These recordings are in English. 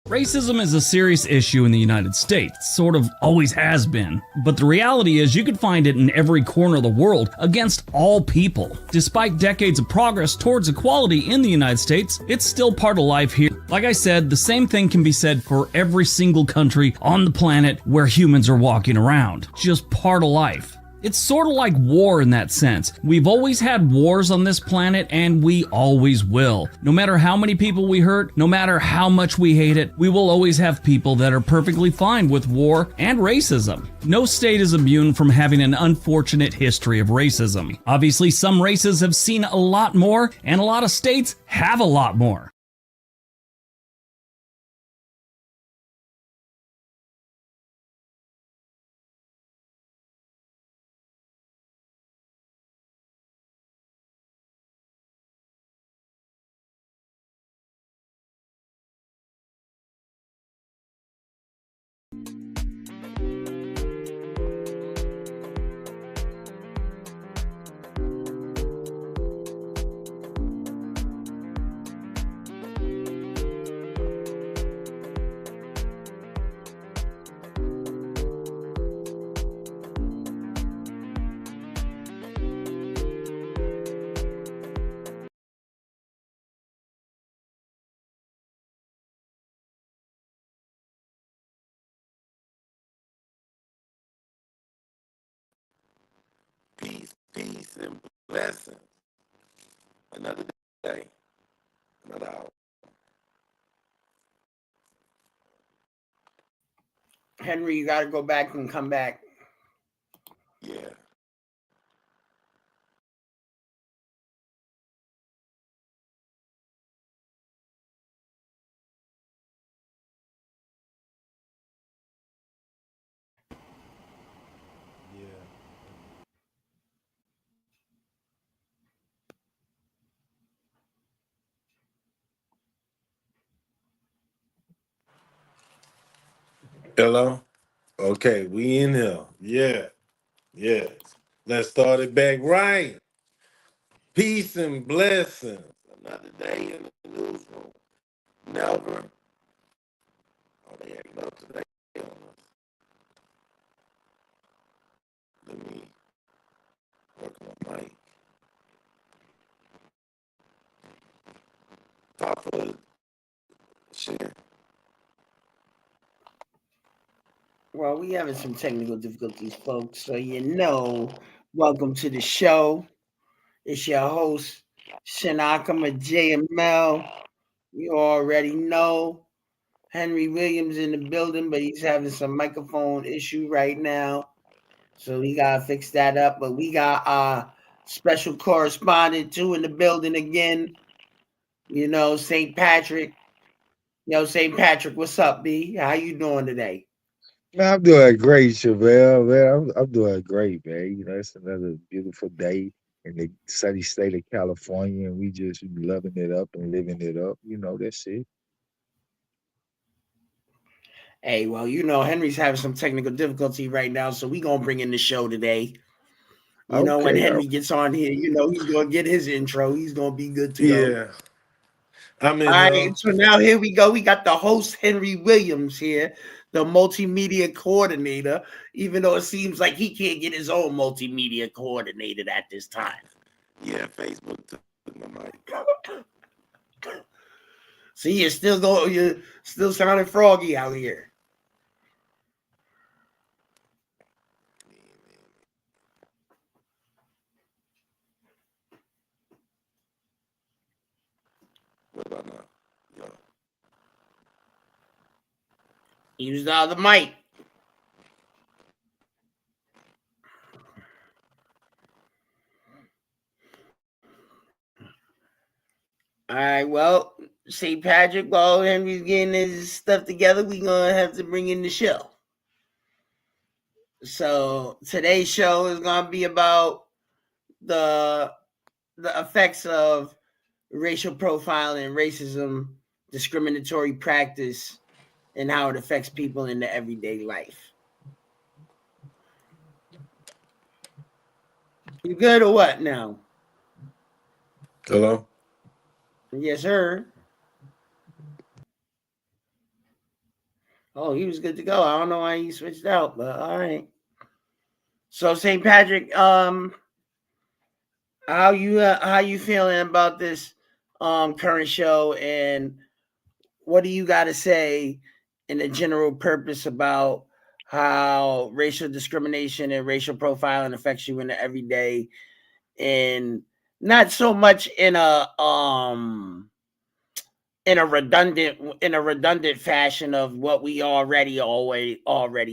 Racism is a serious issue in the United States, sort of always has been. But the reality is you could find it in every corner of the world against all people. Despite decades of progress towards equality in the United States, it's still part of life here. Like I said, the same thing can be said for every single country on the planet where humans are walking around. Just part of life. It's sort of like war in that sense. We've always had wars on this planet, and we always will. No matter how many people we hurt, no matter how much we hate it, we will always have people that are perfectly fine with war and racism. No state is immune from having an unfortunate history of racism. Obviously, some races have seen a lot more, and a lot of states have a lot more. Peace, and blessings. Another day, another hour. Henry, you got to go back and come back. Yeah. Hello? Okay, we in here. Yeah. Let's start it back right. Peace and blessings. Another day in the newsroom. Never. Oh, they acting up today on us. Let me work on my mic. Papa Shin. Well, we having some technical difficulties, folks. So welcome to the show. It's your host, Shin JML. You already know Henry Williams in the building, but he's having some microphone issue right now. So we gotta fix that up. But we got our special correspondent too in the building again. St. Patrick. St. Patrick, what's up, B? How you doing today? Man, I'm doing great, Chevelle. Man, I'm doing great, man. It's another beautiful day in the sunny state of California, and we just loving it up and living it up. That's it. Hey, well, Henry's having some technical difficulty right now, so we gonna bring in the show today. When Henry gets on here, he's gonna get his intro. He's gonna be good to go. Yeah. I'm in All right, so now here we go. We got the host, Henry Williams, here, the multimedia coordinator, even though it seems like he can't get his own multimedia coordinated at this time. Yeah, Facebook took my mic. See, you're still sounding froggy out here. What about now? Yeah. Use the other mic. All right, well, St. Patrick, while Henry's getting his stuff together, we're going to have to bring in the show. So today's show is going to be about the effects of racial profiling, racism, discriminatory practice, and how it affects people in their everyday life. You good or what now? Hello? Yes, sir. Oh, he was good to go. I don't know why he switched out, but all right. So St. Patrick, how you feeling about this current show, and what do you got to say in the general purpose about how racial discrimination and racial profiling affects you in the everyday, and not so much in a redundant fashion of what we already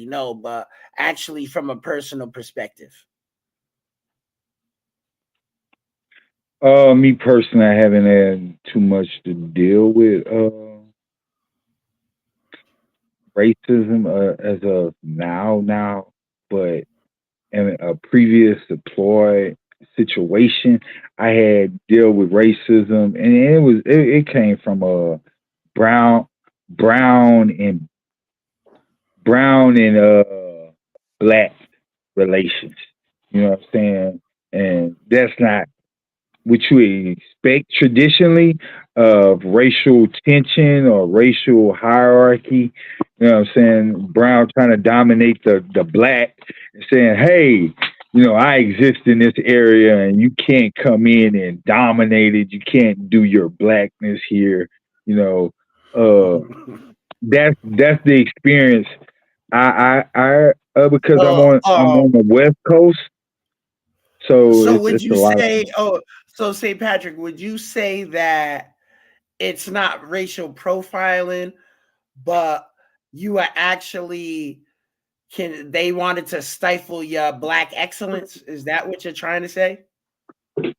know, but actually from a personal perspective. Me personally, I haven't had too much to deal with racism as of now, but in a previous employed situation, I had deal with racism, and it came from a brown brown and brown and black relations. You know what I'm saying? And that's not what you expect traditionally of racial tension or racial hierarchy. You know what I'm saying? Brown trying to dominate the black and saying, hey, I exist in this area and you can't come in and dominate it. You can't do your blackness here. You know, uh, that's the experience. Because Well, I'm on the West Coast, so so would it's you a lot of say, so St. Patrick, would you say that it's not racial profiling, but you are actually they wanted to stifle your black excellence? Is that what you're trying to say?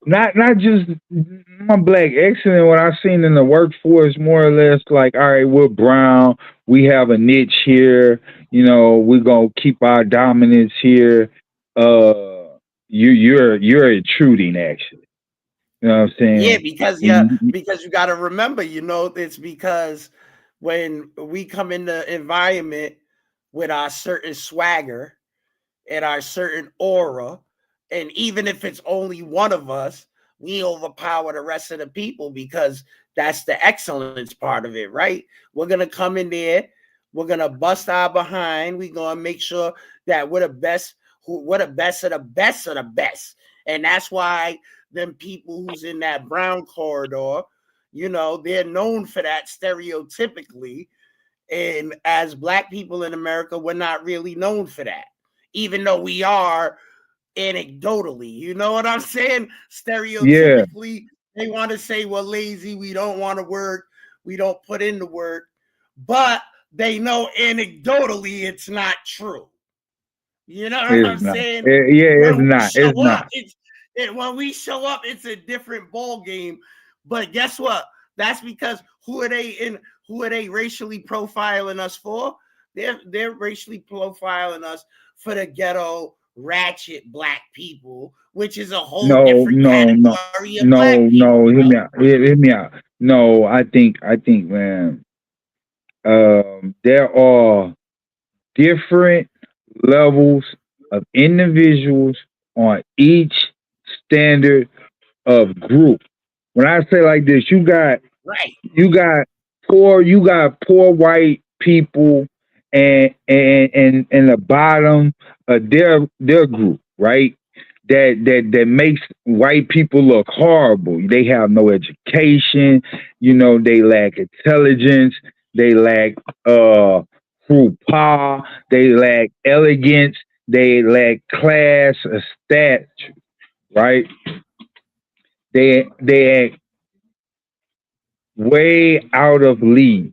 not just my black excellent. What I've seen in the workforce, more or less, like, all right, we're brown, we have a niche here. We're gonna keep our dominance here. You're intruding, actually. You know what I'm Yeah, saying? And because you got to remember, it's because when we come in the environment with our certain swagger and our certain aura, and even if it's only one of us, we overpower the rest of the people because that's the excellence part of it, right? We're gonna come in there, we're gonna bust our behind, we're gonna make sure that we're the best, we're the best of the best of the best. And that's why them people who's in that brown corridor, they're known for that stereotypically. And as black people in America, we're not really known for that, even though we are anecdotally. You know what I'm saying? yeah, Stereotypically, they want to say we're lazy, we don't want to work, we don't put in the work, but they know anecdotally it's not true. You know what I'm it's not. saying? Yeah, it's When we not. show It's not. up, when we show up, it's a different ball game. But guess what? That's because who are they racially profiling us for? They're racially profiling us for the ghetto ratchet black people, which is a whole No, different no, no, category of black no, people, no. Hear bro. me out. Hear me out. No, I think, man. There are different levels of individuals on each standard of group. When I say like this, Right. you got poor white people and the bottom of their group, right? That makes white people look horrible. They have no education, they lack intelligence, they lack pa, they lack elegance, they lack class or stature, right? They act way out of league.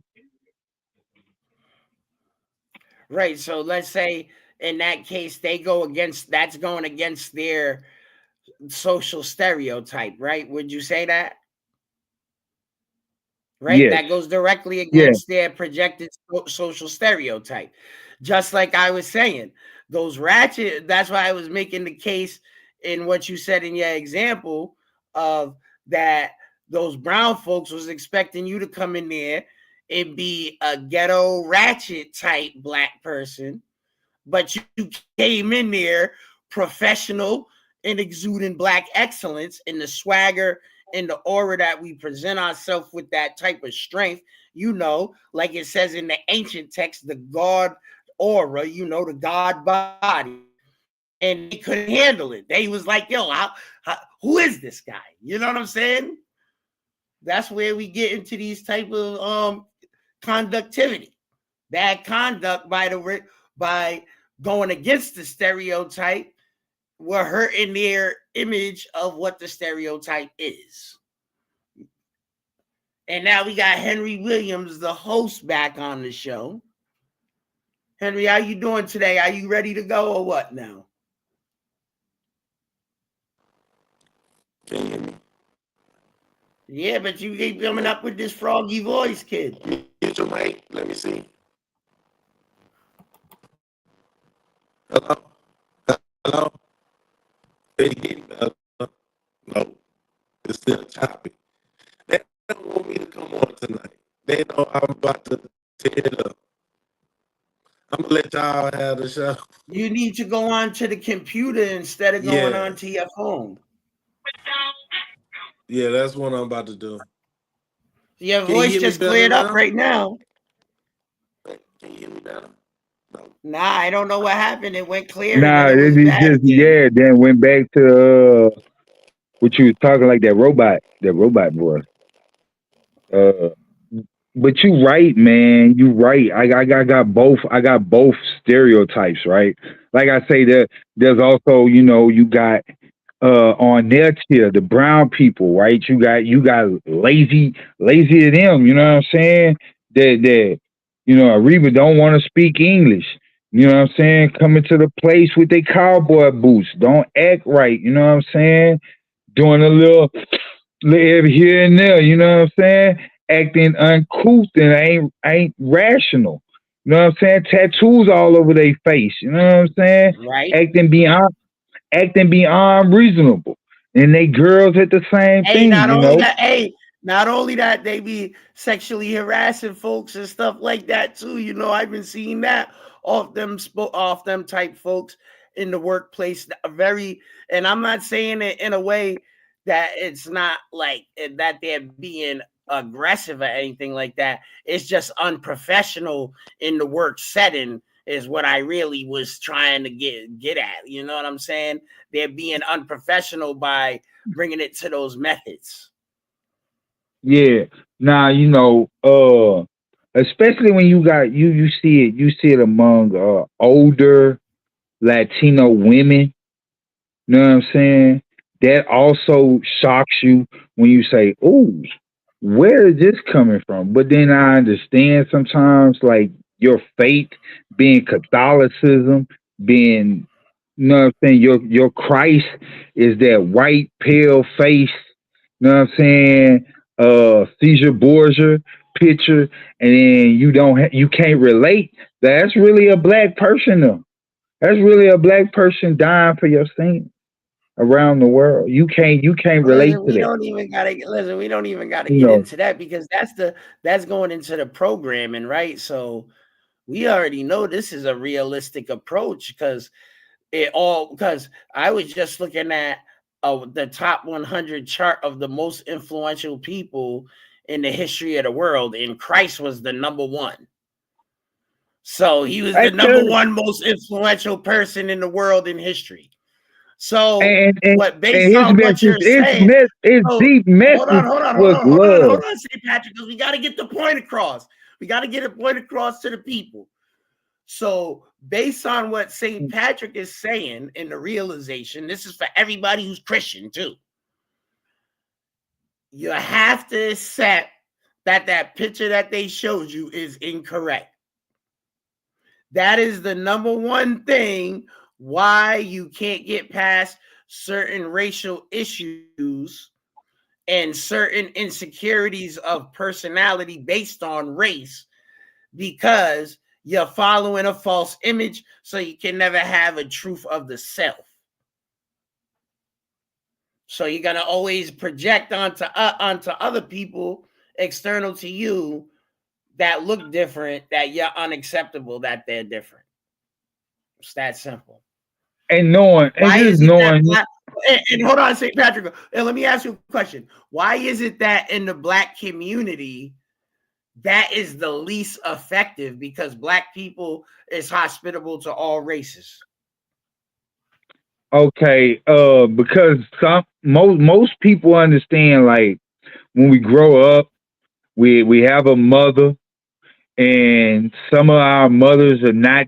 Right. So let's say in that case, that's going against their social stereotype, right? Would you say that? Right? Yes. That goes directly Yeah. against their projected social stereotype. Just like I was saying, those ratchet, that's why I was making the case in what you said in your example of that those brown folks was expecting you to come in there and be a ghetto ratchet type black person, but you came in there professional and exuding black excellence in the swagger in the aura that we present ourselves with that type of strength, you know, like it says in the ancient text, the God aura, you know, the God body. And they couldn't handle it. They was like, yo, who is this guy? You know what I'm saying? That's where we get into these type of conductivity. Bad conduct by going against the stereotype, we're hurting their image of what the stereotype is. And now we got Henry Williams, the host, back on the show. Henry, how you doing today? Are you ready to go or what now? Can you hear me? Yeah, but you keep coming up with this froggy voice, kid. Get your mic. Let me see. Hello? Hello? No, it's still choppy. They don't want me to come on tonight. They know I'm about to tear it up. I'm gonna let y'all have the show. You need to go on to the computer instead of going on to your phone. Yeah, that's what I'm about to do. Your voice just cleared up right now. Can you hear me now? No. Nah, I don't know what happened. It went clear. Nah, and then it was bad just again. then went back to what you was talking like that robot voice. But you right, man. You right. I got both. I got both stereotypes, right? Like I say, there's also, you know, you got on their tier, the brown people, right? You got lazy to them. You know what I'm saying? That you know, Ariba don't want to speak English. You know what I'm saying? Coming to the place with their cowboy boots, don't act right. You know what I'm saying? Doing a little here and there. You know what I'm saying? Acting uncouth and ain't rational. You know what I'm saying? Tattoos all over their face. You know what I'm saying? Right. Acting beyond reasonable. And they girls at the same thing, you know. Not only that, they be sexually harassing folks and stuff like that too. You know, I've been seeing that off them type folks in the workplace. And I'm not saying it in a way that it's not like that they're being aggressive or anything like that. It's just unprofessional in the work setting is what I really was trying to get at. You know what I'm saying? They're being unprofessional by bringing it to those methods. Yeah. Now, you know, especially when you got you see it among older Latino women. You know what I'm saying? That also shocks you when you say, "Ooh, where is this coming from?" But then I understand sometimes, like your faith being Catholicism, being, you know what I'm saying, your Christ is that white pale face. You know what I'm saying? Caesar Borgia picture, and then you can't relate. That's really a black person, though. That's really a black person dying for your sins around the world. You can't relate Listen, to we that. don't even gotta You get know, into that because that's going into the programming, right? So we already know this is a realistic approach because I was just looking at the top 100 chart of the most influential people in the history of the world, and Christ was the number one. So he was the number one most influential person in the world in history. So, and based on what you're saying, his deep message was love. hold on, St. Patrick, because we got to get the point across. We got to get a point across to the people. So, based on what St. Patrick is saying in the realization, this is for everybody who's Christian too. You have to accept that picture that they showed you is incorrect. That is the number one thing why you can't get past certain racial issues and certain insecurities of personality based on race, because you're following a false image, so you can never have a truth of the self. So you're gonna always project onto other people external to you that look different, that you're unacceptable, that they're different. It's that simple. And knowing, and Why just is it that knowing. and hold on, St. Patrick. And let me ask you a question. Why is it that in the Black community that is the least effective? Because Black people is hospitable to all races. Okay, because most people understand, like, when we grow up, we have a mother, and some of our mothers are not.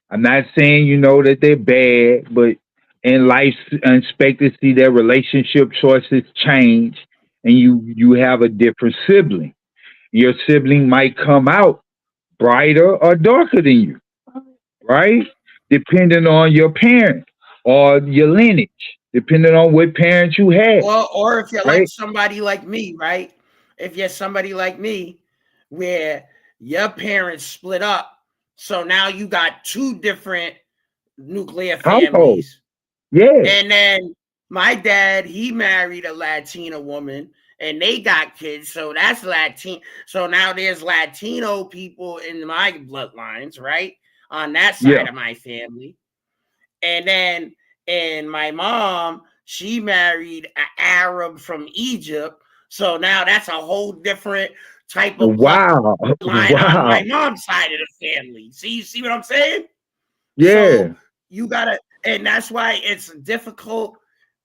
I'm not saying that they're bad, but in life expectancy, their relationship choices change, and you have a different sibling. Your sibling might come out brighter or darker than you, right? Depending on your parent or your lineage, depending on what parents you had, Or if you're like right? somebody like me, right? If you're somebody like me, where your parents split up, so now you got two different nuclear Household, families. yeah. And then my dad, he married a Latina woman and they got kids. So that's Latin. So now there's Latino people in my bloodlines, right? On that Yeah. side of my family. And my mom, she married an Arab from Egypt. So now that's a whole different type of Wow. bloodline on my Wow. mom's side of the family. See what I'm saying? Yeah. So you gotta, and that's why it's difficult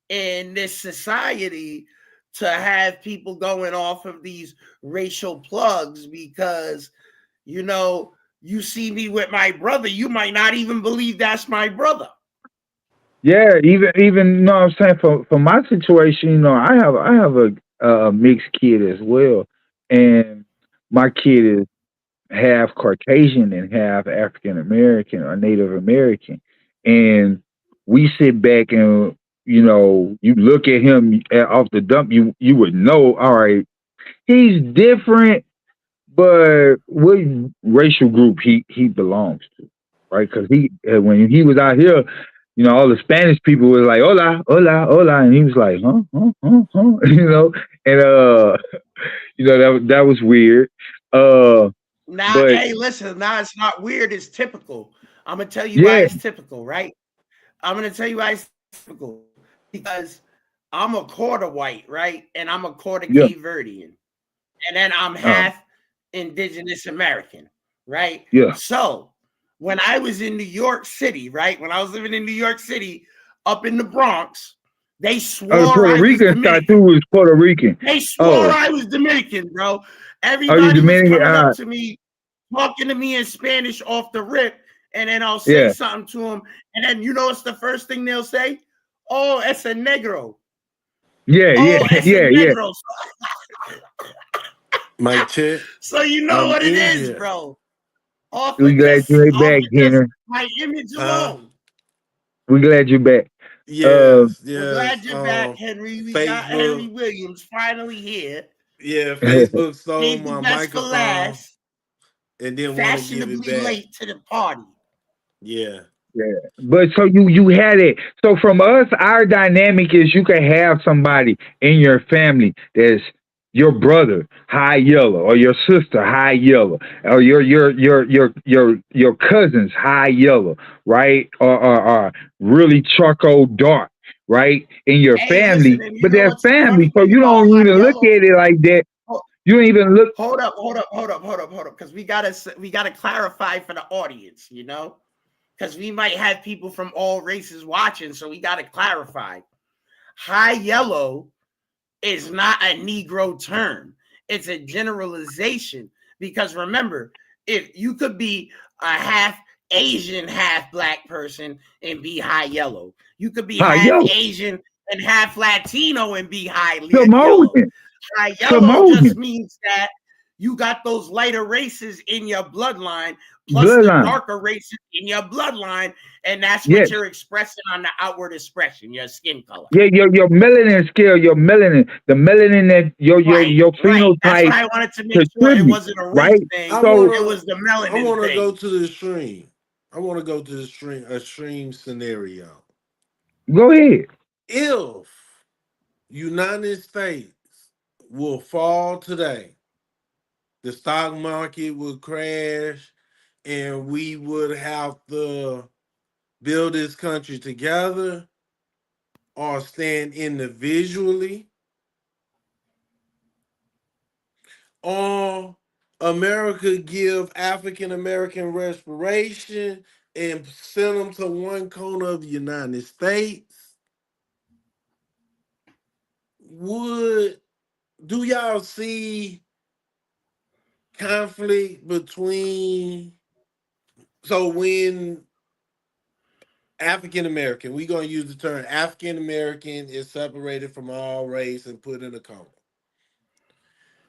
in this society to have people going off of these racial plugs because you see me with my brother, you might not even believe that's my brother. Yeah, even what I'm saying, for my situation, I have a mixed kid as well, and my kid is half Caucasian and half African American or Native American, and we sit back and you look at him off the dump, you would know, all right, he's different, but what racial group he belongs to, right? Because when he was out here, all the Spanish people were like, "Hola, hola, hola," and he was like, "Huh, huh, huh, huh," and that was weird. Uh, Now, but hey, listen, now it's not weird, it's typical. I'm gonna tell you why yeah, it's typical, right? I'm gonna tell you why it's typical because I'm a quarter white, right? And I'm a quarter yeah, Cape Verdean. And then I'm uh, half indigenous American, right? yeah. So when I was in New York City, right? When I was living in New York City, up in the Bronx, they Oh, the swore Puerto I was Rican tattoo Dominican. was Puerto Rican. They swore Oh, I was Dominican, bro. are you Everybody was Dominican? coming up to me, talking to me in Spanish off the rip, and then I'll say Yeah, something to them, and then it's the first thing they'll say? Oh, it's a negro. yeah, yeah, Oh, it's a yeah, yeah. negro. Mike check. So you know I'm what it in is, here. bro. Off We of glad just you're off back, of just Henry. my image Huh? alone. We glad you're back. Uh, Yes, We're yes. glad you're back, Henry. We got Henry Facebook. Williams finally here. Yeah, Facebook stole Saved the my best for microphone last. and didn't want to give it Fashionably back. late to the party. Yeah. Yeah, but so you had it. So from us, our dynamic is you can have somebody in your family that's your brother, high yellow, or your sister, high yellow, or your cousins, high yellow, right? Or really charcoal dark, right? In your Hey, listen, family, and you but know they're what's the funny family, so thing you about don't high even look yellow? at it like that. Ho- You don't even look. Because we gotta clarify for the audience, because we might have people from all races watching, so we gotta clarify. High yellow is not a Negro term. It's a generalization because remember, if you could be a half Asian, half black person and be high yellow, you could be High half yellow, Asian and half Latino and be high yellow. Samoan, High yellow just Samoan means that you got those lighter races in your bloodline, plus the bloodline. darker races in your bloodline, and that's what Yes. you're expressing on the outward expression, your skin color. Yeah, your melanin scale, the melanin that Right, your right. That's what phenotype I wanted to make sure it contribute, wasn't a race right? thing. I So It wanna was the I melanin wanna go thing. to the stream. I wanna go to the stream a stream scenario. go ahead. If United States will fall today, the stock market would crash and we would have to build this country together, or stand individually, or America give African American respiration and send them to one corner of the United States? Would do y'all see conflict between, so when African American, we're gonna use the term African American is separated from all race and put in a coma.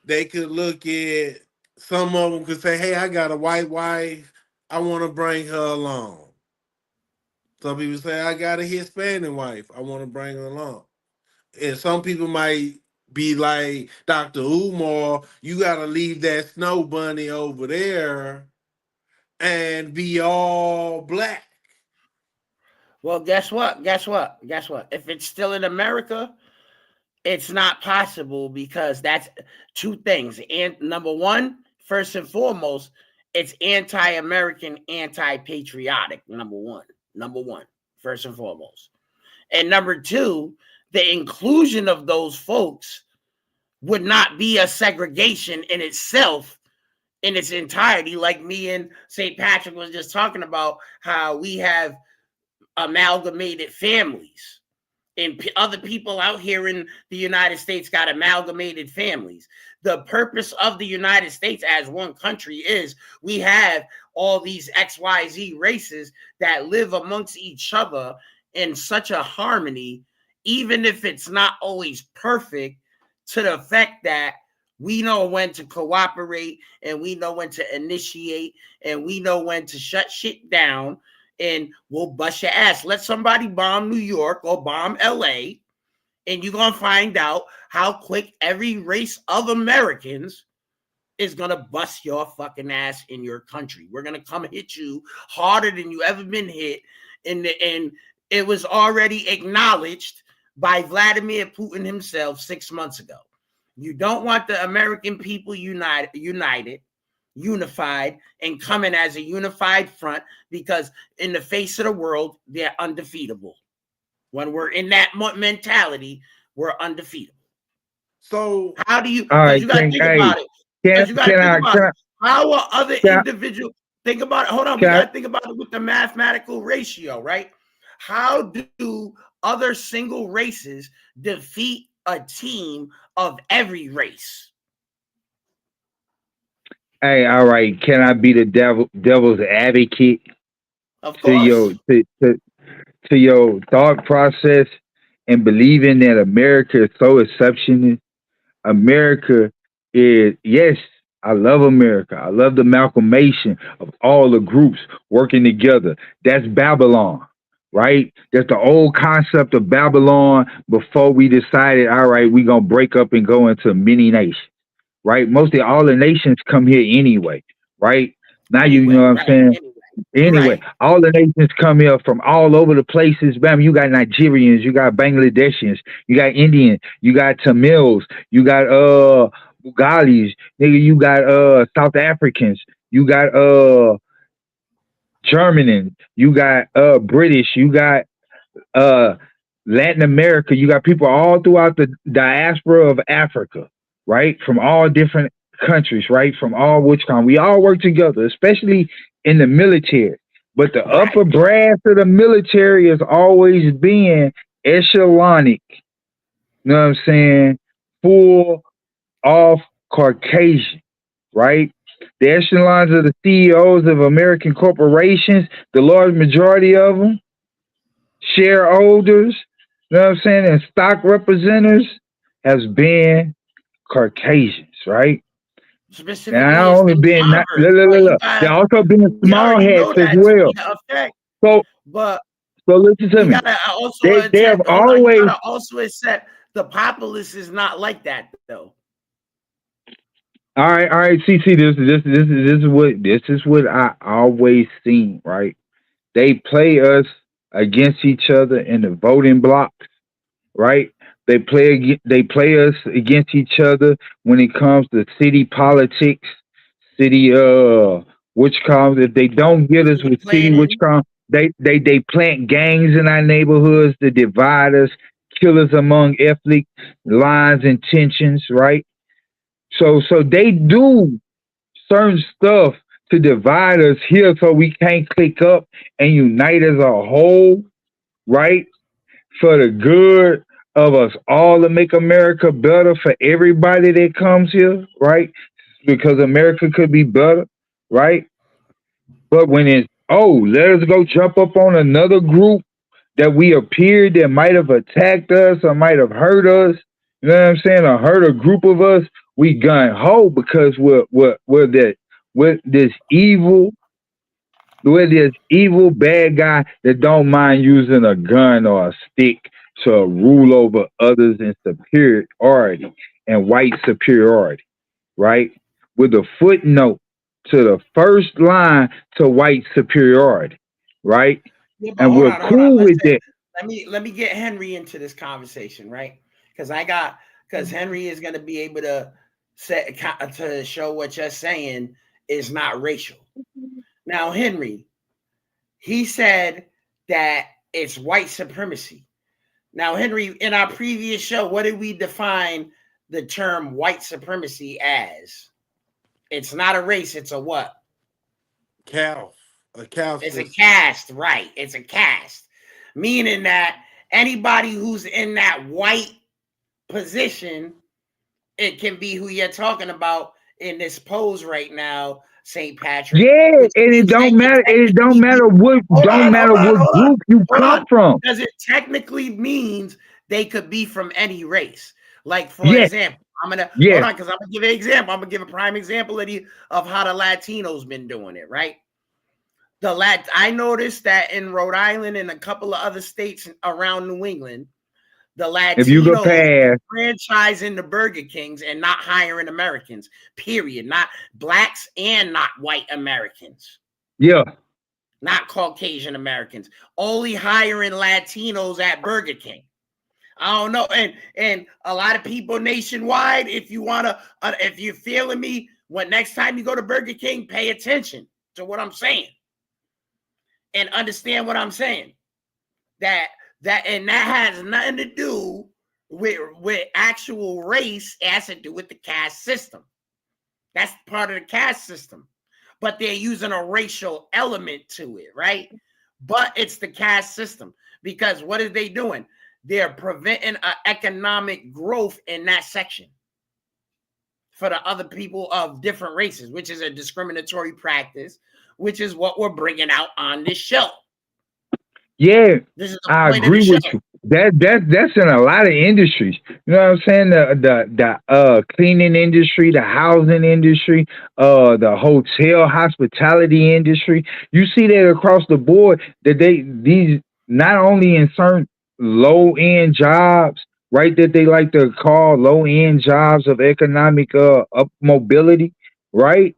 They could look at, some of them could say, hey, I got a white wife, I want to bring her along. Some people say, I got a Hispanic wife, I want to bring her along. And some people might be like Dr. Umar, you got to leave that snow bunny over there and be all black. Well, guess what? If it's still in America, it's not possible, because that's two things. And number one, first and foremost, it's anti-American, anti-patriotic. Number one, first and foremost. And number two, the inclusion of those folks would not be a segregation in itself, in its entirety. Like me and St. Patrick was just talking about, how we have amalgamated families, and other people out here in the United States got amalgamated families. The purpose of the United States as one country is we have all these XYZ races that live amongst each other in such a harmony, even if it's not always perfect, to the effect that we know when to cooperate, and we know when to initiate, and we know when to shut shit down, and we'll bust your ass. Let somebody bomb New York or bomb LA, and you're going to find out how quick every race of Americans is going to bust your fucking ass in your country. We're going to come hit you harder than you ever been hit. And it was already acknowledged by Vladimir Putin himself 6 months ago. You don't want the American people united, unified, and coming as a unified front, because in the face of the world, they're undefeatable. When we're in that mentality, we're undefeatable. So how do you, because you got to think about it. Because you got to think about it. How are other individuals, think about it. Hold on, we got to think about it with the mathematical ratio, right? How do other single races defeat a team of every race? Hey, all right. Can I be the devil's advocate Of course. to your thought process and believing that America is so exceptional? America is, yes, I love America. I love the amalgamation of all the groups working together. That's Babylon, right? That's the old concept of Babylon before we decided, all right, we're going to break up and go into mini nations, right? Mostly all the nations come here anyway, right? Now you know what I'm saying? Anyway, all the nations come here from all over the places. Bam, you got Nigerians, you got Bangladeshians, you got Indians, you got Tamils, you got Bengalis, nigga, you got South Africans, you got Germans, you got British, you got Latin America, you got people all throughout the diaspora of Africa, right? From all different countries, right? From all which kind. We all work together, especially in the military. But the upper brass of the military has always been echelonic. You know what I'm saying? Full off Caucasian, right? The echelons of the CEOs of American corporations, the large majority of them, shareholders, you know what I'm saying, and stock representatives has been Caucasians, right? Specifically, and I only been not, they also been small hats as well. So listen to me. They have always. You gotta also accept the populace is not like that though. All right. See. This is what I always seen. Right? They play us against each other in the voting blocks. Right? They play us against each other when it comes to city politics, city which comes if they don't get us with city which comes they plant gangs in our neighborhoods to divide us killers among ethnic lines and tensions, right? So they do certain stuff to divide us here so we can't click up and unite as a whole, right? For the good of us all to make America better for everybody that comes here, right? Because America could be better, right? But when it's, oh, let us go jump up on another group that we appeared that might have attacked us or might have hurt us, you know what I'm saying, or hurt a group of us, we gun ho because we're this evil, we're this evil bad guy that don't mind using a gun or a stick to rule over others in superiority and white superiority, right? With a footnote to the first line to white superiority, right? Yeah, but And we're hold on. cool with that. Let me get Henry into this conversation, right? Because Henry is going to be able to show what you're saying is not racial. Now, Henry, he said that it's white supremacy. Now, Henry, in our previous show, what did we define the term white supremacy as? It's not a race, it's a what? Calf. A calf It's system. a caste, right? It's a caste. Meaning that anybody who's in that white position, it can be who you're talking about in this pose right now, St. Patrick. Yeah, and it don't matter. It don't matter what. Don't matter what group you come from. Because it technically means they could be from any race. Like for example, hold on, because I'm gonna give an example. I'm gonna give a prime example of how the Latinos been doing it, right? I noticed that in Rhode Island and a couple of other states around New England, the Latinos franchising the Burger Kings and not hiring Americans, period. Not blacks and not white Americans. Yeah. Not Caucasian Americans. Only hiring Latinos at Burger King. I don't know. And a lot of people nationwide, if you're feeling me, when next time you go to Burger King, pay attention to what I'm saying. And understand what I'm saying. That has nothing to do with actual race. It has to do with the caste system. That's part of the caste system. But they're using a racial element to it, right? But it's the caste system. Because what are they doing? They're preventing economic growth in that section for the other people of different races, which is a discriminatory practice, which is what we're bringing out on this show. Yeah, I agree with you. That's in a lot of industries. You know what I'm saying? The cleaning industry, the housing industry, the hotel hospitality industry. You see that across the board that these not only in certain low end jobs, right? That they like to call low end jobs of economic up mobility, right?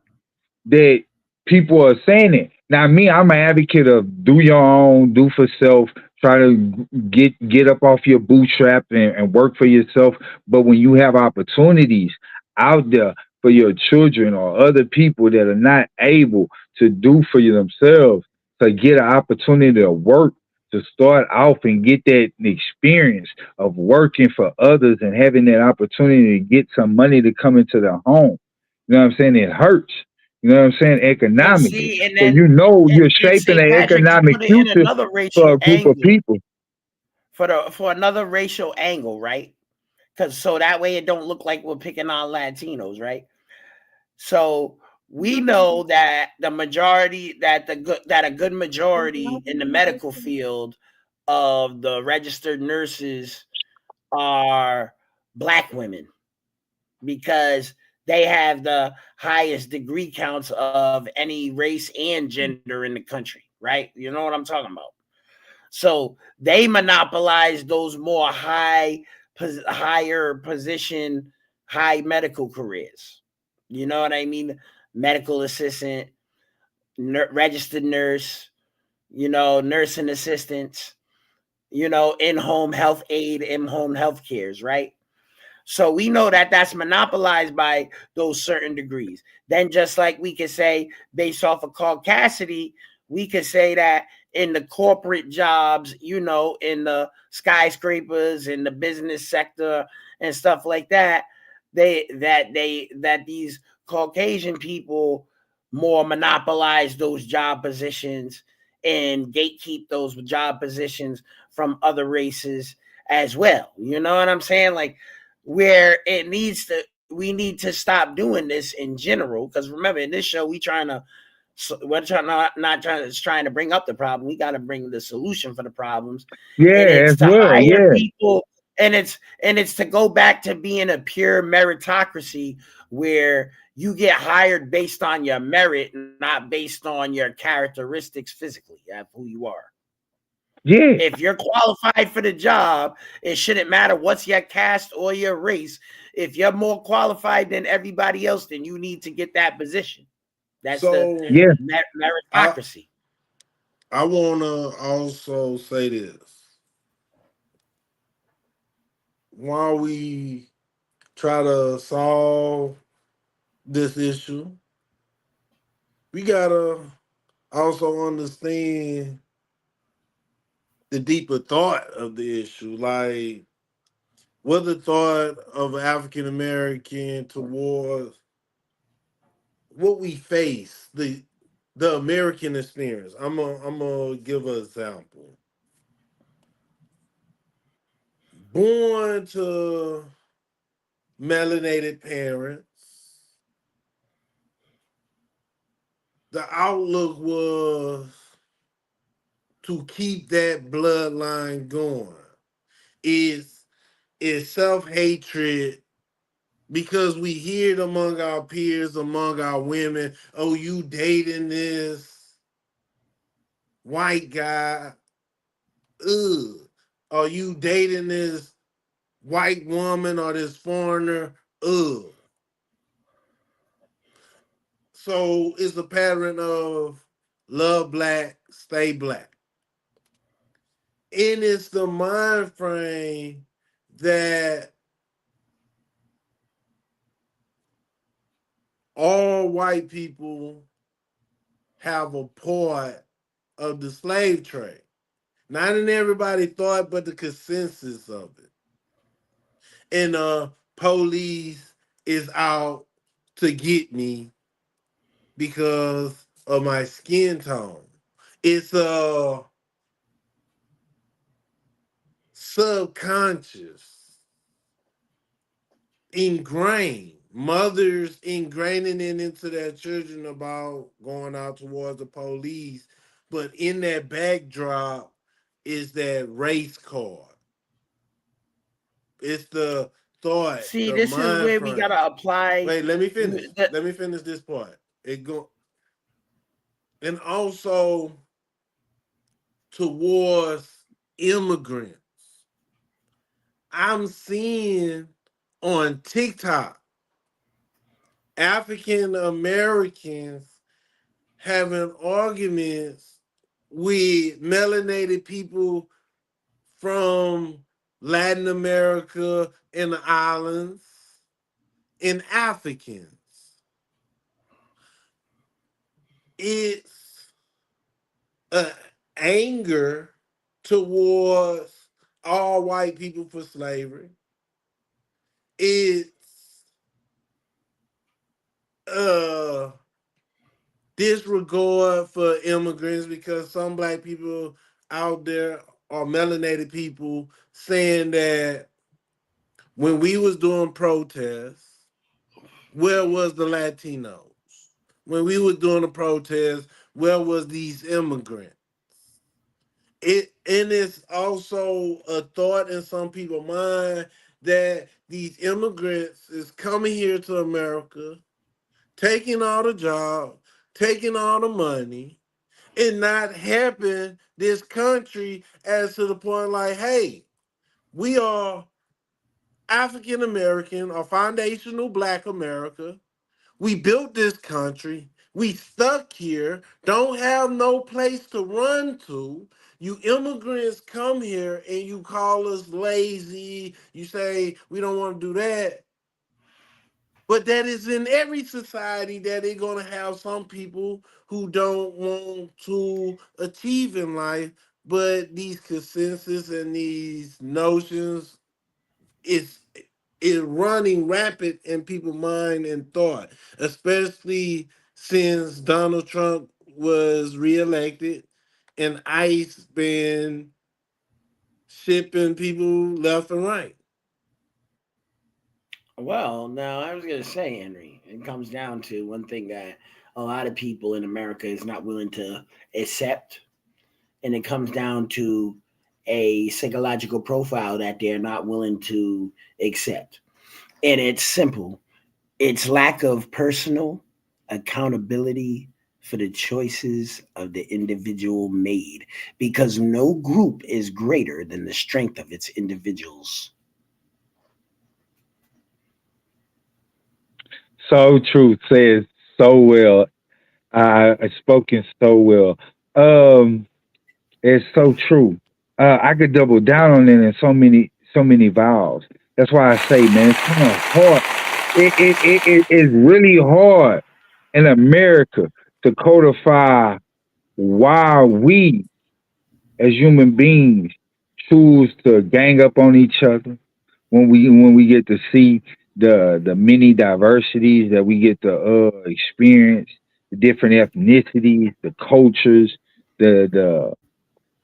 That people are saying it. Now, me, I'm an advocate of do your own, do for self, try to get up off your bootstrap and work for yourself. But when you have opportunities out there for your children or other people that are not able to do for themselves, to get an opportunity to work, to start off and get that experience of working for others and having that opportunity to get some money to come into their home. You know what I'm saying? It hurts. You know what I'm saying? Economically. See, so you're shaping an economic future for a group of people. For another racial angle, right? Because so that way it don't look like we're picking on Latinos, right? So we know that a good majority in the medical field of the registered nurses are Black women because they have the highest degree counts of any race and gender in the country, right? You know what I'm talking about? So they monopolize those more higher position, high medical careers. You know what I mean? Medical assistant, registered nurse, nursing assistants, in-home health aid, in-home health cares, right? So we know that that's monopolized by those certain degrees. Then just like we could say, based off of caucasity, We could say that in the corporate jobs, in the skyscrapers, in the business sector and stuff like that, that these Caucasian people more monopolize those job positions and gatekeep those job positions from other races as well. You know what I'm saying? Like, where we need to stop doing this in general. Because remember, in this show, we're trying to bring up the problem. We got to bring the solution for the problems, and Yeah, it's as to well. hire Yeah. people, and it's to go back to being a pure meritocracy where you get hired based on your merit, not based on your characteristics physically of who you are. Yeah. If you're qualified for the job, it shouldn't matter what's your caste or your race. If you're more qualified than everybody else, then you need to get that position. That's the So Yeah. I meritocracy. I wanna also say this. While we try to solve this issue, we gotta also understand the deeper thought of the issue. Like, what the thought of African American towards what we face, the American experience. I'm gonna give an example. Born to melanated parents, the outlook was to keep that bloodline going. It's it's self-hatred because we hear it among our peers, among our women. Oh, you dating this white guy? Ugh. Are you dating this white woman or this foreigner? Ugh. So it's a pattern of love black, stay black. And it's the mind frame that all white people have a part of the slave trade. Not in everybody thought, but the consensus of it. And police is out to get me because of my skin tone. It's subconscious, ingrained. Mothers ingraining it into their children about going out towards the police. But in that backdrop is that race card. It's the thought, See, the this is mind where we frame. gotta apply. Wait, let me finish. The, Let me finish this part. It go and also towards immigrants. I'm seeing on TikTok African Americans having arguments with melanated people from Latin America and the islands and Africans. It's anger towards all white people for slavery. It's uh disregard for immigrants because some black people out there are melanated people saying that when we was doing protests, where was the Latinos? When we was doing the protests, where was these immigrants? And it's also a thought in some people's mind that these immigrants is coming here to America, taking all the jobs, taking all the money, and not helping this country as to the point like, hey, we are African American or foundational Black America. We built this country. We stuck here, don't have no place to run to. You immigrants come here and you call us lazy. You say we don't want to do that. But that is in every society that they're gonna have some people who don't want to achieve in life, but these consensus and these notions is is running rapid in people's mind and thought, especially since Donald Trump was reelected and ICE been shipping people left and right. Well, now I was going to say, Henry, it comes down to one thing that a lot of people in America is not willing to accept, and it comes down to a psychological profile that they're not willing to accept. And it's simple. It's lack of personal accountability for the choices of the individual made, because no group is greater than the strength of its individuals. So true, says so well. I spoken so well. Um, it's so true. I could double down on it in so many vowels. That's why I say, man, it's kind of hard. It's really hard in America to codify why we as human beings choose to gang up on each other when we get to see the many diversities that we get to experience, the different ethnicities, the cultures, the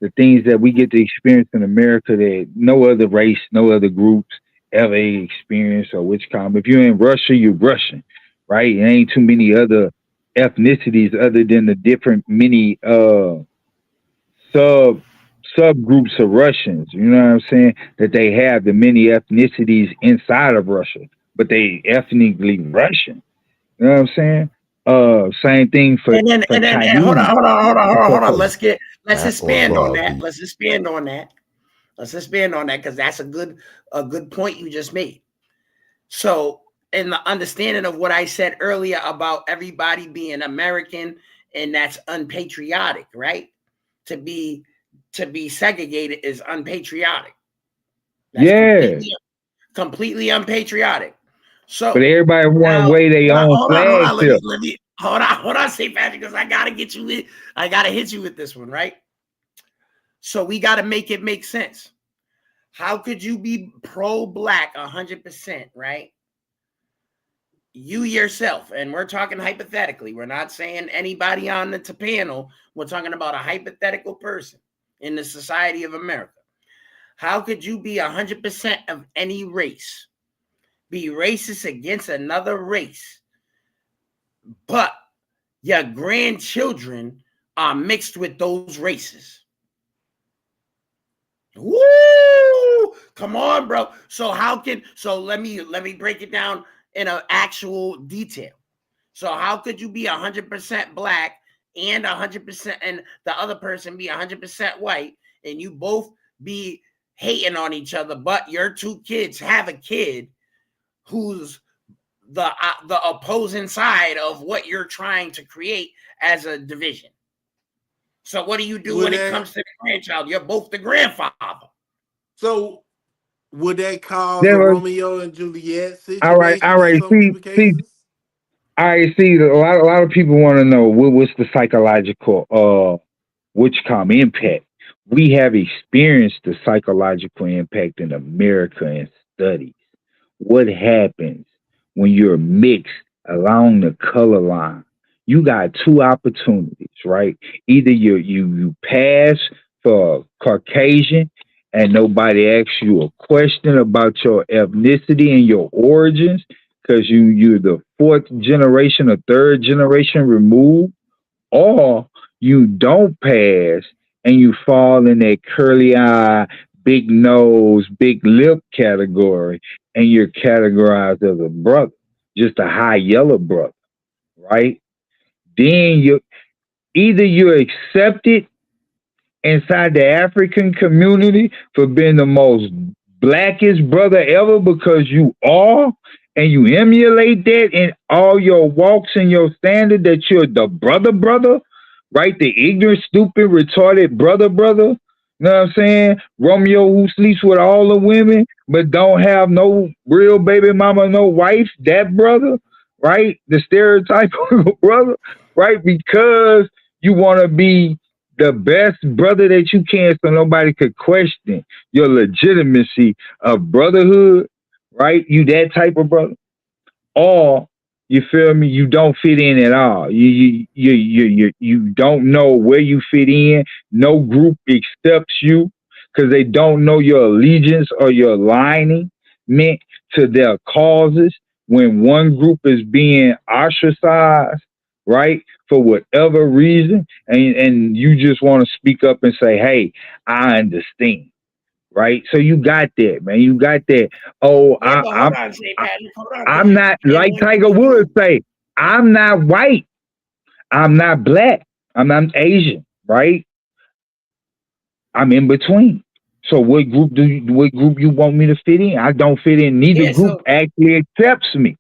the things that we get to experience in America that no other race, no other groups ever experience or which come. If you're in Russia, you're Russian, right? There ain't too many other ethnicities other than the different many sub subgroups of Russians. You know what I'm saying? That they have the many ethnicities inside of Russia, but they ethnically Russian. You know what I'm saying? Same thing And hold on, Chinese. hold on, hold on, hold on, hold on. Or Let's or expand on that. broadly. Let's expand on that. Let's expand on that because that's a good point you just made. So, in the understanding of what I said earlier about everybody being American and that's unpatriotic, right? To be segregated is unpatriotic. That's Yeah. completely unpatriotic. But So everybody want to now, weigh their own hold flag on. tip. Let me hold on, St. Patrick, because I gotta get you with. I gotta hit you with this one, right? So we gotta make it make sense. How could you be pro-black 100%, right? You yourself, and we're talking hypothetically. We're not saying anybody on the panel. We're talking about a hypothetical person in the society of America. How could you be 100% of any race, be racist against another race, but your grandchildren are mixed with those races? Woo! Come on, bro. So let me break it down in an actual detail. So how could you be 100% black and 100% and the other person be 100% white and you both be hating on each other, but your two kids have a kid who's the opposing side of what you're trying to create as a division? So what do you do when it comes to the grandchild? You're both the grandfather. So would that cause a Then, Romeo and Juliet all situation in right. some people cases? I see. A lot of people want to know what's the psychological which come impact. We have experienced the psychological impact in America and studies. What happens when you're mixed along the color line? You got two opportunities, right? Either you pass for Caucasian and nobody asks you a question about your ethnicity and your origins because you're the fourth generation or third generation removed, or you don't pass and you fall in that curly eye, big nose, big lip category, and you're categorized as a brother, just a high yellow brother, right? Then you're accepted inside the African community for being the most blackest brother ever because you are, and you emulate that in all your walks and your standard that you're the brother, right? The ignorant, stupid, retarded brother. You know what I'm saying? Romeo who sleeps with all the women but don't have no real baby mama, no wife, that brother, right? The stereotype of a brother, right? Because you want to be the best brother that you can so nobody could question your legitimacy of brotherhood, right? You that type of brother. Or you feel me? You don't fit in at all. You don't know where you fit in. No group accepts you because they don't know your allegiance or your aligning meant to their causes. When one group is being ostracized, right, for whatever reason, and you just want to speak up and say, "Hey, I understand." Right, so you got that, man. You got that. Oh, Yeah, but hold on, St. Patrick. Hold on, because I'm you not forgetting like one Tiger key Woods group. say, I'm not white. I'm not black. I'm not Asian, right? I'm in between. So what group you want me to fit in? I don't fit in. Neither Yeah, group so actually accepts me,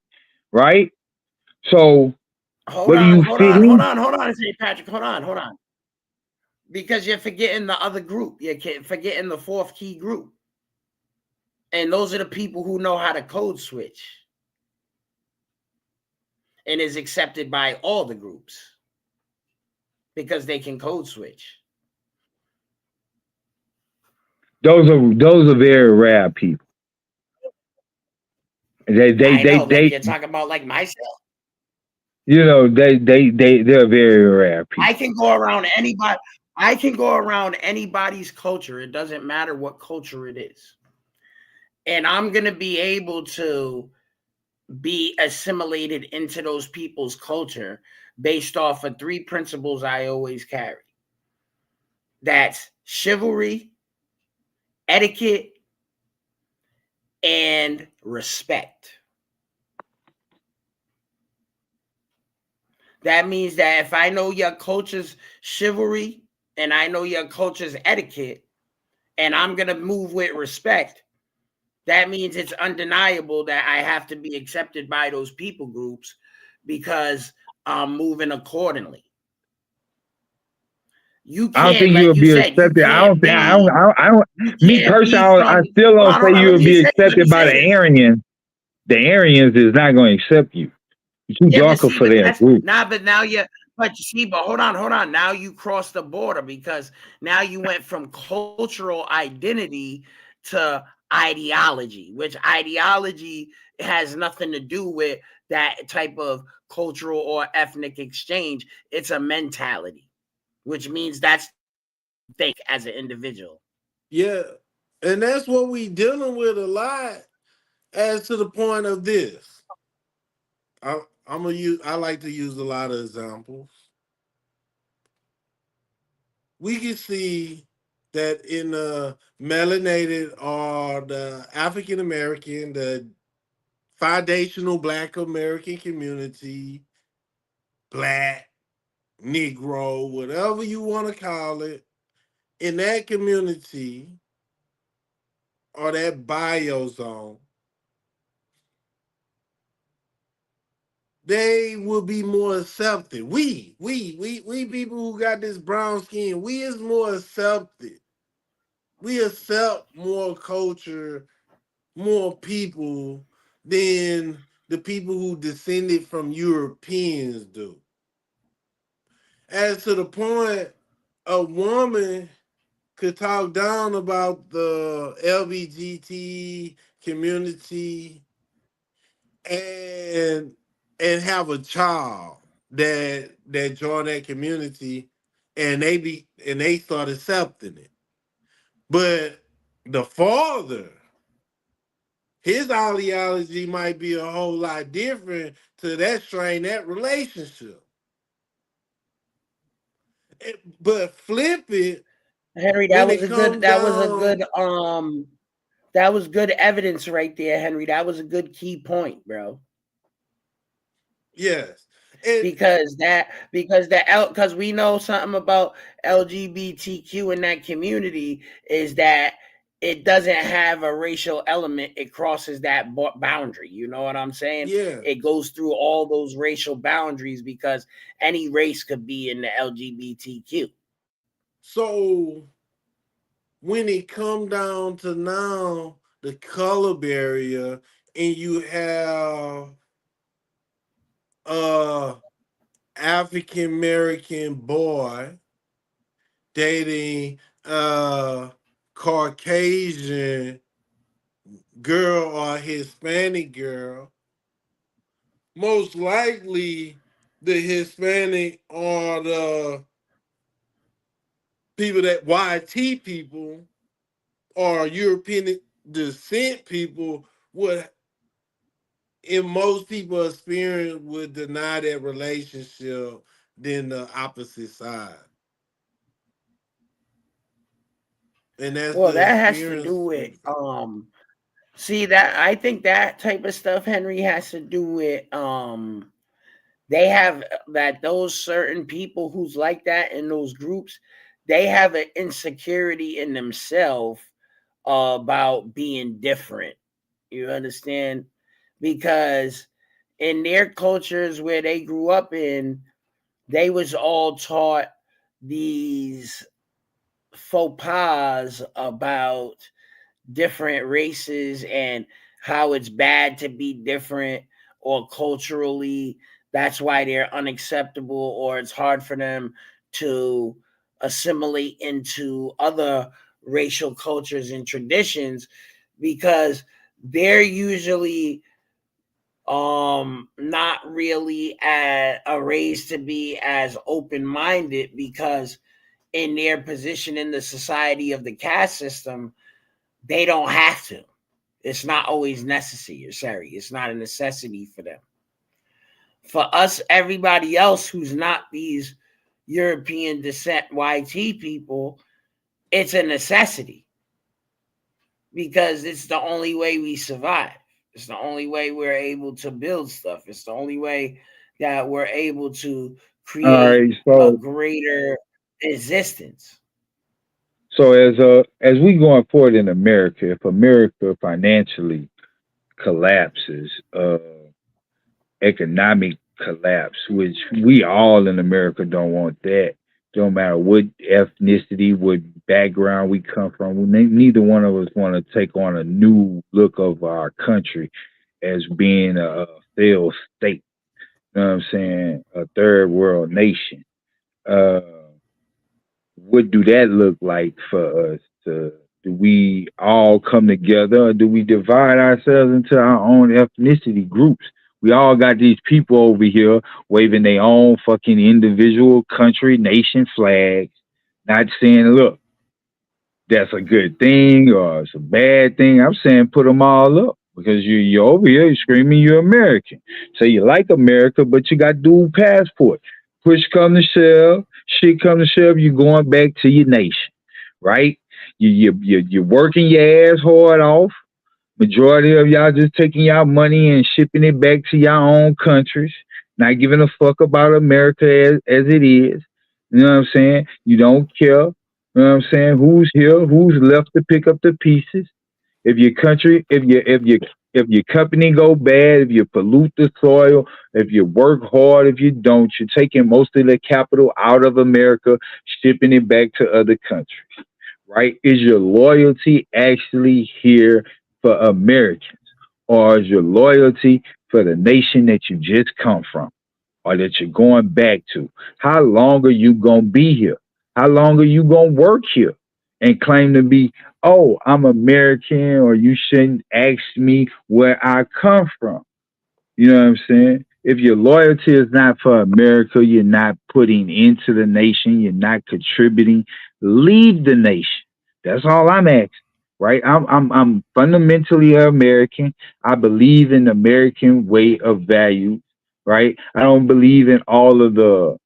right? So hold what do on, you hold fit on, hold in? on, hold on, St. Patrick. Hold on. Because you're forgetting the other group. You're forgetting the fourth key group. And those are the people who know how to code switch and is accepted by all the groups because they can code switch. Those are very rare people. I know, like They you're talking about like myself. they're very rare I people. can go around anybody. I can go around anybody's culture. It doesn't matter what culture it is. And I'm going to be able to be assimilated into those people's culture based off of three principles I always carry. That's chivalry, etiquette, and respect. That means that if I know your culture's chivalry and I know your culture's etiquette, and I'm going to move with respect, that means it's undeniable that I have to be accepted by those people groups because I'm moving accordingly. You I don't can't, think like you'll you be said, accepted. you Me can't personally, be I from, still don't say hold on, you'll be let me accepted by say the this. Aryans. The Aryans is not going to accept you. You're too Yeah, but darker see, for but their that's group. but now but you see, but hold on. Now you crossed the border because now you went from cultural identity to ideology, which ideology has nothing to do with that type of cultural or ethnic exchange. It's a mentality, which means that's think as an individual. Yeah, and that's what we dealing with a lot. As to the point of this, I'm gonna use. I like to use a lot of examples. We can see that in the melanated or the African American, the foundational Black American community, Black, Negro, whatever you want to call it, in that community or that biozone, they will be more accepted. We people who got this brown skin, we is more accepted. We accept more culture, more people than the people who descended from Europeans do. As to the point, a woman could talk down about the LGBT community and have a child that join that community and they start accepting it. But the father, his ideology might be a whole lot different to that strain, that relationship. But flip it Henry, when it comes down, that was good evidence right there, Henry. That was a good key point, bro. yes. And Because we know something about LGBTQ in that community is that it doesn't have a racial element. It crosses that boundary. You know what I'm saying? yeah. It goes through all those racial boundaries because any race could be in the LGBTQ. So when it come down to now the color barrier, and you have a African American boy dating a Caucasian girl or Hispanic girl, most likely the Hispanic or the people that YT people or European descent people would, in most people's experience, would deny that relationship than the opposite side. And that's Well, the that has to do experience. with see that I think that type of stuff, Henry, has to do with they have that those certain people who's like that in those groups, they have an insecurity in themselves about being different. You understand? Because in their cultures where they grew up in, they was all taught these faux pas about different races and how it's bad to be different or culturally that's why they're unacceptable or it's hard for them to assimilate into other racial cultures and traditions because they're usually not really raised to be as open-minded because in their position in the society of the caste system they don't have to. It's not always necessary. Sorry, it's not a necessity for them. For us, everybody else who's not these European descent YT people, it's a necessity because it's the only way we survive. It's the only way we're able to build stuff. It's the only way that we're able to All create right, a so greater existence. as we going forward in America, if America financially collapses, economic collapse, which we all in America don't want that. Don't matter what ethnicity, what background we come from. Neither one of us want to take on a new look of our country as being a failed state. You know what I'm saying? A third world nation. Uh, what do that look like for us? Do we all come together or do we divide ourselves into our own ethnicity groups? We all got these people over here waving their own fucking individual country, nation flags, not saying, look, that's a good thing or it's a bad thing. I'm saying put them all up because you're over here you're screaming you're American. So you like America, but you got dual passport. Push come to shove, shit come to shove, you're going back to your nation, right? You're working your ass hard off. Majority of y'all just taking y'all money and shipping it back to your own countries, not giving a fuck about America as it is. You know what I'm saying? You don't care. You know what I'm saying? Who's here? Who's left to pick up the pieces? If your country, if your company go bad, if you pollute the soil, if you work hard, if you don't, you're taking most of the capital out of America, shipping it back to other countries, right? Is your loyalty actually here for Americans, or is your loyalty for the nation that you just come from, or that you're going back to? How long are you gonna be here? How long are you gonna work here and claim to be, oh, I'm American, or you shouldn't ask me where I come from? You know what I'm saying? If your loyalty is not for America, you're not putting into the nation, you're not contributing, leave the nation. That's all I'm asking. Right? I'm fundamentally American. I believe in the American way of value. Right? I don't believe in all of the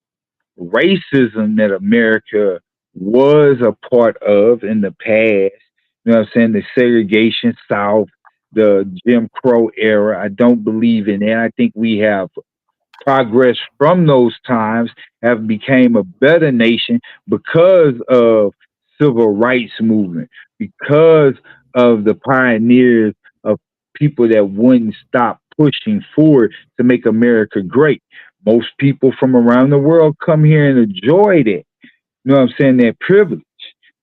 racism that America was a part of in the past. You know what I'm saying? The segregation South, the Jim Crow era. I don't believe in that. I think we have progress from those times, have became a better nation because of civil rights movement, because of the pioneers of people that wouldn't stop pushing forward to make America great. Most people from around the world come here and enjoy that. You know what I'm saying? That privilege.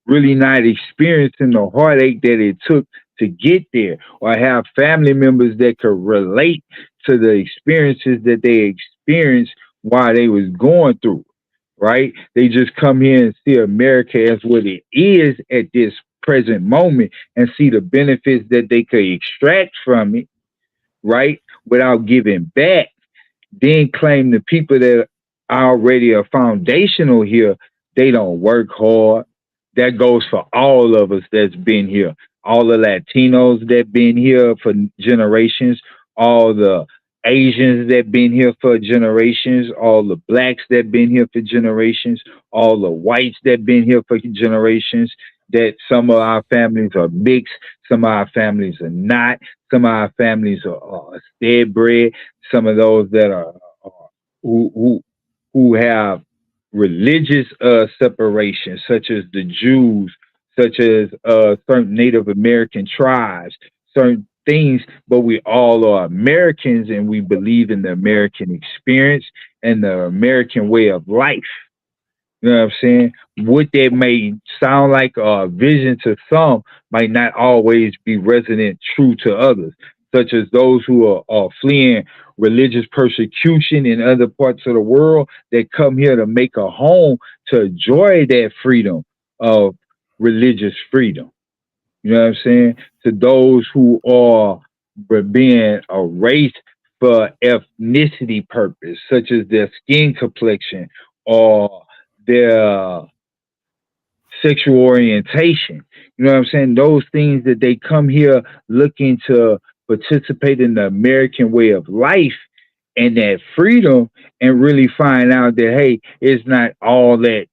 really not experiencing the heartache that it took to get there, or have family members that could relate to the experiences that they experienced while they was going through, right? They just come here and see America as what it is at this present moment and see the benefits that they could extract from it, right? Without giving back, then claim the people that already are foundational here, they don't work hard. That goes for all of us that's been here. All the Latinos that been here for generations, all the Asians that been here for generations, all the blacks that been here for generations, all the whites that been here for generations, that some of our families are mixed, some of our families are not, some of our families are stead bred, some of those that are who who who have religious separation, such as the Jews, such as certain Native American tribes, certain things, but we all are Americans and we believe in the American experience and the American way of life. You know what I'm saying? What that may sound like a vision to some might not always be resonant true to others, such as those who are fleeing religious persecution in other parts of the world that come here to make a home to enjoy that freedom of religious freedom. You know what I'm saying? To those who are being erased for ethnicity purpose, such as their skin complexion or their sexual orientation. You know what I'm saying? Those things that they come here looking to participate in the American way of life and that freedom, and really find out that, hey, it's not all that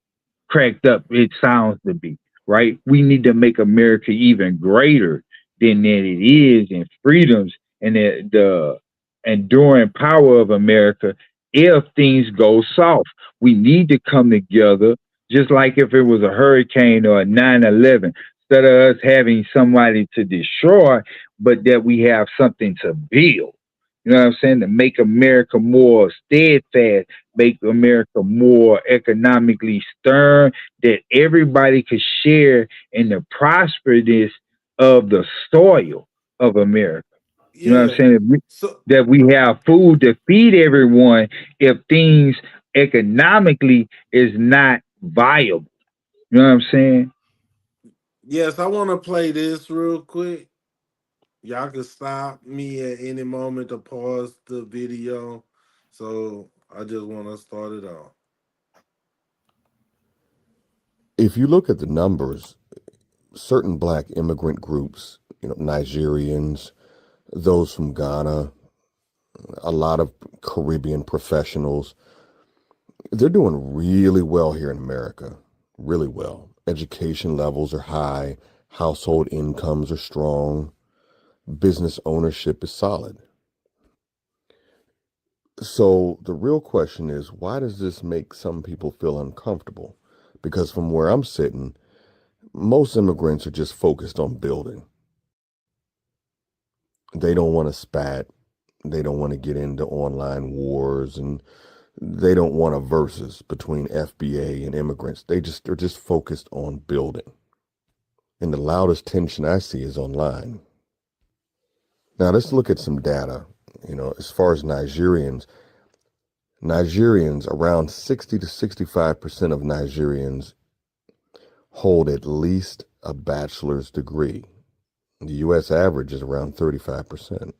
cracked up it sounds to be, right? We need to make America even greater than that it is, and freedoms and the enduring power of America if things go south. We need to come together, just like if it was a hurricane or a 9/11. Instead of us having somebody to destroy, but that we have something to build. You know what I'm saying? To make America more steadfast, make America more economically stern, that everybody could share in the prosperousness of the soil of America. You know what Yeah. I'm saying? So That we have food to feed everyone if things economically is not viable. You know what I'm saying? yes, I want to play this real quick. Y'all can stop me at any moment to pause the video. So I just want to start it off. If you look at the numbers, certain black immigrant groups, Nigerians, those from Ghana, a lot of Caribbean professionals, they're doing really well here in America, really well. Education levels are high, household incomes are strong, business ownership is solid. So the real question is, why does this make some people feel uncomfortable? Because from where I'm sitting, most immigrants are just focused on building. They don't want to spat. They don't want to get into online wars, and they don't want a versus between FBA and immigrants. They're just focused on building. And the loudest tension I see is online. Now let's look at some data. As far as Nigerians, around 60 to 65% of Nigerians hold at least a bachelor's degree. The U.S. average is around 35%.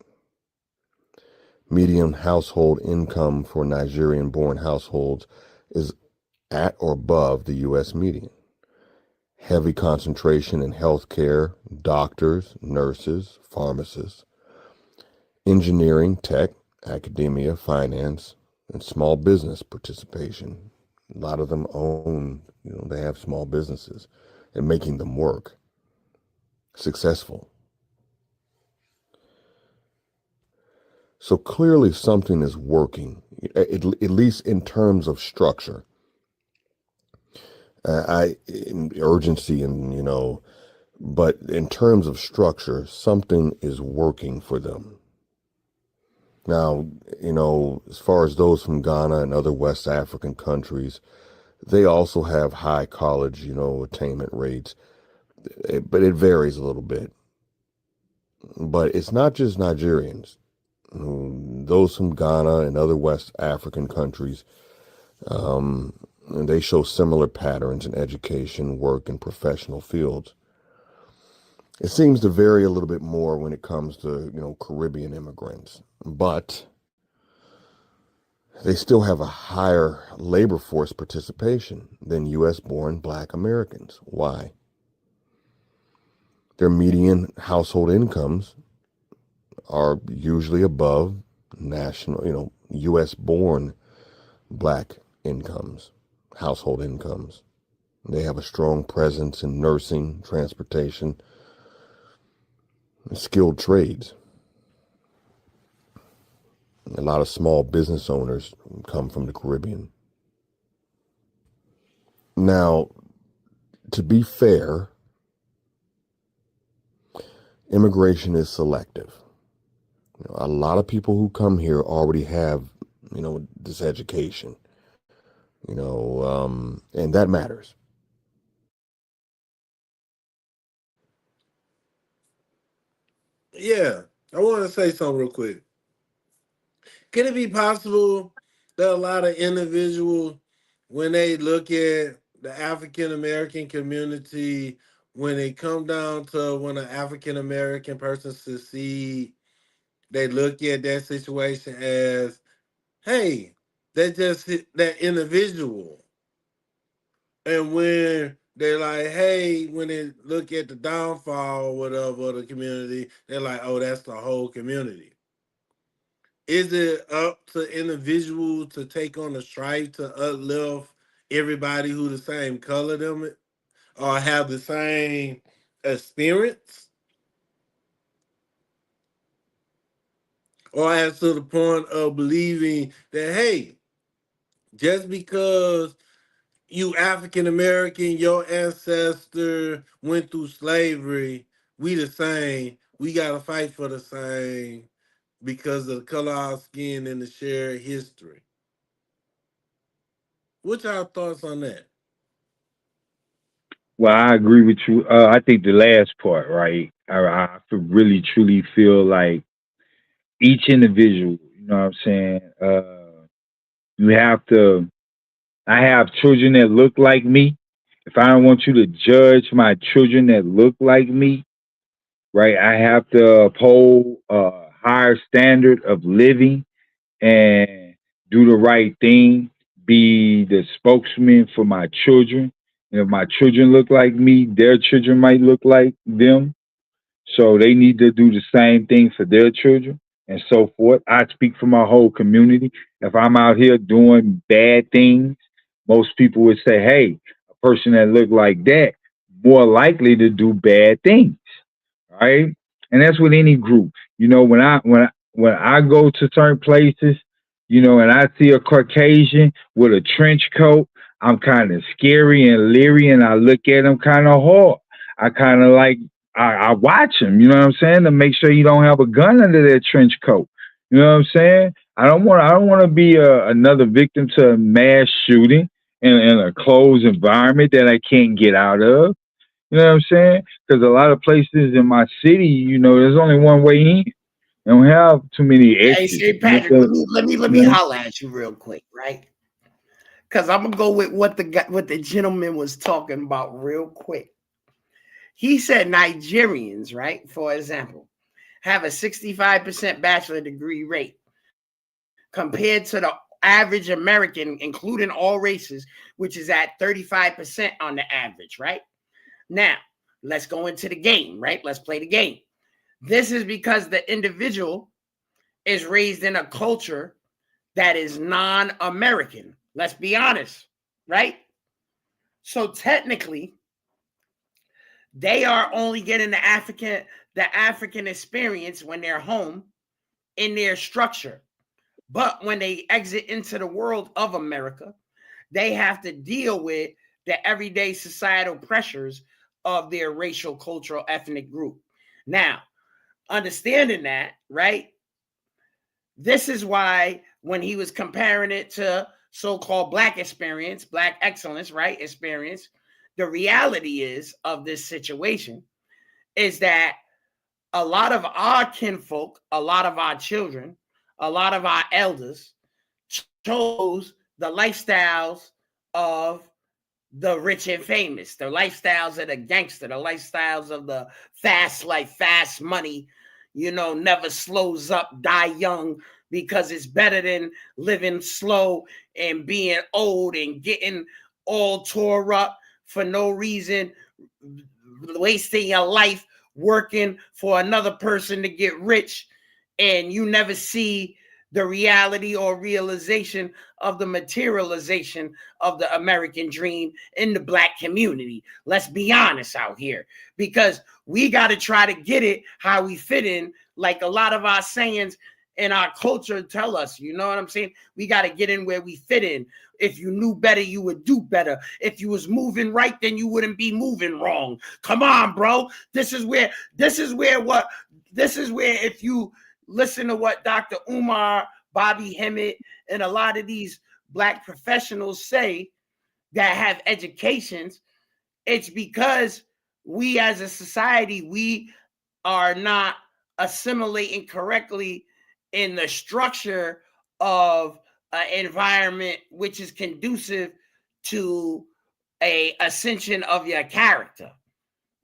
Median household income for Nigerian-born households is at or above the U.S. median. Heavy concentration in healthcare, doctors, nurses, pharmacists, engineering, tech, academia, finance, and small business participation. A lot of them own, they have small businesses and making them work. Successful. So clearly something is working, at least in terms of structure. Urgency and, but in terms of structure, something is working for them. Now, as far as those from Ghana and other West African countries, They also have high college, attainment rates, but it varies a little bit. But it's not just Nigerians. Those from Ghana and other West African countries, they show similar patterns in education, work, and professional fields. It seems to vary a little bit more when it comes to, Caribbean immigrants, but they still have a higher labor force participation than U.S.-born Black Americans. Why? Their median household incomes are usually above national, U.S.-born Black incomes, household incomes. They have a strong presence in nursing, transportation, and skilled trades. A lot of small business owners come from the Caribbean. Now, to be fair, immigration is selective. A lot of people who come here already have, this education, and that matters. Yeah, I want to say something real quick. Can it be possible that a lot of individuals, when they look at the African American community, when it come down to when an African American person succeed, they look at that situation as, hey, that's just that individual. And when they're like, hey, when they look at the downfall or whatever of the community, they're like, oh, that's the whole community. Is it up to individuals to take on the strife to uplift everybody who the same color them or have the same experience? Or as to the point of believing that, hey, just because you African American, your ancestor went through slavery, we the same. We gotta fight for the same because of the color of our skin and the shared history. What's your thoughts on that? Well, I agree with you. I think the last part, right? I really truly feel like each individual, you know what I'm saying? You have to, I have children that look like me. If I don't want you to judge my children that look like me, right, I have to uphold a higher standard of living and do the right thing, be the spokesman for my children. And if my children look like me, their children might look like them. So they need to do the same thing for their children and so forth. I speak for my whole community. If I'm out here doing bad things, most people would say, hey, a person that look like that more likely to do bad things, right? And that's with any group. When I go to certain places, and I see a Caucasian with a trench coat, I'm kind of scary and leery, and I look at him kind of hard. I kind of like I watch him. You know what I'm saying, to make sure you don't have a gun under that trench coat. You know what I'm saying? I don't want to be another victim to a mass shooting in a closed environment that I can't get out of. You know what I'm saying? Because a lot of places in my city, there's only one way in. They don't have too many Hey, exits. say Patrick, let me You know, holler at you real quick, right? Because I'm gonna go with what the gentleman was talking about real quick. He said Nigerians, right, for example, have a 65% bachelor degree rate compared to the average American, including all races, which is at 35% on the average, right? Now, let's go into the game, right? Let's play the game. This is because the individual is raised in a culture that is non-American. Let's be honest, right? So technically, they are only getting the African experience when they're home in their structure. But when they exit into the world of America, they have to deal with the everyday societal pressures of their racial, cultural, ethnic group. Now, understanding that, right? This is why when he was comparing it to so-called black experience, black excellence, right? Experience. The reality is of this situation is that a lot of our kinfolk, a lot of our children, a lot of our elders chose the lifestyles of the rich and famous, the lifestyles of the gangster, the lifestyles of the fast life, fast money, never slows up, die young, because it's better than living slow and being old and getting all tore up for no reason, wasting your life working for another person to get rich, and you never see the reality or realization of the materialization of the American dream in the black community. Let's be honest out here, because we got to try to get it how we fit in, like a lot of our sayings in our culture tell us, you know what I'm saying? We got to get in where we fit in. If you knew better, you would do better. If you was moving right, then you wouldn't be moving wrong. Come on, bro. This is where if you listen to what Dr. Umar, Bobby Hemmett, and a lot of these black professionals say that have educations, it's because we as a society, we are not assimilating correctly in the structure of an environment which is conducive to a ascension of your character.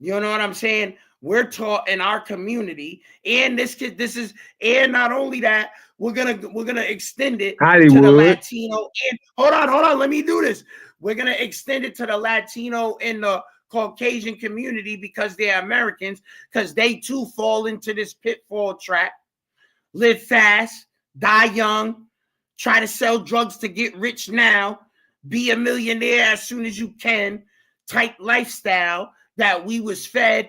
You know what I'm saying? We're taught in our community, and and not only that, we're gonna extend it to the Hollywood. Latino. And hold on, let me do this. We're gonna extend it to the Latino and the Caucasian community because they're Americans, because they too fall into this pitfall trap. Live fast, die young, try to sell drugs to get rich now, be a millionaire as soon as you can, type lifestyle that we was fed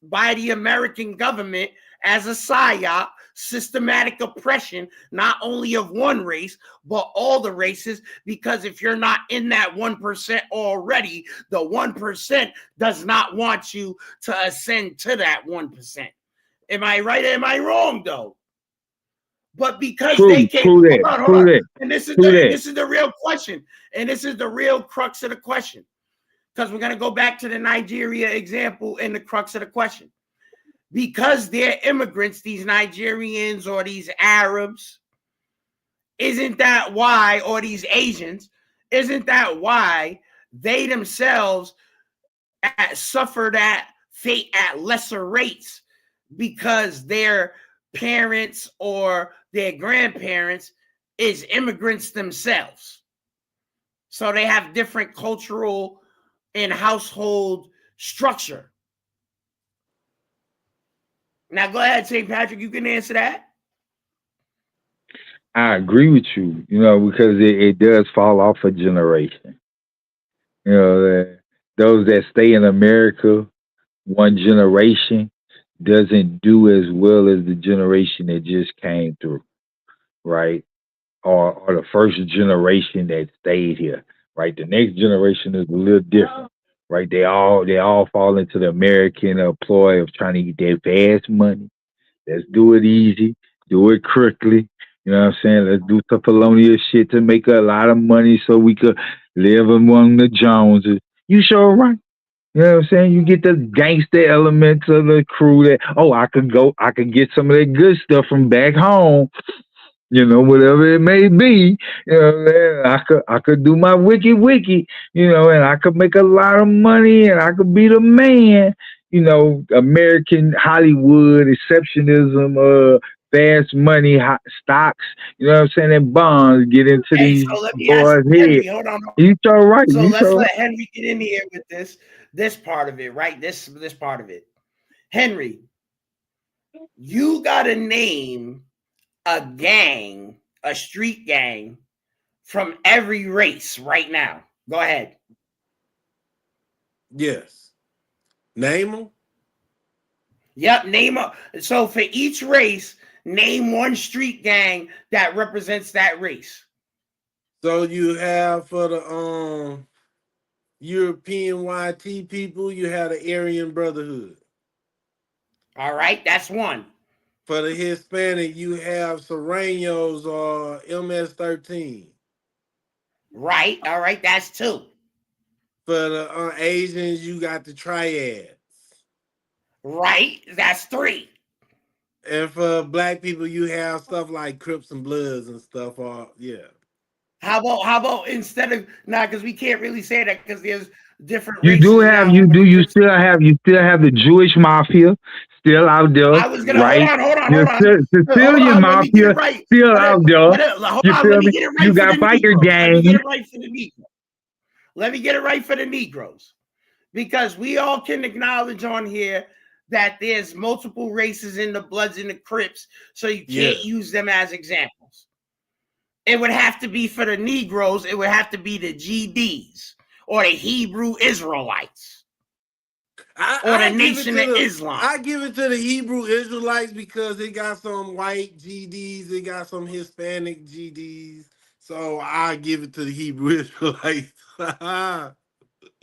by the American government as a psyop, systematic oppression, not only of one race, but all the races, because if you're not in that 1% already, the 1% does not want you to ascend to that 1%. Am I right? Am I wrong, though? But because they came, True that. hold on. And this is the real question. And this is the real crux of the question. Because we're going to go back to the Nigeria example and the crux of the question. Because they're immigrants, these Nigerians or these Arabs, isn't that why, or these Asians, isn't that why they themselves suffer that fate at lesser rates? Because their parents or their grandparents is immigrants themselves. So they have different cultural and household structure. Now go ahead, St. Patrick, you can answer that. I agree with you, because it does fall off a generation. Those that stay in America one generation doesn't do as well as the generation that just came through, right? Or the first generation that stayed here, right? The next generation is a little different, right? They all fall into the American ploy of trying to get that fast money. Let's do it easy, do it quickly. You know what I'm saying? Let's do some felonious shit to make a lot of money so we could live among the Joneses. You sure right. You know what I'm saying? You get the gangster elements of the crew that, I could get some of that good stuff from back home, whatever it may be, I could do my wiki, and I could make a lot of money and I could be the man, American Hollywood exceptionism, fast money, hot stocks, you know what I'm saying, and bonds get into these So let me ask boys' Henry, head. hold on. You so right. So You let's so let right. Henry get in here with this part of it, right? This part of it. Henry, you gotta name a gang, a street gang from every race right now. Go ahead. Yes. Name them. Yep, name a. So for each race, name one street gang that represents that race. So you have for the European YT people, you have the Aryan Brotherhood. All right, that's one. For the Hispanic, you have Serranos or MS-13. Right. All right. That's 2. For the Asians, you got the triads. Right. That's 3. And for black people, you have stuff like Crips and Bloods and stuff. Yeah. How about instead of because we can't really say that because there's different You do races have now. you still have the Jewish mafia still out there, I was gonna right? hold on. The Hold Sicilian on, let me get it mafia right. still out there. Hold You on, feel let me me? get it You right for got the biker Negroes. Let me get gangs. it right for the Negroes. Let me get it right for the Negroes. Because we all can acknowledge on here that there's multiple races in the Bloods and the Crips, so you can't use them as examples. It would have to be for the Negroes, it would have to be the GDs or the Hebrew Israelites. Or the Nation of Islam. I give it to the Hebrew Israelites because they got some white GDs, they got some Hispanic GDs. So I give it to the Hebrew Israelites.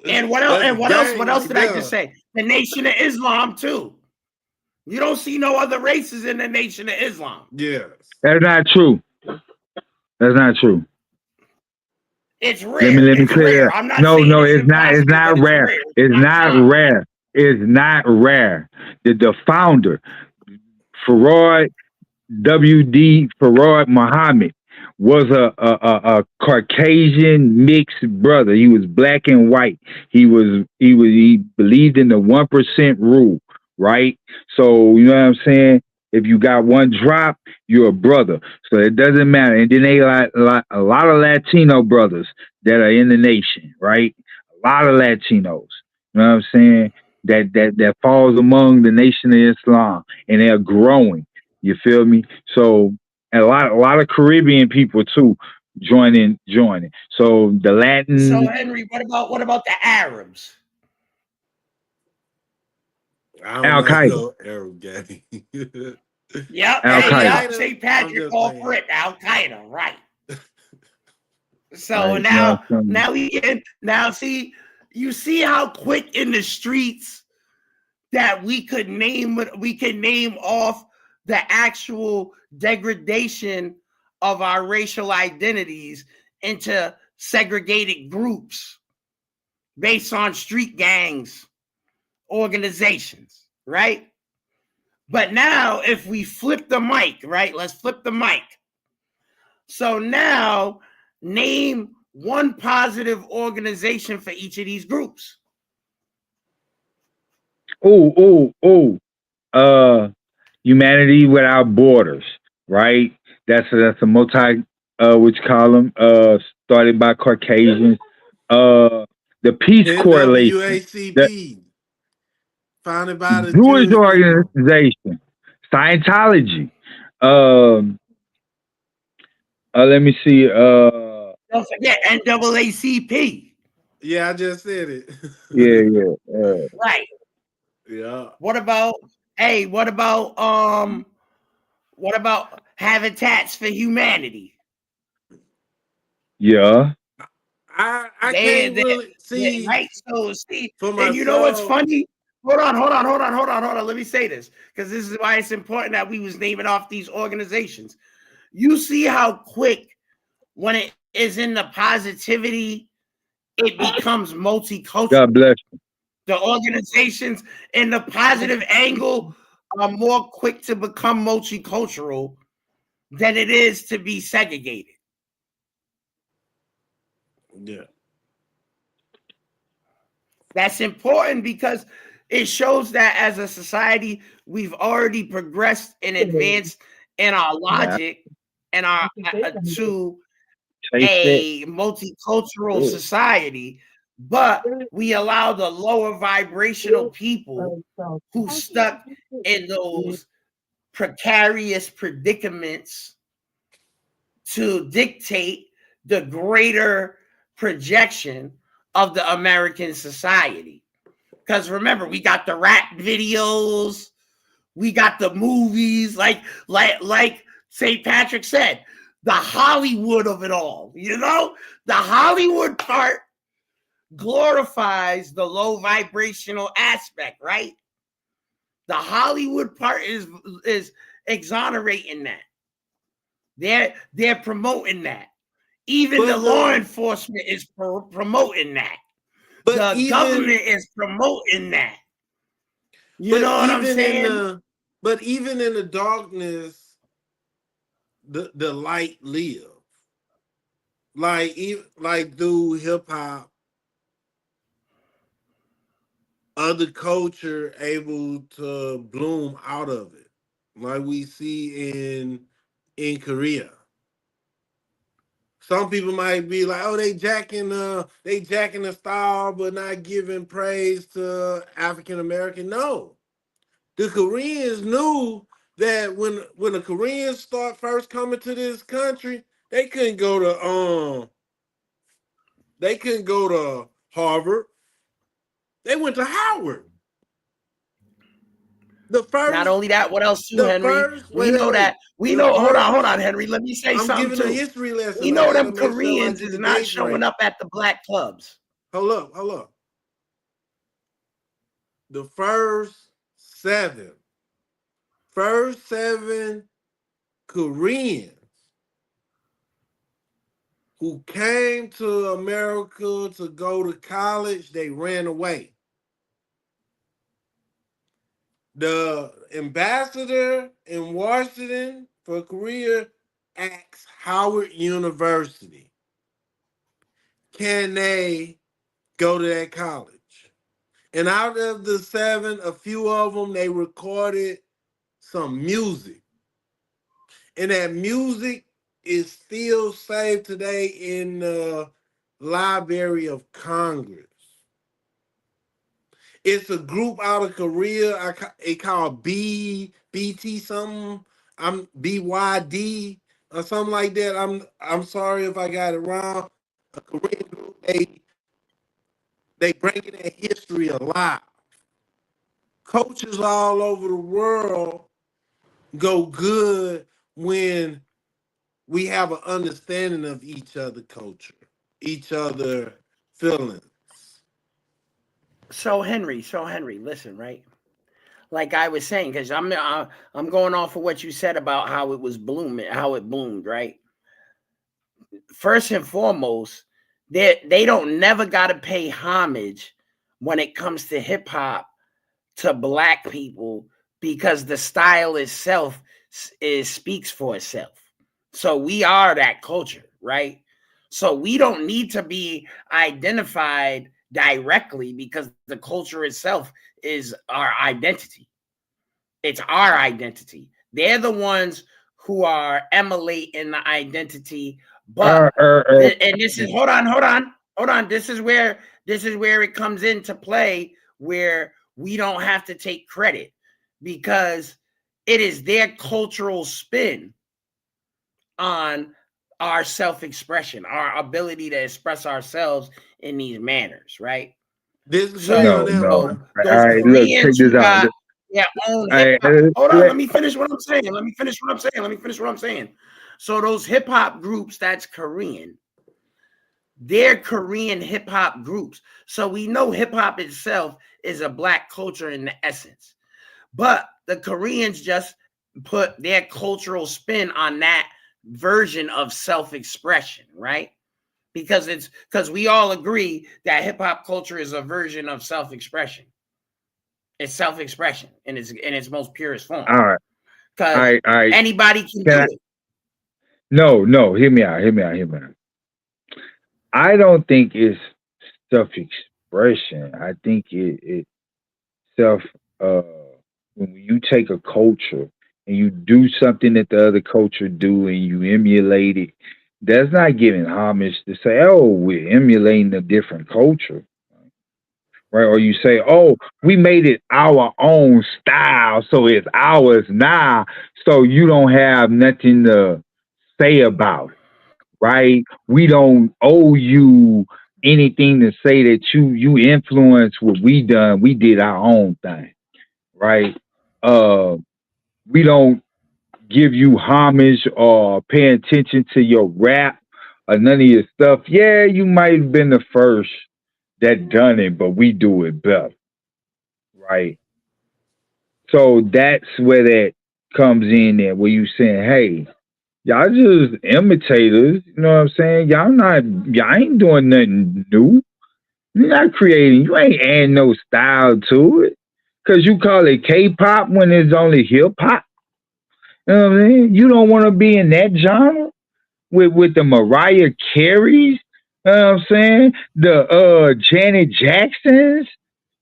And what else? And what else? What else did I just say? say? The Nation of Islam too. You don't see no other races in the Nation of Islam. Yes. That's not true. That's not true. It's rare. Let me It's clear rare. that. I'm not No, saying it's not. It's impossible, not but rare. rare. It's not rare. It's not rare. The founder, Farad W.D. Farad Muhammad, was a Caucasian mixed brother. He was black and white. He believed in the 1% rule, right? So you know what I'm saying? If you got one drop, you're a brother. So it doesn't matter. And then they got a lot of Latino brothers that are in the nation, right? A lot of Latinos. You know what I'm saying? That falls among the Nation of Islam, and they're growing. You feel me? So and a lot of Caribbean people too joining. So the Latin. So Henry, what about the Arabs? Al Qaeda. Arab gang. Yep. Al Qaeda. St. Patrick called for it. Al Qaeda, right? So Right, now see, you see how quick in the streets that we could name off the actual degradation of our racial identities into segregated groups based on street gangs, organizations, right? But now if we flip the mic, right? Let's flip the mic. So now name one positive organization for each of these groups. Humanity Without Borders, right? That's a multi which column started by Caucasians. The Peace Correlation, the NWACP, founded by the Jewish Jewish people. organization, Scientology. Let me see. Don't forget NAACP. Yeah, I just said it. Yeah. Right. Yeah. What about Habitats for Humanity? I can't really see right. So see, for and you know what's myself. funny? Hold on. Let me say this because this is why it's important that we was naming off these organizations. You see how quick when it is in the positivity, it becomes multicultural. God bless you. The organizations in the positive angle are more quick to become multicultural than it is to be segregated. Yeah. That's important because it shows that as a society, we've already progressed and advanced in our logic and our to a multicultural society, but we allow the lower vibrational people who stuck in those precarious predicaments to dictate the greater projection of the American society. Because remember, we got the rap videos, we got the movies, like St. Patrick said, the Hollywood of it all. You know, the Hollywood part glorifies the low vibrational aspect, right? The Hollywood part is exonerating that. They're promoting that. Even the But law enforcement is promoting that. but The even government is promoting that. You but know what I'm even in saying? the darkness, the light live. Like through hip hop, other culture able to bloom out of it, like we see in Korea. Some people might be like, "Oh, they jacking the style, but not giving praise to African American." No, the Koreans knew that when the Koreans start first coming to this country, they couldn't go to Harvard. They went to Howard. The Not first, only that, what else too, the Henry? first, We wait, wait, know that. wait. We The know. Hold first, on, Henry. Let me say I'm something giving a too. history We lesson. I know gotta them make sure I Koreans get is the not dates showing right. up at the black clubs. Hold up. The first seven Koreans who came to America to go to college, they ran away. The ambassador in Washington for Korea asked Howard University, can they go to that college? And out of the seven, a few of them, they recorded some music. And that music is still saved today in the Library of Congress. It's a group out of Korea. It called BT something. I'm BYD or something like that. I'm sorry if I got it wrong. A Korean group. They bringing that history alive. Coaches all over the world go good when we have an understanding of each other culture, each other feelings. So Henry, listen, right? Like I was saying, because I'm going off of what you said about how it was blooming, how it bloomed, right? First and foremost, they don't never got to pay homage when it comes to hip hop to black people because the style itself speaks for itself. So we are that culture, right? So we don't need to be identified directly because the culture itself is our identity. It's our identity. They're the ones who are emulating the identity. But and this is hold on. This is where it comes into play where we don't have to take credit because it is their cultural spin on our self-expression, our ability to express ourselves in these manners, right? Disagree on So that No. one. All those right, look, check Koreans this who out. got their own hip I, hop. Hold on, let, let me finish what I'm saying. So those hip hop groups that's Korean, they're Korean hip hop groups. So we know hip hop itself is a black culture in the essence. But the Koreans just put their cultural spin on that version of self-expression, right? Because we all agree that hip hop culture is a version of self-expression. It's self-expression in its most purest form. all right, Because anybody can do it. No, hear me out. I don't think it's self expression. I think it self when you take a culture and you do something that the other culture do and you emulate it, that's not giving homage to say, oh, we're emulating a different culture. Right? Or you say, oh, we made it our own style, so it's ours now, so you don't have nothing to say about it, right? We don't owe you anything to say that you influenced what we done. We did our own thing, right? Uh, we don't give you homage or pay attention to your rap or none of your stuff. Yeah, you might have been the first that done it, but we do it better, right? So that's where that comes in there, where you saying, hey, Y'all just imitators. You know what I'm saying? Y'all ain't doing nothing new. You're not creating. You ain't adding no style to it. Cause you call it K-pop when it's only hip hop. You know what I mean? You don't want to be in that genre with the Mariah Careys. You know what I'm saying? The Janet Jacksons.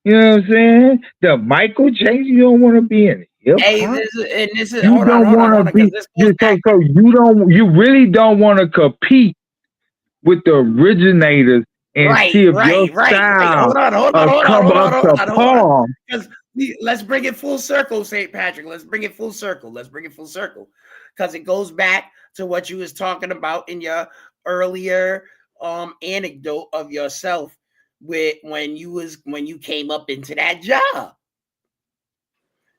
You know what I'm saying? The Michael Jackson. You don't want to be in hip Hey, hop. this is You hold on, don't hold on, want to hold on, because be this goes you back. so you really don't want to compete with the originators and see if your Right. style Hold on, hold on, hold on, come hold up on, hold to on, hold on. par. Because let's bring it full circle, St. Patrick. Let's bring it full circle. Let's bring it full circle. Because it goes back to what you was talking about in your earlier anecdote of yourself with when you came up into that job.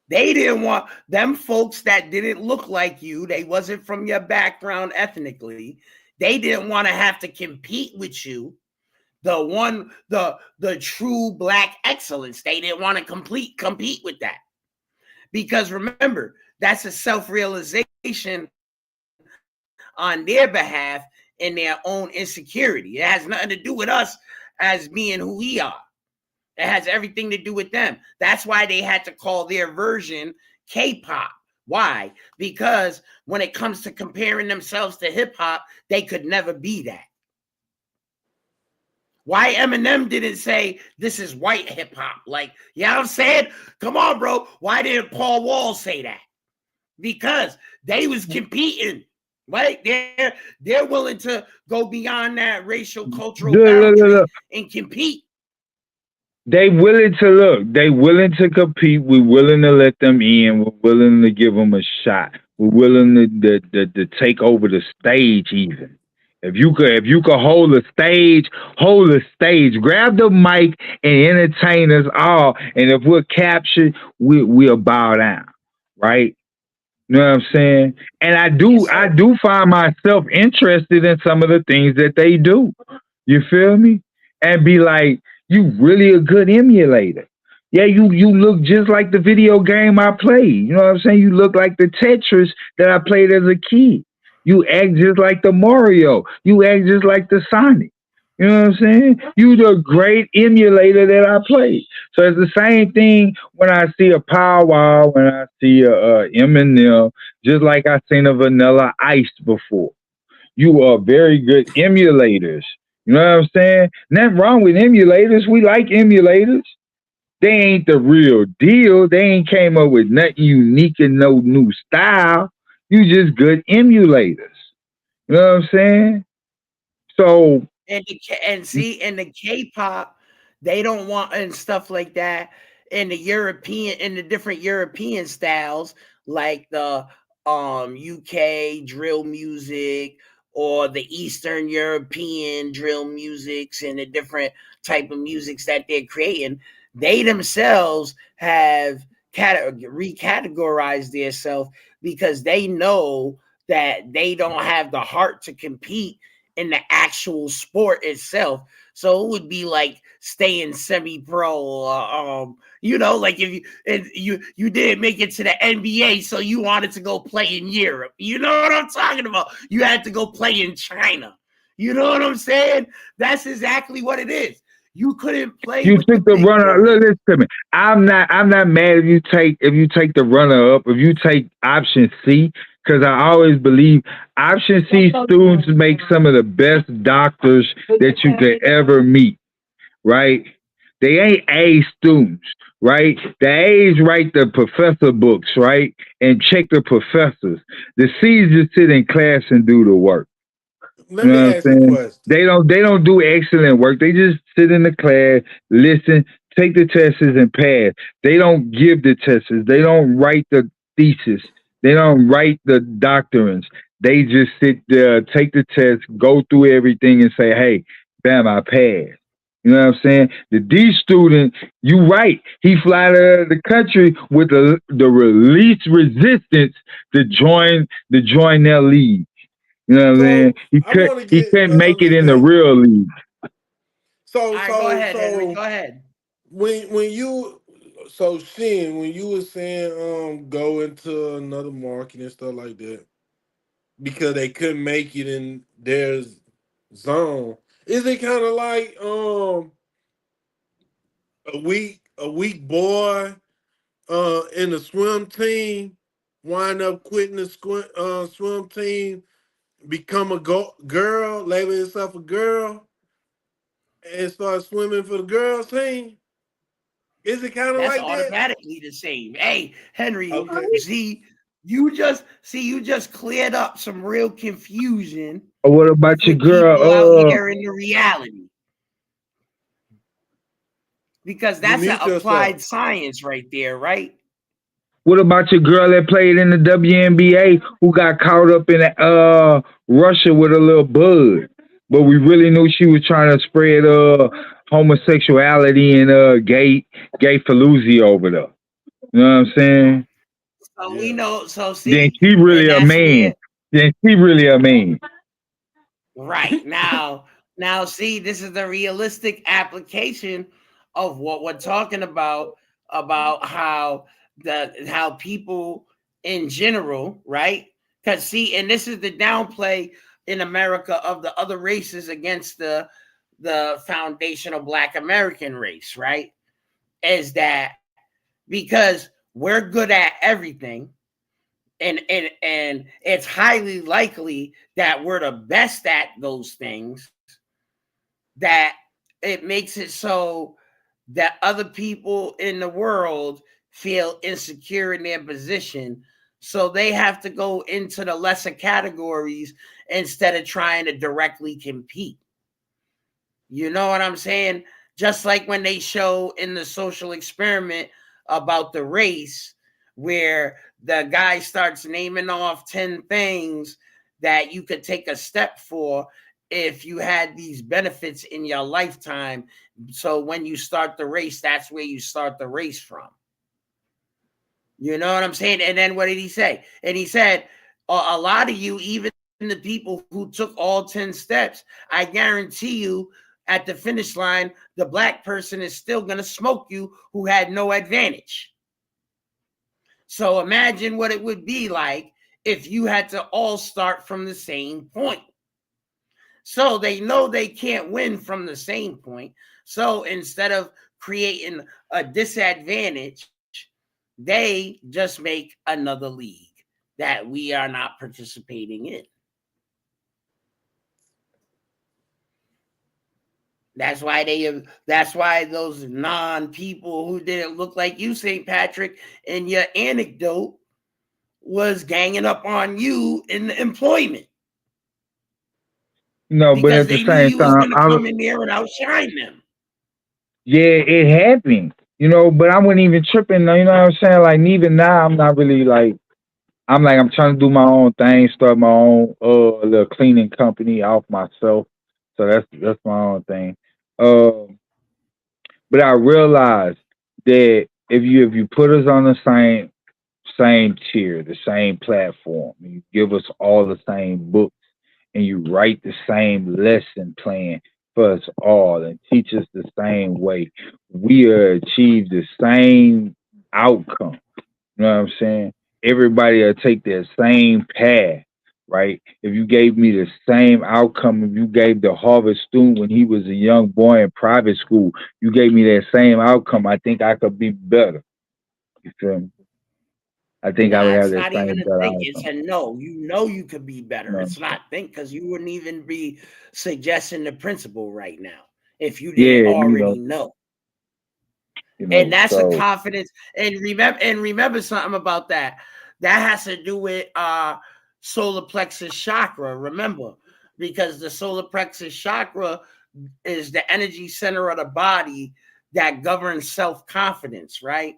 They didn't want them folks that didn't look like you. They wasn't from your background ethnically. They didn't want to have to compete with you. The true black excellence. They didn't want to compete with that. Because remember, that's a self-realization on their behalf and their own insecurity. It has nothing to do with us as being who we are. It has everything to do with them. That's why they had to call their version K-pop. Why? Because when it comes to comparing themselves to hip-hop, they could never be that. Why Eminem didn't say this is white hip-hop? Like, you know what I'm saying? Come on, bro. Why didn't Paul Wall say that? Because they was competing. Right? They're willing to go beyond that racial cultural boundary and compete. They willing to look. They willing to compete. We're willing to let them in. We're willing to give them a shot. We're willing to take over the stage. Even if you could hold a stage, hold a stage. Grab the mic and entertain us all. And if we're captured, we'll bow down. Right? You know what I'm saying? And Yes, I sir. do find myself interested in some of the things that they do. You feel me? And be like, you really a good emulator. Yeah, you look just like the video game I played. You know what I'm saying? You look like the Tetris that I played as a kid. You act just like the Mario. You act just like the Sonic. You know what I'm saying? You the great emulator that I played. So it's the same thing when I see a Powwow, when I see a Eminem, just like I seen a Vanilla Ice before. You are very good emulators. You know what I'm saying? Nothing wrong with emulators. We like emulators. They ain't the real deal. They ain't came up with nothing unique and no new style. You just good emulators. You know what I'm saying? So And the K-pop, they don't want and stuff like that. And the different European styles, like the UK drill music or the Eastern European drill musics and the different type of musics that they're creating, they themselves have recategorized themselves because they know that they don't have the heart to compete in the actual sport itself. So it would be like staying semi-pro, like if you didn't make it to the NBA, so you wanted to go play in Europe. You know what I'm talking about? You had to go play in China. You know what I'm saying? That's exactly what it is. You couldn't play you with the took the big runner. boys. Listen to me. I'm not mad if you take the runner up. If you take option C, because I always believe option C students make some of the best doctors that you could ever meet. Right? They ain't A students. Right? The A's write the professor books. Right? And check the professors. The C's just sit in class and do the work. Let You me know what I'm ask a saying? question. They don't do excellent work. They just sit in the class, listen, take the tests and pass. They don't give the tests. They don't write the thesis. They don't write the doctrines. They just sit there, take the test, go through everything and say, hey, bam, I passed. You know what I'm saying? The D student, you right. He fly to the country with the least resistance to join their league. You know what I mean? So I want to He get couldn't an make it in the understanding. real league. All right, go ahead, Henry. Go ahead. When you so Shin, when you were saying go into another market and stuff like that, because they couldn't make it in their zone. Is it kind of like a weak boy in the swim team wind up quitting the swim team, become a girl, label himself a girl, and start swimming for the girls team? Is it kind of That's like that? automatically the same. Hey, Henry, Okay. you just cleared up some real confusion Or what about for your people out girl? here in the reality. Because You that's an mute applied yourself. science right there, right? What about your girl that played in the WNBA who got caught up in Russia with a little bud? But we really knew she was trying to spread homosexuality and gay faloozy over there. You know what I'm saying? So we Yeah. know. So Then see, she and really a that's man. where Then she really a man. right now see, this is the realistic application of what we're talking about how people in general, right? Because see, and this is the downplay in America of the other races against the foundational Black American race, right? Is that because we're good at everything, and it's highly likely that we're the best at those things, that it makes it so that other people in the world feel insecure in their position, so they have to go into the lesser categories instead of trying to directly compete. You know what I'm saying? Just like when they show in the Social Experiment about the race, where the guy starts naming off 10 things that you could take a step for if you had these benefits in your lifetime. So when you start the race, that's where you start the race from. You know what I'm saying? And then what did he say? And he said, a lot of you, even the people who took all 10 steps, I guarantee you at the finish line, the Black person is still going to smoke you who had no advantage. So imagine what it would be like if you had to all start from the same point. So they know they can't win from the same point. So instead of creating a disadvantage, they just make another league that we are not participating in. That's why those non-people who didn't look like you, St. Patrick, in your anecdote was ganging up on you in the employment. No, but Because at the they knew same you was time, going to come in there and outshine them. yeah, it happened. But I wasn't even tripping. You know what I'm saying? Like even now, I'm not really like. I'm trying to do my own thing, start my own little cleaning company off myself. So that's my own thing. But I realized that if you put us on the same tier, the same platform, you give us all the same books, and you write the same lesson plan for us all, and teach us the same way, we achieve the same outcome. You know what I'm saying? Everybody will take that same path, right? If you gave me the same outcome, if you gave the Harvard student when he was a young boy in private school, you gave me that same outcome, I think I could be better. You feel me? I think I would Nah, have it's that not even same a better think. It's outcome. a no. You know you could be You better. know what I'm It's saying? not think, because you wouldn't even be suggesting the principle right now if you didn't Yeah, already know. And that's a so confidence. And remember something about that. That has to do with solar plexus chakra. Remember, because the solar plexus chakra is the energy center of the body that governs self-confidence, right?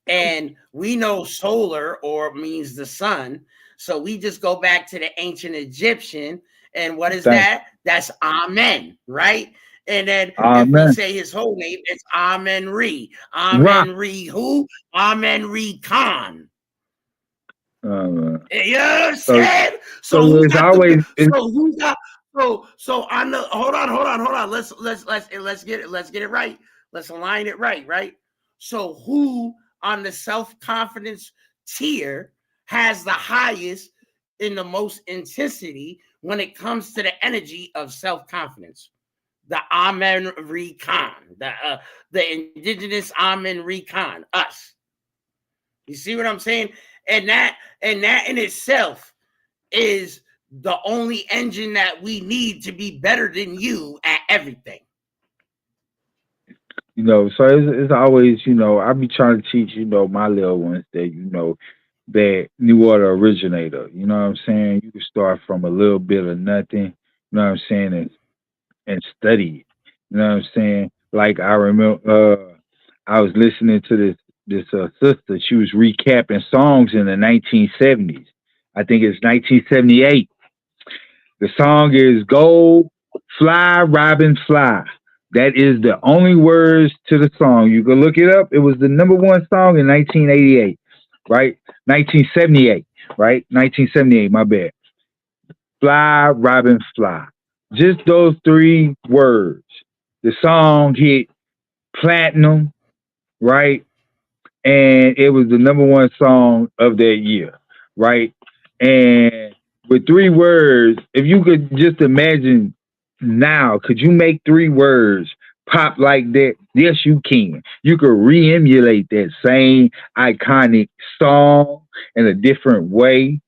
And we know solar or means the sun. So we just go back to the ancient Egyptian. And what is thank that? That's Amen, right? And then if we Amen. say his whole name, it's Amen Re. Right. Amen Re who? Amen Re Khan. Uh, You know what I'm so saying? so So who it's got always so on the hold on. Let's get it right. Let's align it right? So who on the self-confidence tier has the highest in the most intensity when it comes to the energy of self-confidence. The Amen Recon, the indigenous Amen Recon, us. You see what I'm saying? And that in itself is the only engine that we need to be better than you at everything. You know, so it's always, you know, I be trying to teach, you know, my little ones that, you know, that New Order originator. You know what I'm saying? You can start from a little bit of nothing, you know what I'm saying, and study it. You know what I'm saying? Like I remember I was listening to this sister. She was recapping songs in the 1970s. I think it's 1978. The song is "Go Fly, Robin Fly." That is the only words to the song. You can look it up. It was the number one song in 1988, right? 1978, right? 1978. My bad. Fly, Robin, Fly. Just those three words. The song hit platinum, right? And it was the number one song of that year, right? And with three words, if you could just imagine now, could you make three words pop like that? Yes, you can. You could re-emulate that same iconic song in a different way.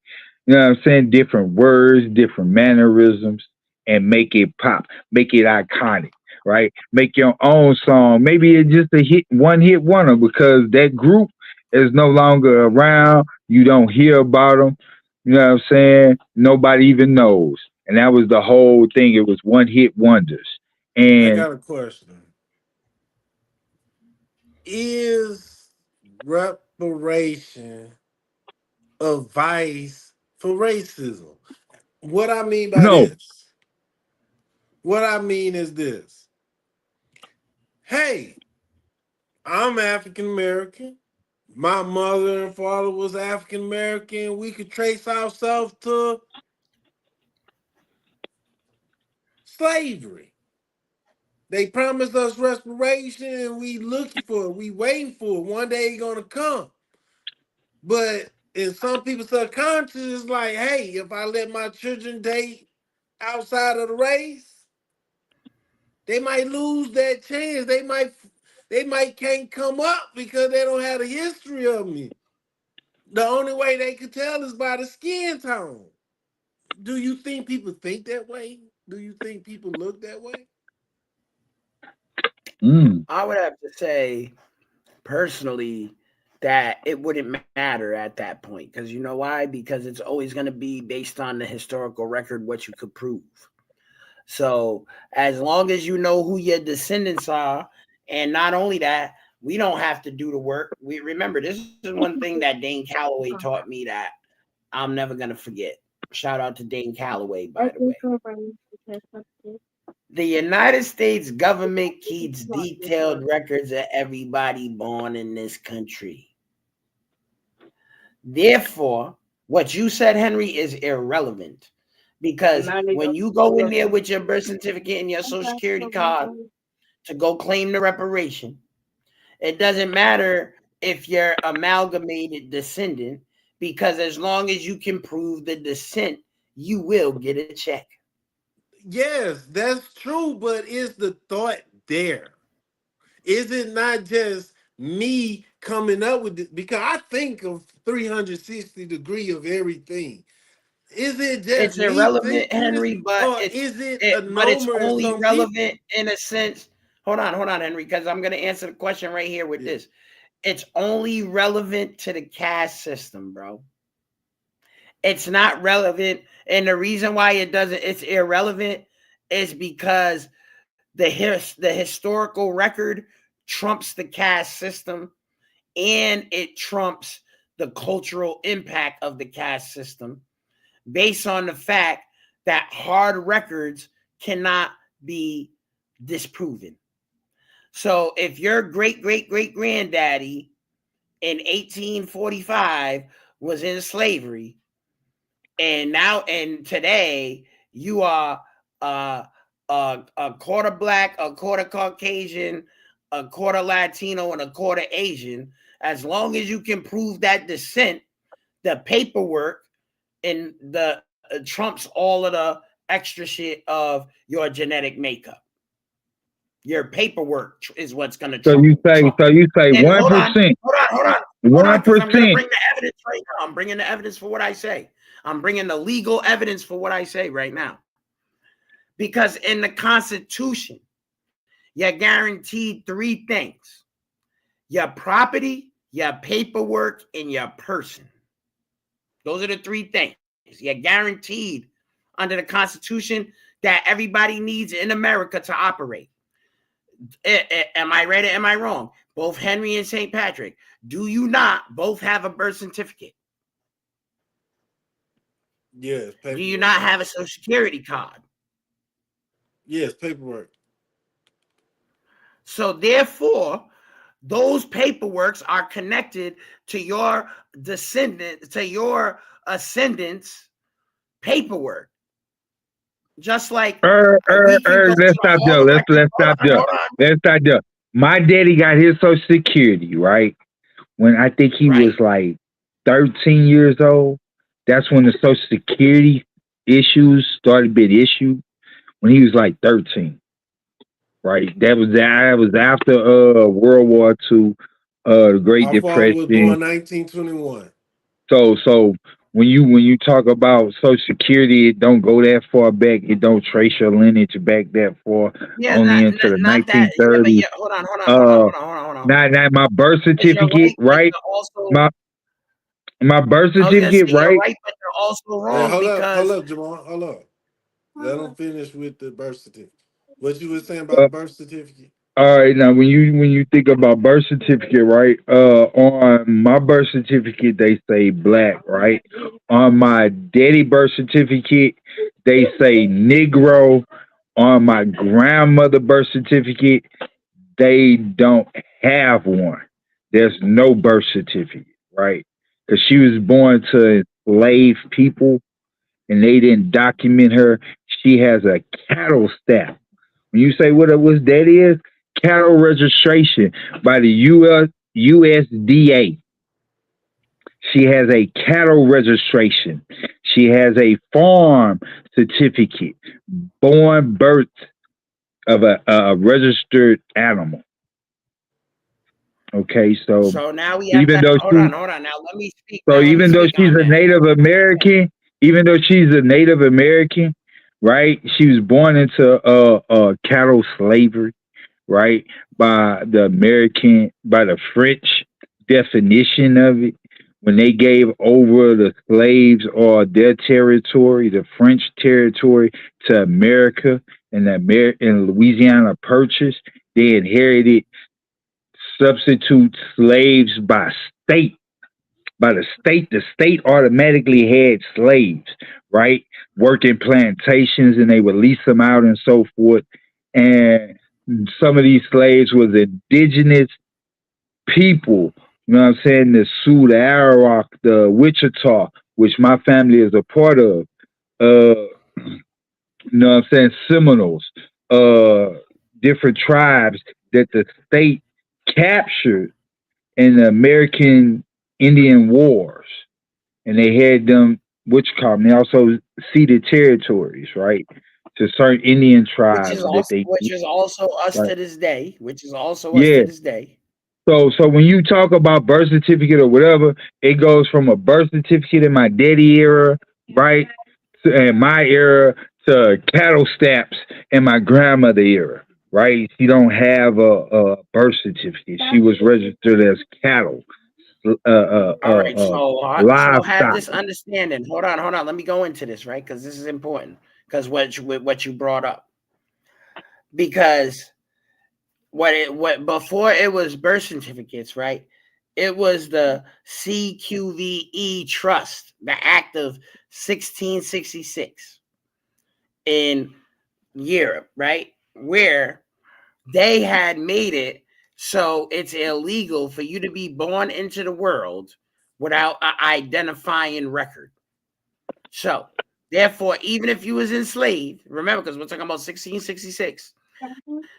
You know what I'm saying? Different words, different mannerisms, and make it pop, make it iconic, right? Make your own song. Maybe it's just a one hit wonder because that group is no longer around. You don't hear about them. You know what I'm saying? Nobody even knows. And that was the whole thing. It was one hit wonders. I And got a question. Is reparation a vice for racism? What I mean by no, this, what I mean is this. Hey, I'm African American. My mother and father was African American. We could trace ourselves to slavery. They promised us restoration and we looking for it. We waiting for it. One day it's gonna come. But in some people's subconscious, it's like, hey, if I let my children date outside of the race, they might lose that chance. They might can't come up because they don't have a history of me. The only way they could tell is by the skin tone. Do you think people think that way? Do you think people look that way? I would have to say personally that it wouldn't matter at that point because you know why? Because it's always going to be based on the historical record what you could prove. So as long as you know who your descendants are, and not only that, we don't have to do the work. We remember this is one thing that Dane Calloway taught me that I'm never gonna forget. Shout out to Dane Calloway, by the way. The United States government keeps detailed records of everybody born in this country. Therefore, what you said, Henry, is irrelevant. Because when you go in there with your birth certificate and your social security card to go claim the reparation, it doesn't matter if you're amalgamated descendant, because as long as you can prove the descent, you will get a check. Yes, that's true, but is the thought there? Is it not just me coming up with it? Because I think of 360 degree of everything. Is it just It's me irrelevant, thinking this, Henry, but or is it a it's number of only some people? relevant in a sense. Hold on, Henry, because I'm going to answer the question right here with this. It's only relevant to the caste system, bro. It's not relevant, and the reason why it's irrelevant is because the historical record trumps the caste system, and it trumps the cultural impact of the caste system based on the fact that hard records cannot be disproven. So if your great granddaddy in 1845 was in slavery, and today you are a quarter black, a quarter Caucasian, a quarter Latino, and a quarter Asian, as long as you can prove that descent, the paperwork and the trumps all of the extra shit of your genetic makeup. Your paperwork is what's going to So trump. you say And 1%, hold on, because I'm going 1%. to bring the evidence right now. I'm bringing the evidence for what I say. I'm bringing the legal evidence for what I say right now. Because in the Constitution, you're guaranteed 3 things: your property, your paperwork, and your person. Those are the 3 things. You're guaranteed under the Constitution that everybody needs in America to operate. Am I right or am I wrong? Both Henry and St. Patrick, do you not both have a birth certificate? Yes, paperwork. Do you not have a social security card? Yes, paperwork. So therefore, those paperworks are connected to your ascendant's paperwork. Just like we can go Let's to stop all there. the Let's records. stop there. Hold on. Let's stop there. My daddy got his Social Security, right? When I think he was like 13 years old. That's when the Social Security issues started being issued. When he was like 13, right? That was after World War II, the Great My father was born Depression. 1921. So when you talk about Social Security, it don't go that far back. It don't trace your lineage back that far. Yeah, Only into the not that. 1930s. Yeah, hold on. Not my birth certificate, right? My birth I was gonna say certificate, you're right? right, but you're also Hey, wrong hold because up, Jamal. Hold up. Let them finish with the birth certificate. What you were saying about the birth certificate? All right, now when you think about birth certificate, right? On my birth certificate they say black, right? On my daddy birth certificate they say Negro. On my grandmother birth certificate they don't have one. There's no birth certificate, right? Because she was born to enslaved people and they didn't document her. She has a cattle stamp. When you say what that is, cattle registration by the USDA. She has a cattle registration. She has a farm certificate, born birth of a registered animal. Okay, so now we have even to though hold on. Now let me speak. so Now let me even though speak she's on a that. Native American, right? She was born into cattle slavery, right? By the French definition of it. When they gave over the slaves or their territory, the French territory, to America, and Louisiana Purchase, they inherited substitute slaves state by the state automatically had slaves, right? Working plantations and they would lease them out and so forth. And some of these slaves was indigenous people, you know what I'm saying? The Sioux, the Arawak, the Wichita, which my family is a part of. You know what I'm saying? Seminoles, different tribes that the state captured in the American Indian Wars, and they had them, which call them, they also ceded territories, right, to certain Indian Which tribes is that they, also us right, to this day. Which is also us yeah. to this day. So when you talk about birth certificate or whatever, it goes from a birth certificate in my daddy era, right, and my era, to cattle stamps in my grandmother era, right? She don't have a birth certificate. She was registered as cattle. All right, so have Livestock. this understanding. Hold on. Let me go into this, right? Because this is important. Because what you brought up. Because what before it was birth certificates, right? It was the CQVE Trust, the Act of 1666 in Europe, right? Where they had made it so it's illegal for you to be born into the world without an identifying record. So, therefore, even if you was enslaved, remember, because we're talking about 1666.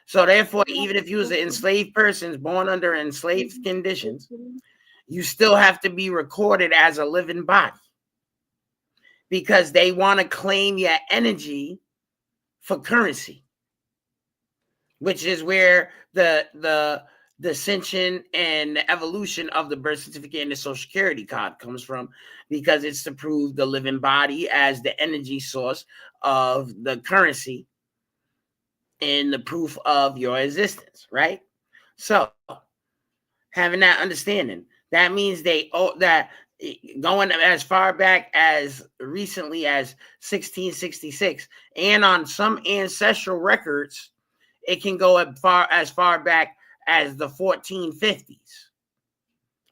So, therefore, even if you was an enslaved person born under enslaved conditions, you still have to be recorded as a living body. because they want to claim your energy for currency, which is where the ascension and the evolution of the birth certificate and the social security card comes from, because it's to prove the living body as the energy source of the currency and the proof of your existence, right? So having that understanding, that means that going as far back as recently as 1666, and on some ancestral records, it can go as far back as the 1450s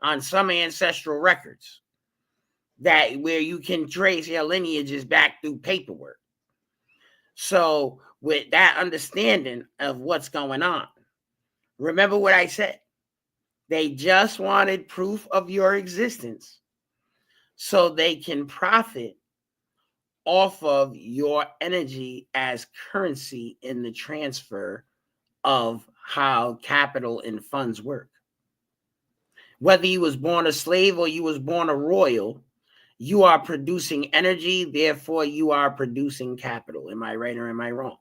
on some ancestral records, that where you can trace your lineages back through paperwork. So with that understanding of what's going on, remember what I said. They just wanted proof of your existence so they can profit off of your energy as currency in the transfer of how capital and funds work. Whether you was born a slave or you was born a royal, you are producing energy, therefore you are producing capital. Am I right or am I wrong?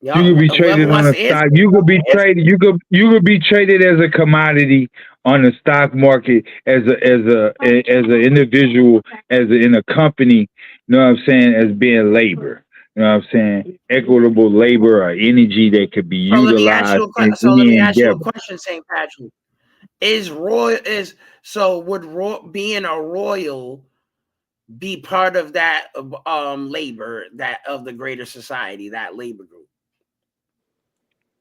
You could be traded on a stock. You could be traded. You could be traded as a commodity on the stock market as an individual, in a company. You know what I'm saying? As being labor. You know what I'm saying? Equitable labor or energy that could be utilized in any endeavor. Question, St. Patrick. Would being a royal be part of that labor, that of the greater society, that labor group?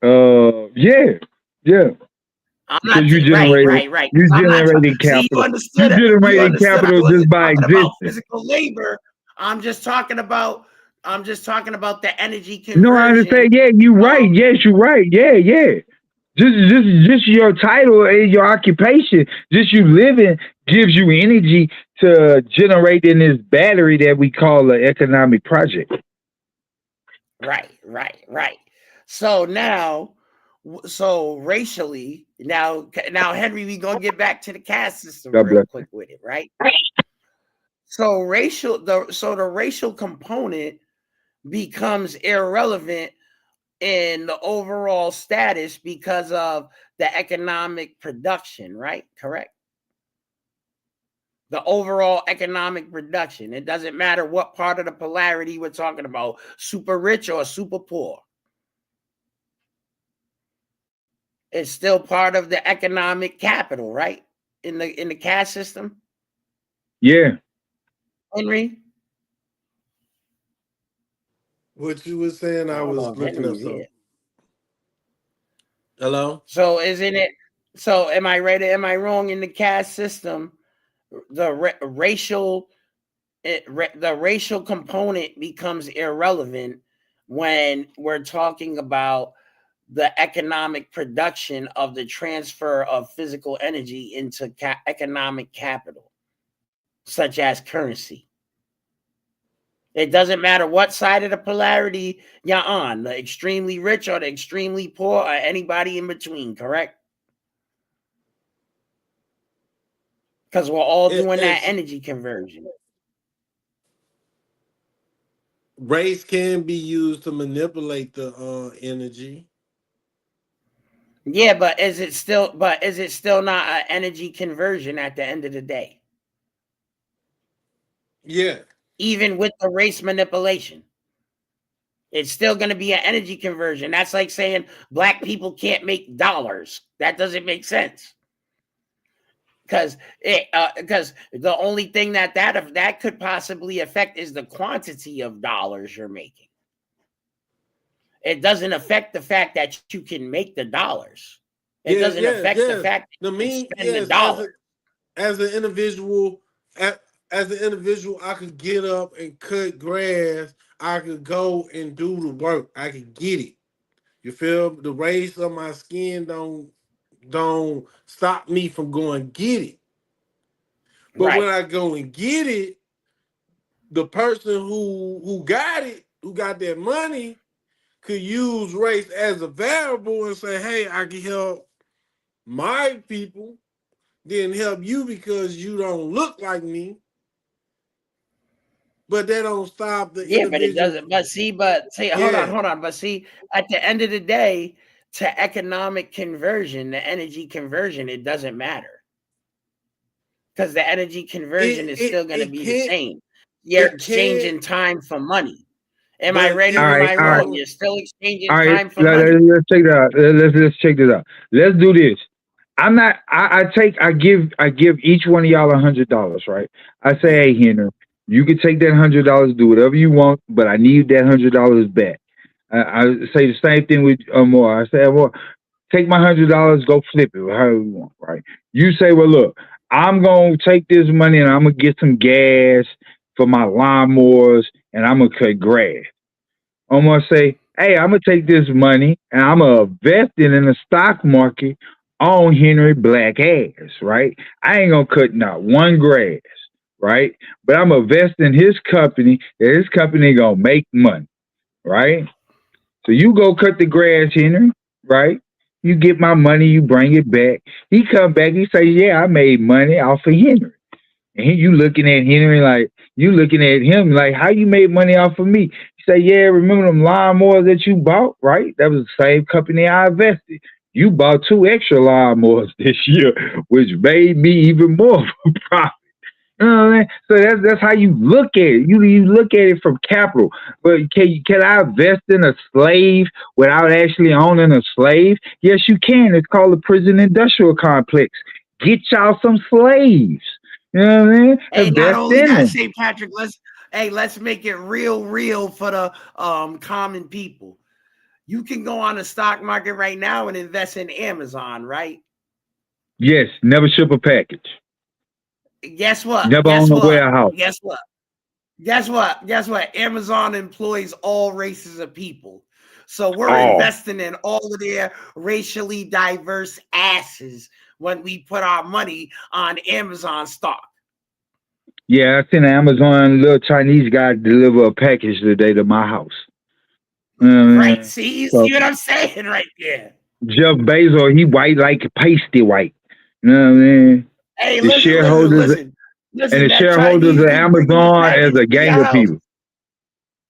Yeah. Because you generated, right. You generated capital. You generated capital just by existing. Physical labor. I'm just talking about the energy conversion. No, I understand. Yeah, you're right. Yes, you're right. Yeah. Just your title and your occupation, just you living, gives you energy to generate in this battery that we call an economic project. Right. So now, racially, now Henry, we gonna get back to the caste system real quick with it, right? So the racial component becomes irrelevant in the overall status because of the economic production, right? Correct. The overall economic production. It doesn't matter what part of the polarity we're talking about, super rich or super poor. It's still part of the economic capital, right? In the caste system. Yeah. Henry? What you were saying, I was looking up something. Hello? So isn't it? So am I right? Am I wrong? In the caste system, the racial component becomes irrelevant when we're talking about the economic production of the transfer of physical energy into economic capital, such as currency. It doesn't matter what side of the polarity you're on, the extremely rich or the extremely poor or anybody in between, correct? Because we're all doing that energy conversion. Race can be used to manipulate the energy. Yeah, but is it still not an energy conversion at the end of the day? Yeah. Even with the race manipulation, it's still going to be an energy conversion. That's like saying black people can't make dollars. That doesn't make sense. Because the only thing that could possibly affect is the quantity of dollars you're making. It doesn't affect the fact that you can make the dollars. It doesn't affect the fact that you spend the dollar. As an individual, I could get up and cut grass. I could go and do the work. I could get it. You feel the race of my skin don't stop me from going get it. But when I go and get it, the person who got it, who got that money, could use race as a variable and say, hey, I can help my people didn't help you because you don't look like me. But that don't stop the Yeah, but it individual. doesn't. But see, hold on. But see, at the end of the day, to economic conversion, the energy conversion, it doesn't matter. Because the energy conversion is still going to be the same. You're exchanging time for money. Am I right or am I wrong? You're still exchanging time for money. Let's check that out. Let's check this out. Let's do this. I give each one of y'all $100, right? I say, hey Henry, you can take that $100, do whatever you want, but I need that $100 back. I say the same thing with Amor. I say, Amor, take my $100, go flip it, however you want, right? You say, well, look, I'm gonna take this money and I'm gonna get some gas for my lawnmowers and I'm gonna cut grass. I'm gonna say, hey, I'm gonna take this money and I'm gonna invest it in the stock market on Henry Black ass, right? I ain't gonna cut not one grass, right? But I'm gonna invest in his company, and his company gonna make money, right? So you go cut the grass, Henry, right? You get my money, you bring it back. He come back, he say, yeah, I made money off of Henry. And you looking at Henry like, you looking at him like, how you made money off of me? He say, yeah, remember them lawnmowers that you bought, right? That was the same company I invested. You bought 2 extra lawnmowers this year, which made me even more of a profit. You know what I mean? So that's how you look at it. You look at it from capital. But can I invest in a slave without actually owning a slave? Yes, you can. It's called the prison industrial complex. Get y'all some slaves. You know what I mean? Hey, Invest not only in that, them. St. Patrick, let's make it real for the common people. You can go on the stock market right now and invest in Amazon, right? Yes, never ship a package. Guess what? Never own a warehouse. Guess what? Amazon employs all races of people. So we're investing in all of their racially diverse asses when we put our money on Amazon stock. Yeah, I seen an Amazon little Chinese guy deliver a package today to my house. Right. See, you see what I'm saying right there. Jeff Bezos, he white like pasty white. You know what I mean? Hey, the listen. And the shareholders of Amazon as a gang of people.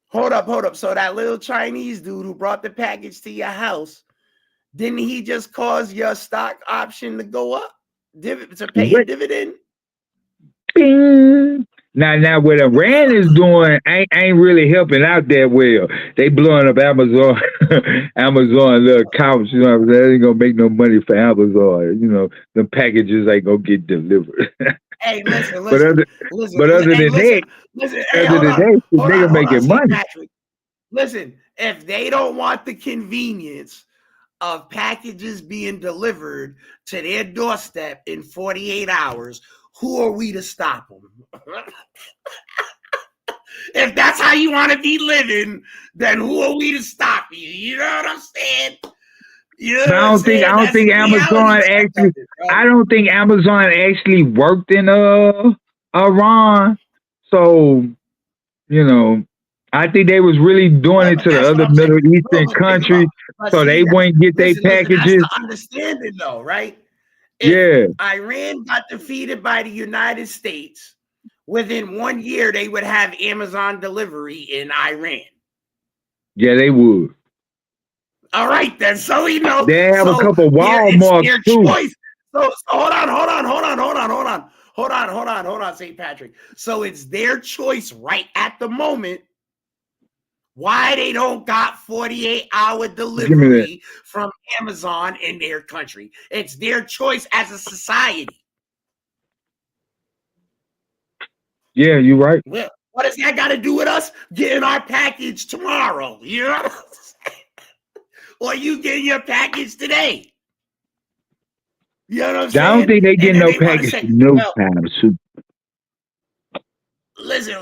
Hold up. So that little Chinese dude who brought the package to your house, didn't he just cause your stock option to go up? To pay a dividend? Bing. Now what Iran is doing ain't really helping out that well. They blowing up Amazon little accounts, you know what I'm saying? They ain't gonna make no money for Amazon. You know, the packages ain't gonna get delivered. Hey, listen. But other than that, they're making money. Patrick. Listen, if they don't want the convenience of packages being delivered to their doorstep in 48 hours, who are we to stop them? If that's how you want to be living, then who are we to stop you? You know what I'm saying? You know I don't think Amazon actually. I don't think Amazon actually worked in Iran. So, you know, I think they was really doing it to the other Middle Eastern countries, so they wouldn't get their packages. That's the understanding, though, right? If Iran got defeated by the United States, within 1 year they would have Amazon delivery in Iran. Yeah, they would. All right, then. So we know they have a couple Walmarts too. Choice. So hold on, St. Patrick. So it's their choice right at the moment why they don't got 48-hour delivery from Amazon in their country. It's their choice as a society. Yeah, you're right. Well, what does that got to do with us getting our package tomorrow? You know? Or you getting your package today? You know what I'm saying? I don't think they get no package no time soon. Listen.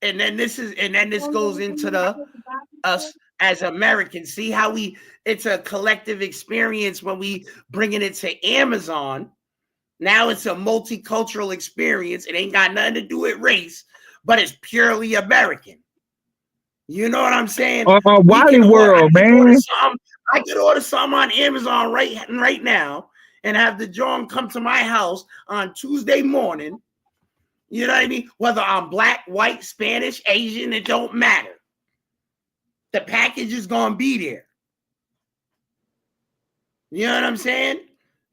And then this goes into us as Americans. See how it's a collective experience when we bringing it to Amazon. Now it's a multicultural experience. It ain't got nothing to do with race, but it's purely American. You know what I'm saying? Wally World, man. I could order something on Amazon right now, and have the John come to my house on Tuesday morning. You know what I mean? Whether I'm black, white, Spanish, Asian, it don't matter. The package is going to be there. You know what I'm saying?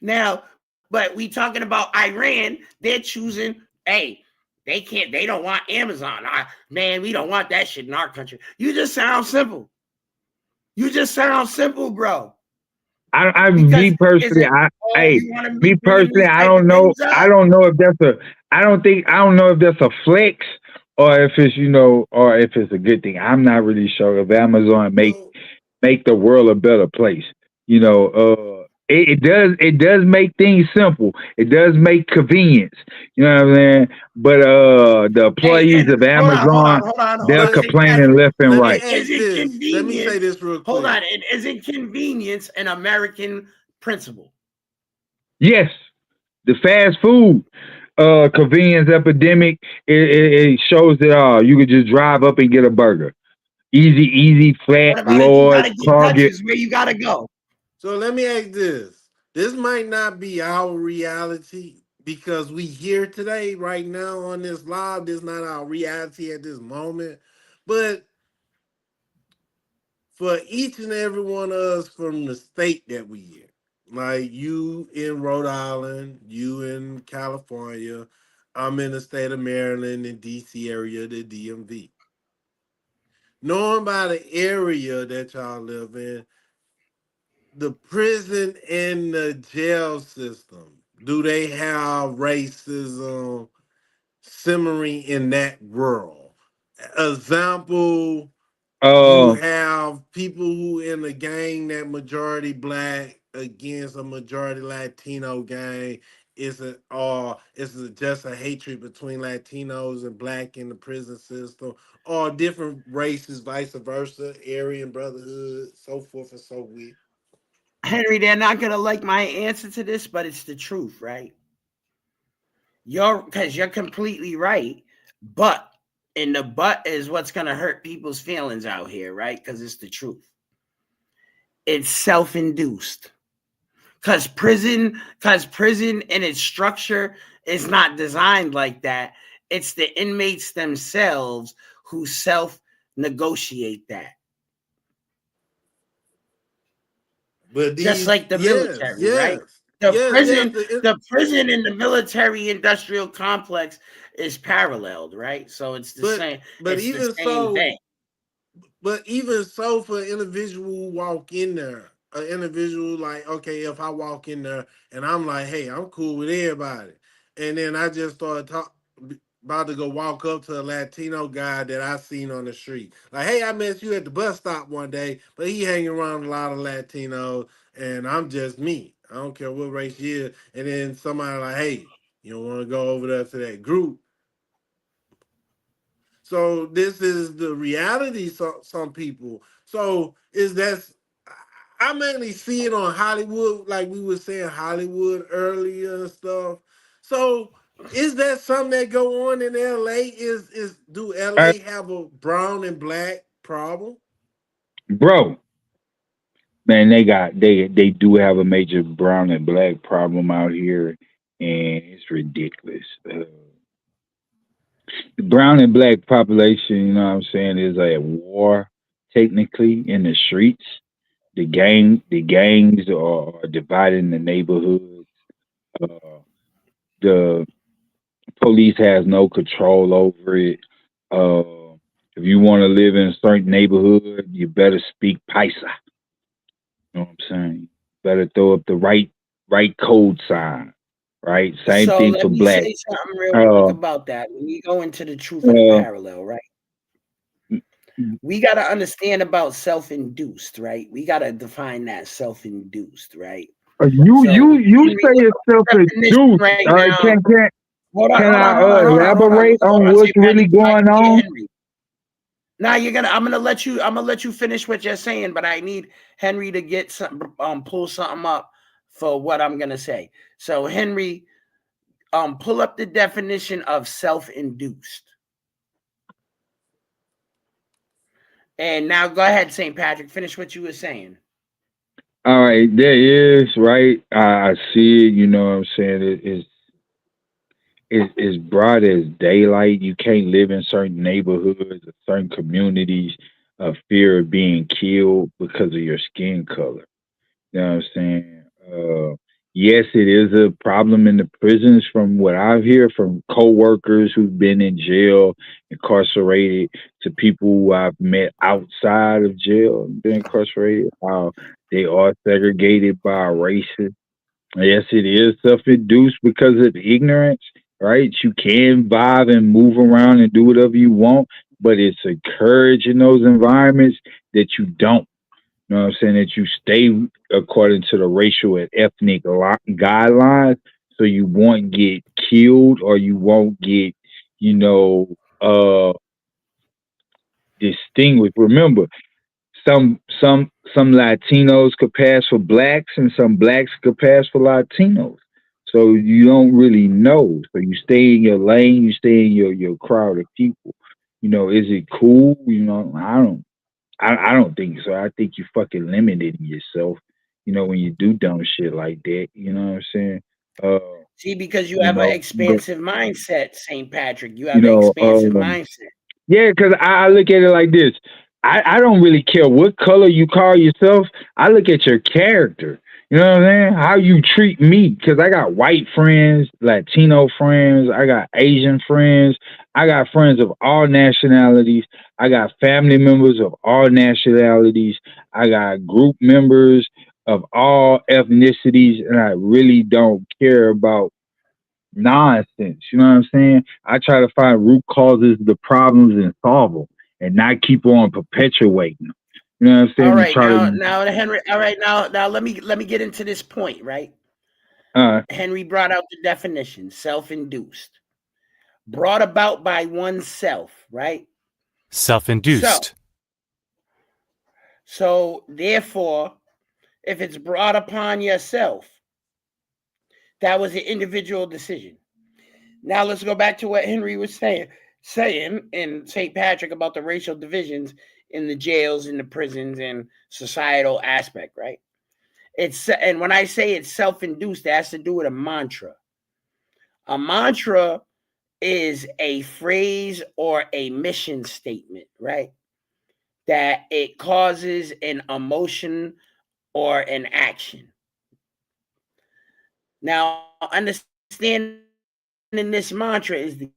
Now, but we talking about Iran. They're choosing, hey, they don't want Amazon. Man, we don't want that shit in our country. You just sound simple. You just sound simple, bro. Me personally, I don't know. I don't know if that's I don't know if that's a flex or if it's, or if it's a good thing. I'm not really sure if Amazon make the world a better place. It does make things simple. It does make convenience. You know what I'm saying? But the employees of Amazon, hold on. they're complaining left and right. Let me say this real quick. Hold on. Isn't convenience an American principle? Yes. The fast food convenience epidemic, it shows that you could just drive up and get a burger. Easy, flat, Lord, Target. Where you gotta go. So let me ask this. This might not be our reality because we here today, right now on this live. This is not our reality at this moment. But for each and every one of us from the state that we in, like you in Rhode Island, you in California, I'm in the state of Maryland and DC area, the DMV. Knowing by the area that y'all live in, the prison and the jail system, do they have racism simmering in that world? Example, you have people who in a gang that majority black against a majority Latino gang. It's just a hatred between Latinos and black in the prison system, or different races, vice versa, Aryan Brotherhood, so forth and so on. Henry, they're not gonna like my answer to this, but it's the truth, right? Because you're completely right, but is what's gonna hurt people's feelings out here, right? Because it's the truth. It's self-induced. Because prison and its structure is not designed like that. It's the inmates themselves who self-negotiate that. But just like the military, right? The prison and the military industrial complex is paralleled, right? So it's the same. But even so, for an individual who walk in there, an individual like, okay, if I walk in there and I'm like, hey, I'm cool with everybody, and then I just started about to go walk up to a Latino guy that I seen on the street. Like, hey, I met you at the bus stop one day, but he hanging around a lot of Latinos, and I'm just me. I don't care what race he is. And then somebody like, hey, you don't want to go over there to that group. So this is the reality. Some people. So I mainly see it on Hollywood, like we were saying Hollywood earlier and stuff. So is that something that go on in LA? Do LA have a brown and black problem? Bro, man, they do have a major brown and black problem out here, and it's ridiculous. The brown and black population, you know what I'm saying, is at war technically in the streets. The gangs are dividing the neighborhoods. The police has no control over it. If you want to live in a certain neighborhood, you better speak Paisa. You know what I'm saying? Better throw up the right code sign. Right? Same thing for black. Say something real quick about that. When you go into the truth and the parallel, right? We got to understand about self-induced, right? We got to define that self-induced, right? You say it's self-induced. Right, all right, can I elaborate on what's really going on? Now I'm gonna let you finish what you're saying, but I need Henry to get some pull something up for what I'm gonna say. So Henry, pull up the definition of self-induced. And now go ahead, St. Patrick, finish what you were saying. All right, there is right. I see it. You know what I'm saying? It's broad as daylight. You can't live in certain neighborhoods or certain communities of fear of being killed because of your skin color. You know what I'm saying? Yes, it is a problem in the prisons from what I've heard from coworkers who've been in jail, incarcerated, to people who I've met outside of jail and been incarcerated, how they are segregated by races. Yes, it is self-induced because of ignorance, right? You can vibe and move around and do whatever you want, but it's encouraged in those environments that you don't. You know what I'm saying? That you stay according to the racial and ethnic guidelines, so you won't get killed or you won't get, you know, distinguished. Remember, some Latinos could pass for blacks and some blacks could pass for Latinos. So you don't really know. So you stay in your lane, you stay in your crowd of people. You know, is it cool? You know, I don't think so. I think you fucking limited yourself, you know, when you do dumb shit like that. You know what I'm saying? Uh, See, because you you have an know, but expansive mindset, St. Patrick. You you have an know, expansive mindset. yeah, because I look at it like this. I don't really care what color you call yourself. I look at your character. You know what I'm saying? How you treat me. Because I got white friends, Latino friends, I got Asian friends, I got friends of all nationalities, I got family members of all nationalities, I got group members of all ethnicities, and I really don't care about nonsense. You know what I'm saying? I try to find root causes of the problems and solve them, and not keep on perpetuating them. You know what I'm All saying? To right, try to, now, Henry. All right, now, let me get into this point. Right, uh, Henry brought out the definition: self-induced, brought about by oneself. Right. So, Self-induced. so therefore, if it's brought upon yourself, that was an individual decision. Now let's go back to what Henry was saying in St. Patrick about the racial divisions in the jails, in the prisons, and societal aspect, right? And when I say it's self-induced, it has to do with a mantra. A mantra is a phrase or a mission statement, right? That it causes an emotion or an action. Now, understanding this mantra is the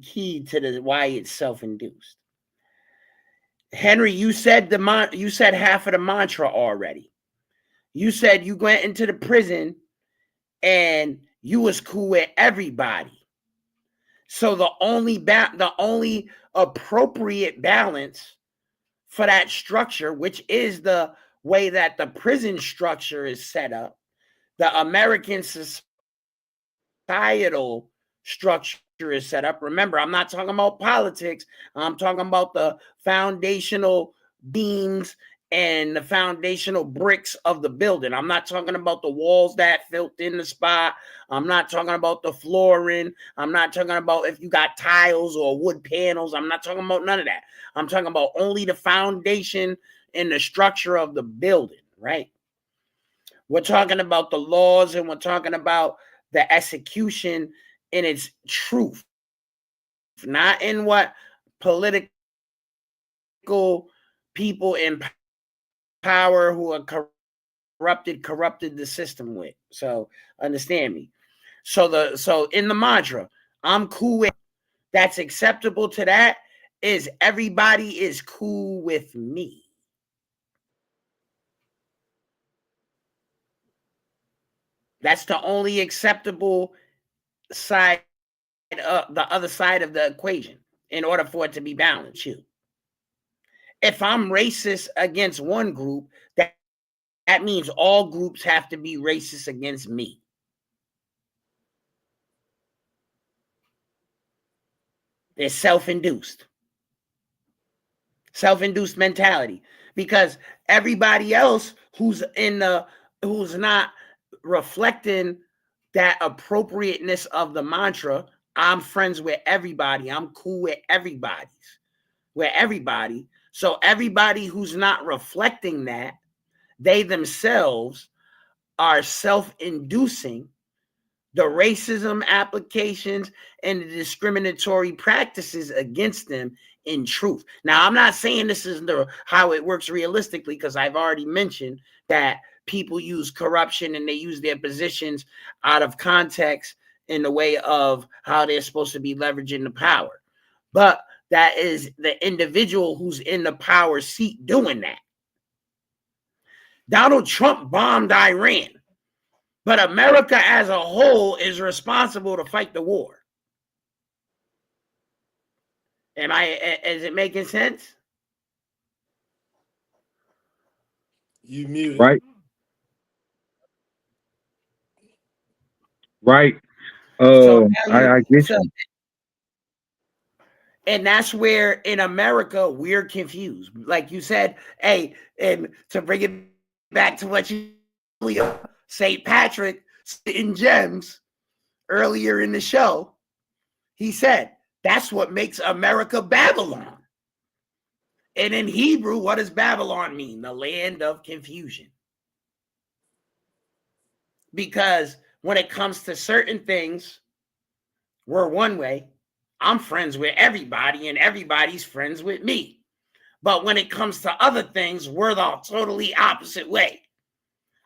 key to why it's self-induced. Henry, you said you said half of the mantra already. You said you went into the prison and you was cool with everybody. So the only appropriate balance for that structure, which is the way that the prison structure is set up, the American societal structure is set up. Remember, I'm not talking about politics. I'm talking about the foundational beams and the foundational bricks of the building. I'm not talking about the walls that filled in the spot. I'm not talking about the flooring. I'm not talking about if you got tiles or wood panels. I'm not talking about none of that. I'm talking about only the foundation and the structure of the building, right? We're talking about the laws and we're talking about the execution in its truth, not in what political people in power who are corrupted the system with. So understand me. So in the mantra, I'm cool with that's acceptable to that is everybody is cool with me. That's the only acceptable side, the other side of the equation in order for it to be balanced. If I'm racist against one group, that means all groups have to be racist against me. It's self-induced mentality, because everybody else who's not reflecting that appropriateness of the mantra, I'm friends with everybody, I'm cool with everybody. So everybody who's not reflecting that, they themselves are self-inducing the racism applications and the discriminatory practices against them in truth. Now, I'm not saying this is how it works realistically, because I've already mentioned that people use corruption and they use their positions out of context in the way of how they're supposed to be leveraging the power. But that is the individual who's in the power seat doing that. Donald Trump bombed Iran, but America as a whole is responsible to fight the war. Is it making sense? You muted. Right. Right. I get you. And that's where in America we're confused. Like you said, hey, and to bring it back to what you St. Patrick in gems earlier in the show, he said that's what makes America Babylon. And in Hebrew, what does Babylon mean? The land of confusion. Because when it comes to certain things, we're one way. I'm friends with everybody and everybody's friends with me. But when it comes to other things, we're the totally opposite way.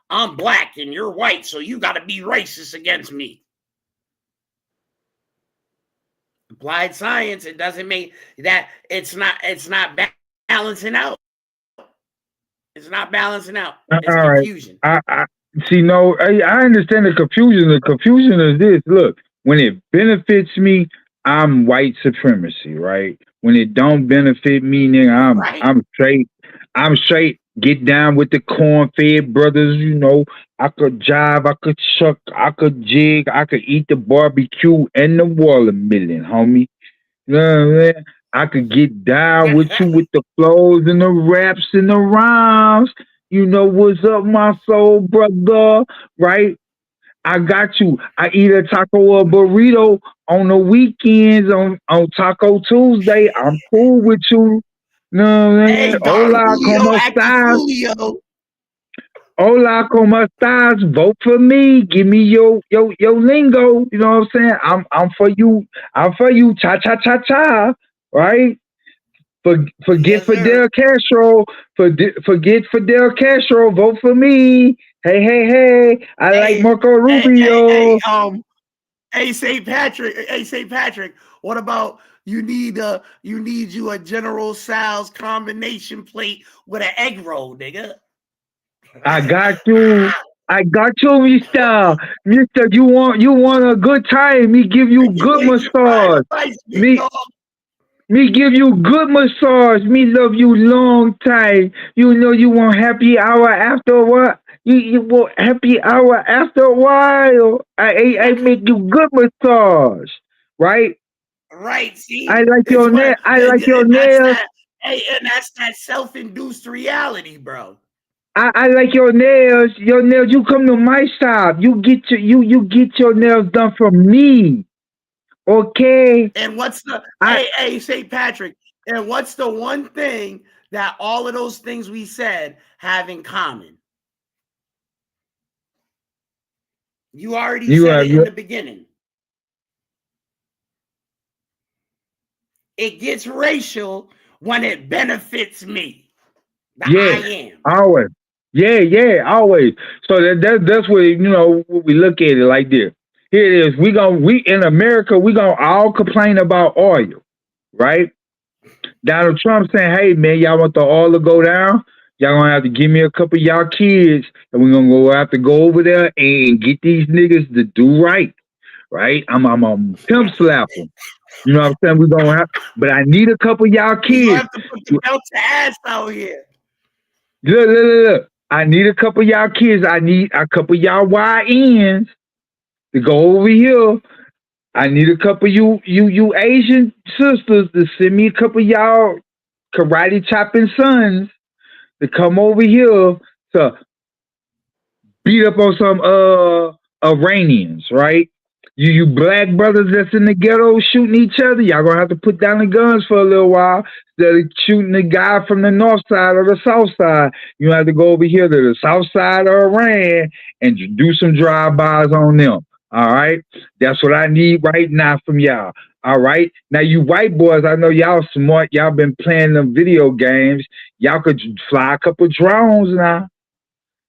I'm black and you're white, so you got to be racist against me. Applied science, it doesn't make that it's not balancing out. It's not balancing out. It's confusion. Right. I see. No, I understand the confusion. The confusion is this. Look, when it benefits me, I'm white supremacy, right? When it don't benefit me, nigga, I'm straight. I'm straight. Get down with the corn-fed brothers. You know, I could jive, I could shuck, I could jig, I could eat the barbecue and the watermelon, homie. You know what I mean? I could get down with you with the flows and the raps and the rhymes. You know what's up, my soul brother, right? I got you. I eat a taco or burrito on the weekends on Taco Tuesday. I'm cool with you. You know what I mean? Hey, Hola, ¿cómo estás? Hola, ¿cómo estás? Vote for me. Give me your lingo. You know what I'm saying? I'm for you. I'm for you. Cha cha cha cha. Right? Forget Fidel Castro. Forget Fidel Castro. Vote for me. Hey. I like Marco Rubio. Hey, St. Patrick. What about you need you a General Sal's combination plate with an egg roll, nigga? I got you. Mister. Mister, you want a good time. Me give you good massage. Me give you good massage. Me love you long time. You know you want happy hour after what? You want happy hour after a while. I make you good massage. Right? Right, see? I like your nails. And that's that self-induced reality, bro. I like your nails. Your nails. You come to my shop. You get your nails done from me. Okay. And what's the hey, St. Patrick? And what's the one thing that all of those things we said have in common? You already said it in the beginning. It gets racial when it benefits me. I am. Always. Yeah, always. So that's what we look at it like this. Here it is. We in America, we gonna all complain about oil, right? Donald Trump saying, "Hey man, y'all want the oil to go down? Y'all gonna have to give me a couple of y'all kids, and we're gonna have to go over there and get these niggas to do right, right? I'm pimp slap them. You know what I'm saying? We're gonna have, but I need a couple of y'all kids. You have to put the belt to ass out here. Look. I need a couple of y'all kids. I need a couple of y'all YNs to go over here. I need a couple of you Asian sisters to send me a couple of y'all karate chopping sons to come over here to beat up on some Iranians, right? You black brothers that's in the ghetto shooting each other, y'all gonna have to put down the guns for a little while. Instead of shooting the guy from the north side or the south side, you have to go over here to the south side of Iran and do some drive-bys on them. All right? That's what I need right now from y'all. All right? Now, you white boys, I know y'all smart. Y'all been playing them video games. Y'all could fly a couple drones now.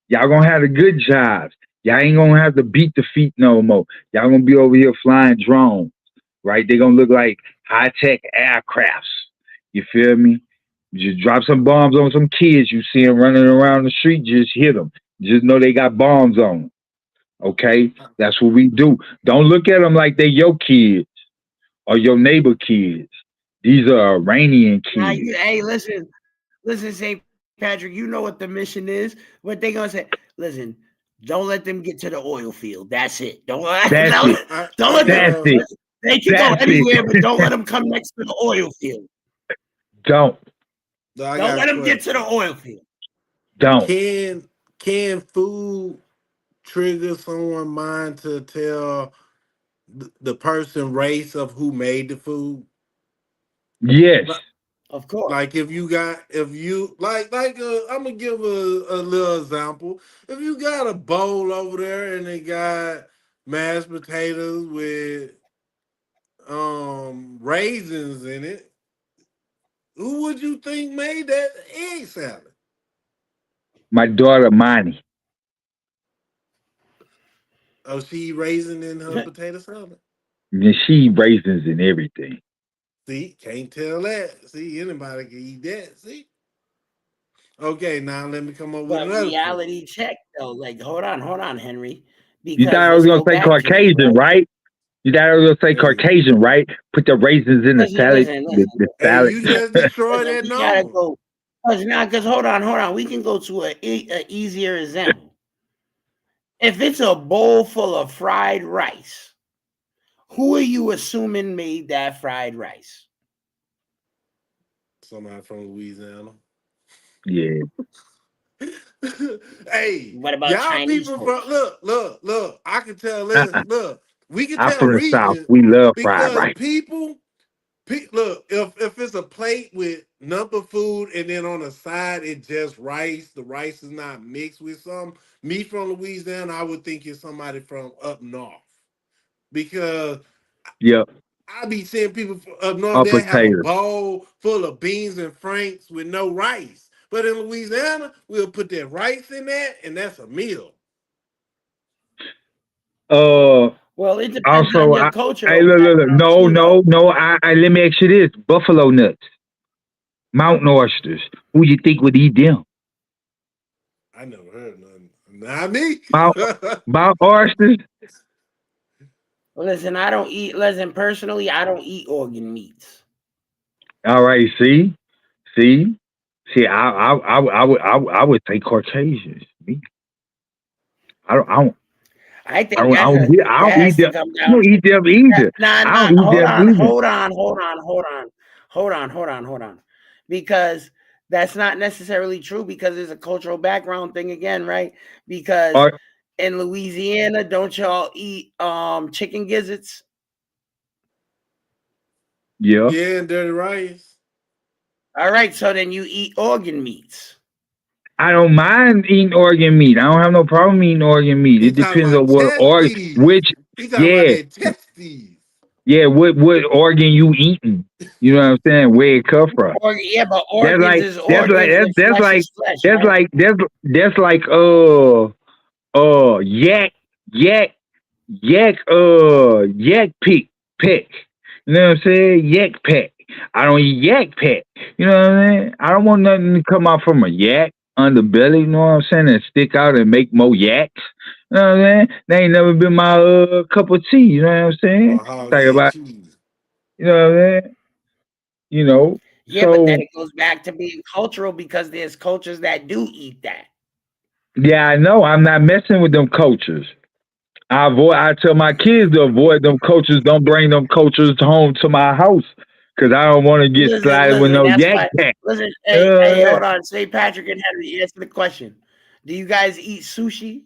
Y'all gonna have the good jobs. Y'all ain't gonna have to beat the feet no more. Y'all gonna be over here flying drones, right? They gonna look like high-tech aircrafts. You feel me? Just drop some bombs on some kids you see them running around the street, just hit them. Just know they got bombs on them, okay? That's what we do. Don't look at them like they your kids or your neighbor kids. These are Iranian Now kids. hey, listen, St. Patrick, you know what the mission is. What they gonna say? Listen, don't let them get to the oil field. That's it. Don't let them. That's it. They can go anywhere, but don't let them come next to the oil field. Don't let them get to the oil field. Don't. Can food trigger someone's mind to tell the person race of who made the food? Yes. Of course. Like I'm gonna give a little example. If you got a bowl over there and they got mashed potatoes with raisins in it, who would you think made that egg salad? My daughter Monty. Oh, she raisin in her potato salad. And she raisins and everything. See, can't tell that. See, anybody can eat that. See. Okay, now let me come up with another reality check though. Like, hold on, Henry. Because you thought I was gonna say Caucasian, right? You thought I was gonna say Caucasian, right? Put the raisins in the salad. The salad. Hey, you just destroyed that number. Gotta go. Because hold on. We can go to an easier example. If it's a bowl full of fried rice, who are you assuming made that fried rice? Somebody from Louisiana. Yeah. Hey, what about y'all Chinese people folks? from look. I can tell this. Look, we can I'm tell from the South. We love fried rice. Look, if it's a plate with number food and then on the side it's just rice, the rice is not mixed with some. Me from Louisiana, I would think it's somebody from up north because I be seeing people from up north that have a bowl full of beans and franks with no rice. But in Louisiana, we'll put that rice in that, and that's a meal. Well, it depends on your culture. Hey, look. No. I let me ask you this: buffalo nuts, mountain oysters. Who you think would eat them? I never heard nothing. Not me. About oysters. Listen, personally, I don't eat organ meats. All right, see, I would say Caucasians. Me, I don't. I think I don't eat them. I don't eat them either. Hold on. Because that's not necessarily true because there's a cultural background thing again, right? Because in Louisiana, don't y'all eat chicken gizzards? Yeah. Yeah, and dirty rice. All right, so then you eat organ meats. I don't mind eating organ meat. I don't have no problem eating organ meat. It depends on what organ, Yeah, what organ you eating? You know what I'm saying? Where it come from? But organs is organs. That's like yak peck. You know what I'm saying? Yak peck. I don't eat yak peck. You know what I mean? I don't want nothing to come out from a yak underbelly, you know what I'm saying, and stick out and make more yaks. You know what I'm saying? They ain't never been my cup of tea, you know what I'm saying? You know what I'm saying? You know. Yeah, but then it goes back to being cultural because there's cultures that do eat that. Yeah, I know. I'm not messing with them cultures. I tell my kids to avoid them cultures. Don't bring them cultures home to my house because I don't want to get slided with no yak pack. Listen, hey, hold on. St. Patrick and Henry, answer the question. Do you guys eat sushi?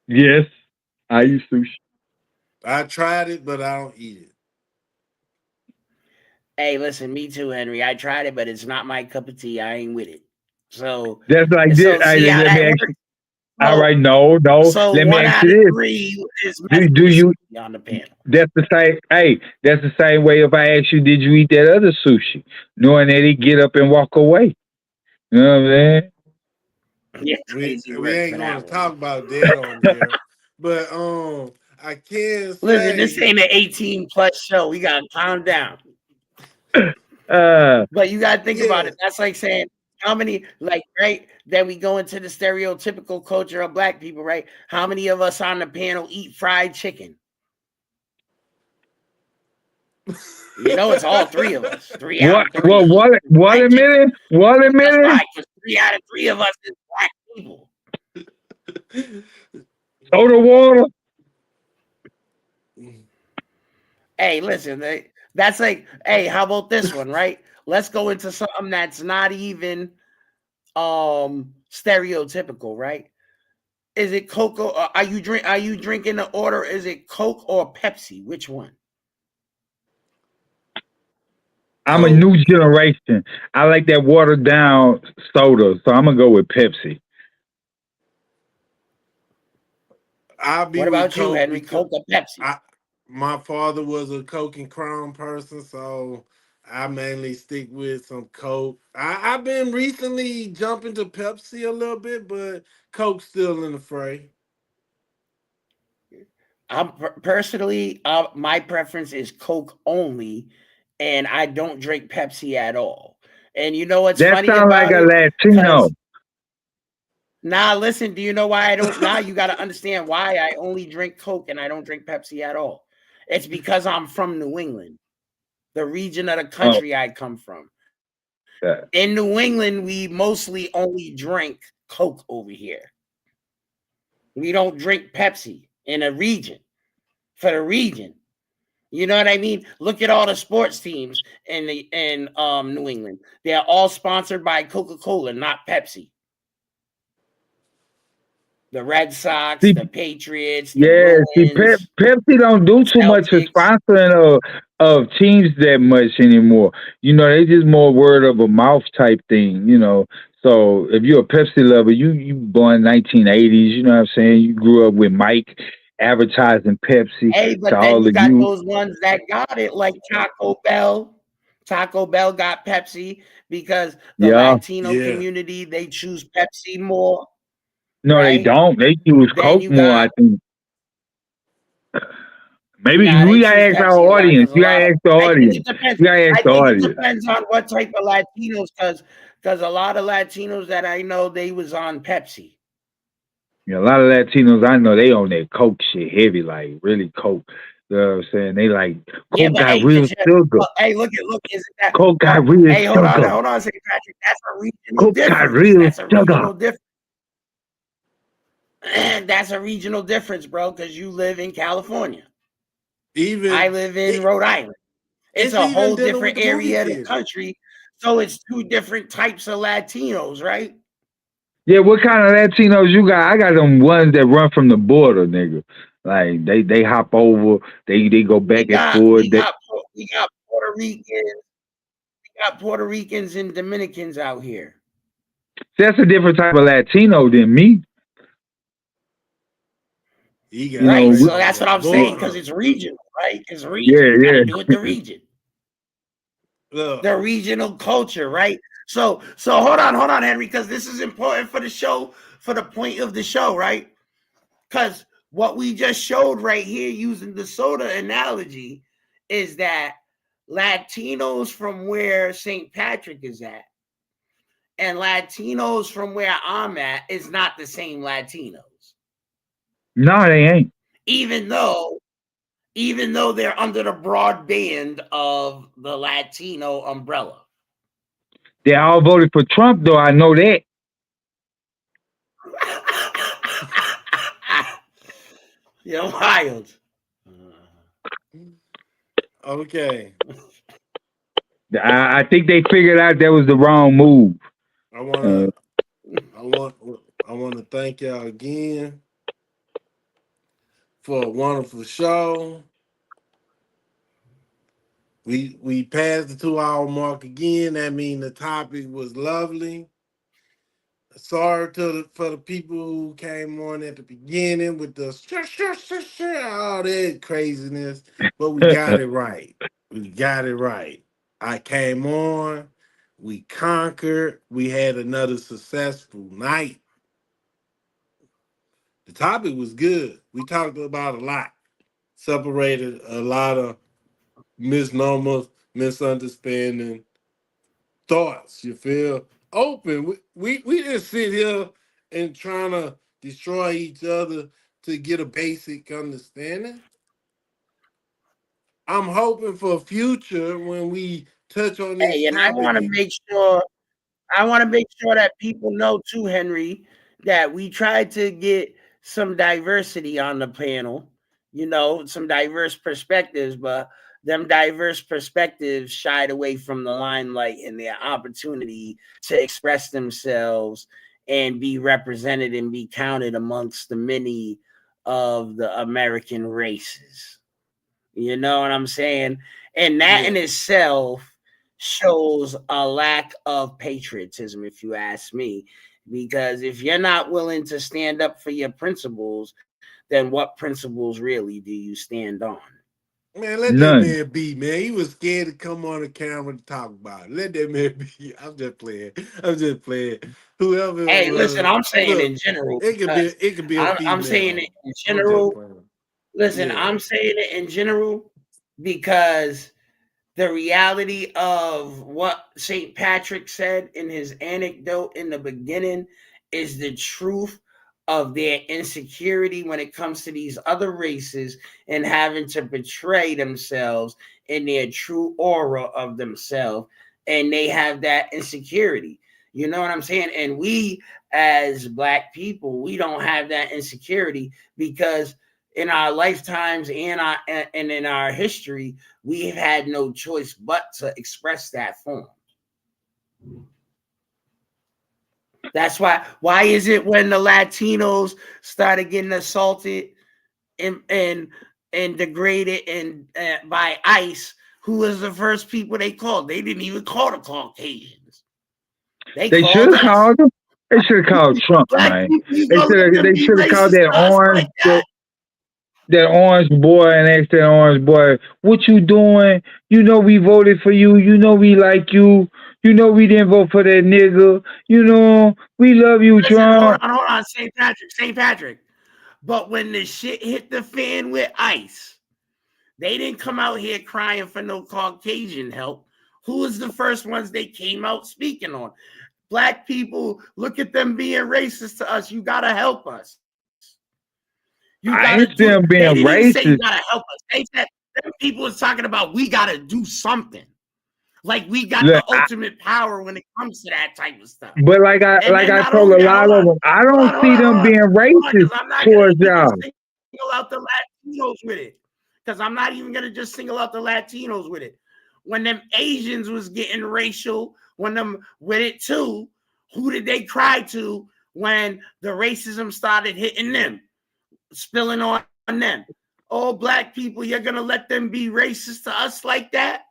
Yes, I eat sushi. I tried it, but I don't eat it. Hey, listen, me too, Henry. I tried it, but it's not my cup of tea. I ain't with it. So, That's like this. see how Let me that ask works. you. All So, right, no. so Let me one ask out of you this: three is Do messing do with you? sushi on the panel. That's the same. Hey, that's the same way. If I ask you, did you eat that other sushi, knowing that he get up and walk away? You know what I'm saying? Yeah, We crazy we work ain't for gonna that one. talk about that on here, but I can Listen, this say, ain't an 18 plus show. We gotta calm down. Uh, But you gotta think about yeah, it. That's like saying how many, like, right? Then we go into the stereotypical culture of black people, right? How many of us on the panel eat fried chicken? You know, it's all three of us. Three out what? of three Well, eat what a fried chicken. minute. What a That's minute. why, because 3 out of 3 of us is black people. Soda water. Hey, listen, that's like, hey, how about this one, right? Let's go into something that's not even stereotypical, right? Is it Coke or are you drinking the order? Is it Coke or Pepsi? Which one? I'm a Coke. new generation. I like that watered down soda, so I'm gonna go with Pepsi. I'll be What with about you, Coke Henry? because Coke or Pepsi? I my father was a Coke and Crown person, so I mainly stick with some Coke. I've been recently jumping to Pepsi a little bit, but Coke's still in the fray. I'm personally, my preference is Coke only, and I don't drink Pepsi at all. And you know what's That funny sounds like about a it? Latino. Because now, listen, do you know why I don't? Now you got to understand why I only drink Coke and I don't drink Pepsi at all. It's because I'm from New England, the region of the Oh, country I come from. yeah. In New England, we mostly only drink Coke over here. We don't drink Pepsi in a region for the region. You know what I mean? Look at all the sports teams in New England. They're all sponsored by Coca-Cola, not Pepsi. The Red Sox, See, the Patriots, the yeah, see, Bruins, Pepsi don't do the too much of Celtics. sponsoring of teams that much anymore. You know, they just more word of a mouth type thing. You know, so if you're a Pepsi lover, you born 1980s. You know what I'm saying? You grew up with Mike advertising Pepsi Hey, to but then all you of got you. those ones that got it, like Taco Bell. Taco Bell got Pepsi because the Yeah, Latino Yeah. community, they choose Pepsi more, no, they right? don't. They use Then Coke you more. I got, think maybe nah, they we gotta choose ask our Pepsi a lot audience. because a You gotta lot of, ask the I think it audience. depends. You gotta ask I the think it audience. depends on what type of Latinos, because a lot of Latinos that I know, they was on Pepsi. Yeah, a lot of Latinos I know they on that Coke shit heavy, like really Coke. You know what I'm saying? They like Yeah, Coke but got hey, real sugar. well, hey, look, isn't that, Coke got well, real hey, sugar. hold on, St. Patrick. That's a regional Coke got difference. real That's a sugar. regional difference. That's a regional difference, bro, because you live in California. I Even live in it, Rhode Island. It's it's a even whole dealing with different the movie area of the theater. country. So it's two different types of Latinos, right? Yeah, what kind of Latinos you got? I got them ones that run from the border, nigga. Like they hop over, they go We back and got forth. we got we got Puerto Ricans, we got Puerto Ricans and Dominicans out here. That's a different type of Latino than me. He You got know, Right. straight So from that's the what I'm saying, because border. it's regional, right? It's region. yeah, You gotta yeah. do it the region. Look, The regional culture, right? So hold on, Henry, because this is important for the show, for the point of the show, right? Because what we just showed right here using the soda analogy is that Latinos from where St. Patrick is at and Latinos from where I'm at is not the same Latinos. No, they ain't. Even though they're under the broad band of the Latino umbrella. They all voted for Trump, though. I know that. You're wild. okay. I think they figured out that was the wrong move. I wanna I want I wanna thank y'all again for a wonderful show. We passed the 2 hour mark again. That means the topic was lovely. Sorry for the people who came on at the beginning with the all that craziness, but we got it right. We got it right. I came on. We conquered. We had another successful night. The topic was good. We talked about a lot. Separated a lot of misnomers, misunderstanding, thoughts. You feel open. We didn't sit here and trying to destroy each other to get a basic understanding. I'm hoping for future when we touch on this Hey, and I topic. want to make sure that people know too, Henry, that we tried to get some diversity on the panel, some diverse perspectives, but them diverse perspectives shied away from the limelight and their opportunity to express themselves and be represented and be counted amongst the many of the American races. You know what I'm saying? And that in itself shows a lack of patriotism, if you ask me. Because if you're not willing to stand up for your principles, then what principles really do you stand on? Man, let that None. man be, man. He was scared to come on the camera to talk about it. Let that man be. I'm just playing. I'm just playing. Whoever it Hey, listen, was, I'm saying in look, general, it could be a I'm saying it female. in I'm just general. playing. Listen, Yeah. I'm saying it in general because the reality of what St. Patrick said in his anecdote in the beginning is the truth of their insecurity when it comes to these other races and having to portray themselves in their true aura of themselves. And they have that insecurity. You know what I'm saying? And we, as Black people, we don't have that insecurity because in our lifetimes and in our history, we have had no choice but to express that form. That's why is it when the Latinos started getting assaulted and degraded and by ICE, who was the first people they called? They didn't even call the Caucasians. They They should called have us. called him. They should have called Trump, Black man. people, you They gonna should let have. them They be should have called racist that to us like that? that orange boy and asked that orange boy, "What you doing? You know we voted for you. You know we like you. You know we didn't vote for that nigga. You know we love you, Listen, Trump." hold on, St. Patrick. But when the shit hit the fan with ICE, they didn't come out here crying for no Caucasian help. Who was the first ones they came out speaking on? Black people, look at them being racist to us. You gotta help us. You I gotta ain't see do. him They being didn't even say you racist, gotta help us. They said them people was talking about we gotta do something. Like we got look, the ultimate power when it comes to that type of stuff. but like And then I not told only a that, lot of them, I don't see them being because racist I'm not gonna towards even y'all. single out the Latinos with it. Because I'm not even gonna just single out the Latinos with it. When them Asians was getting racial, when them with it too, who did they cry to when the racism started hitting them, spilling on them? Oh, Black people, you're gonna let them be racist to us like that?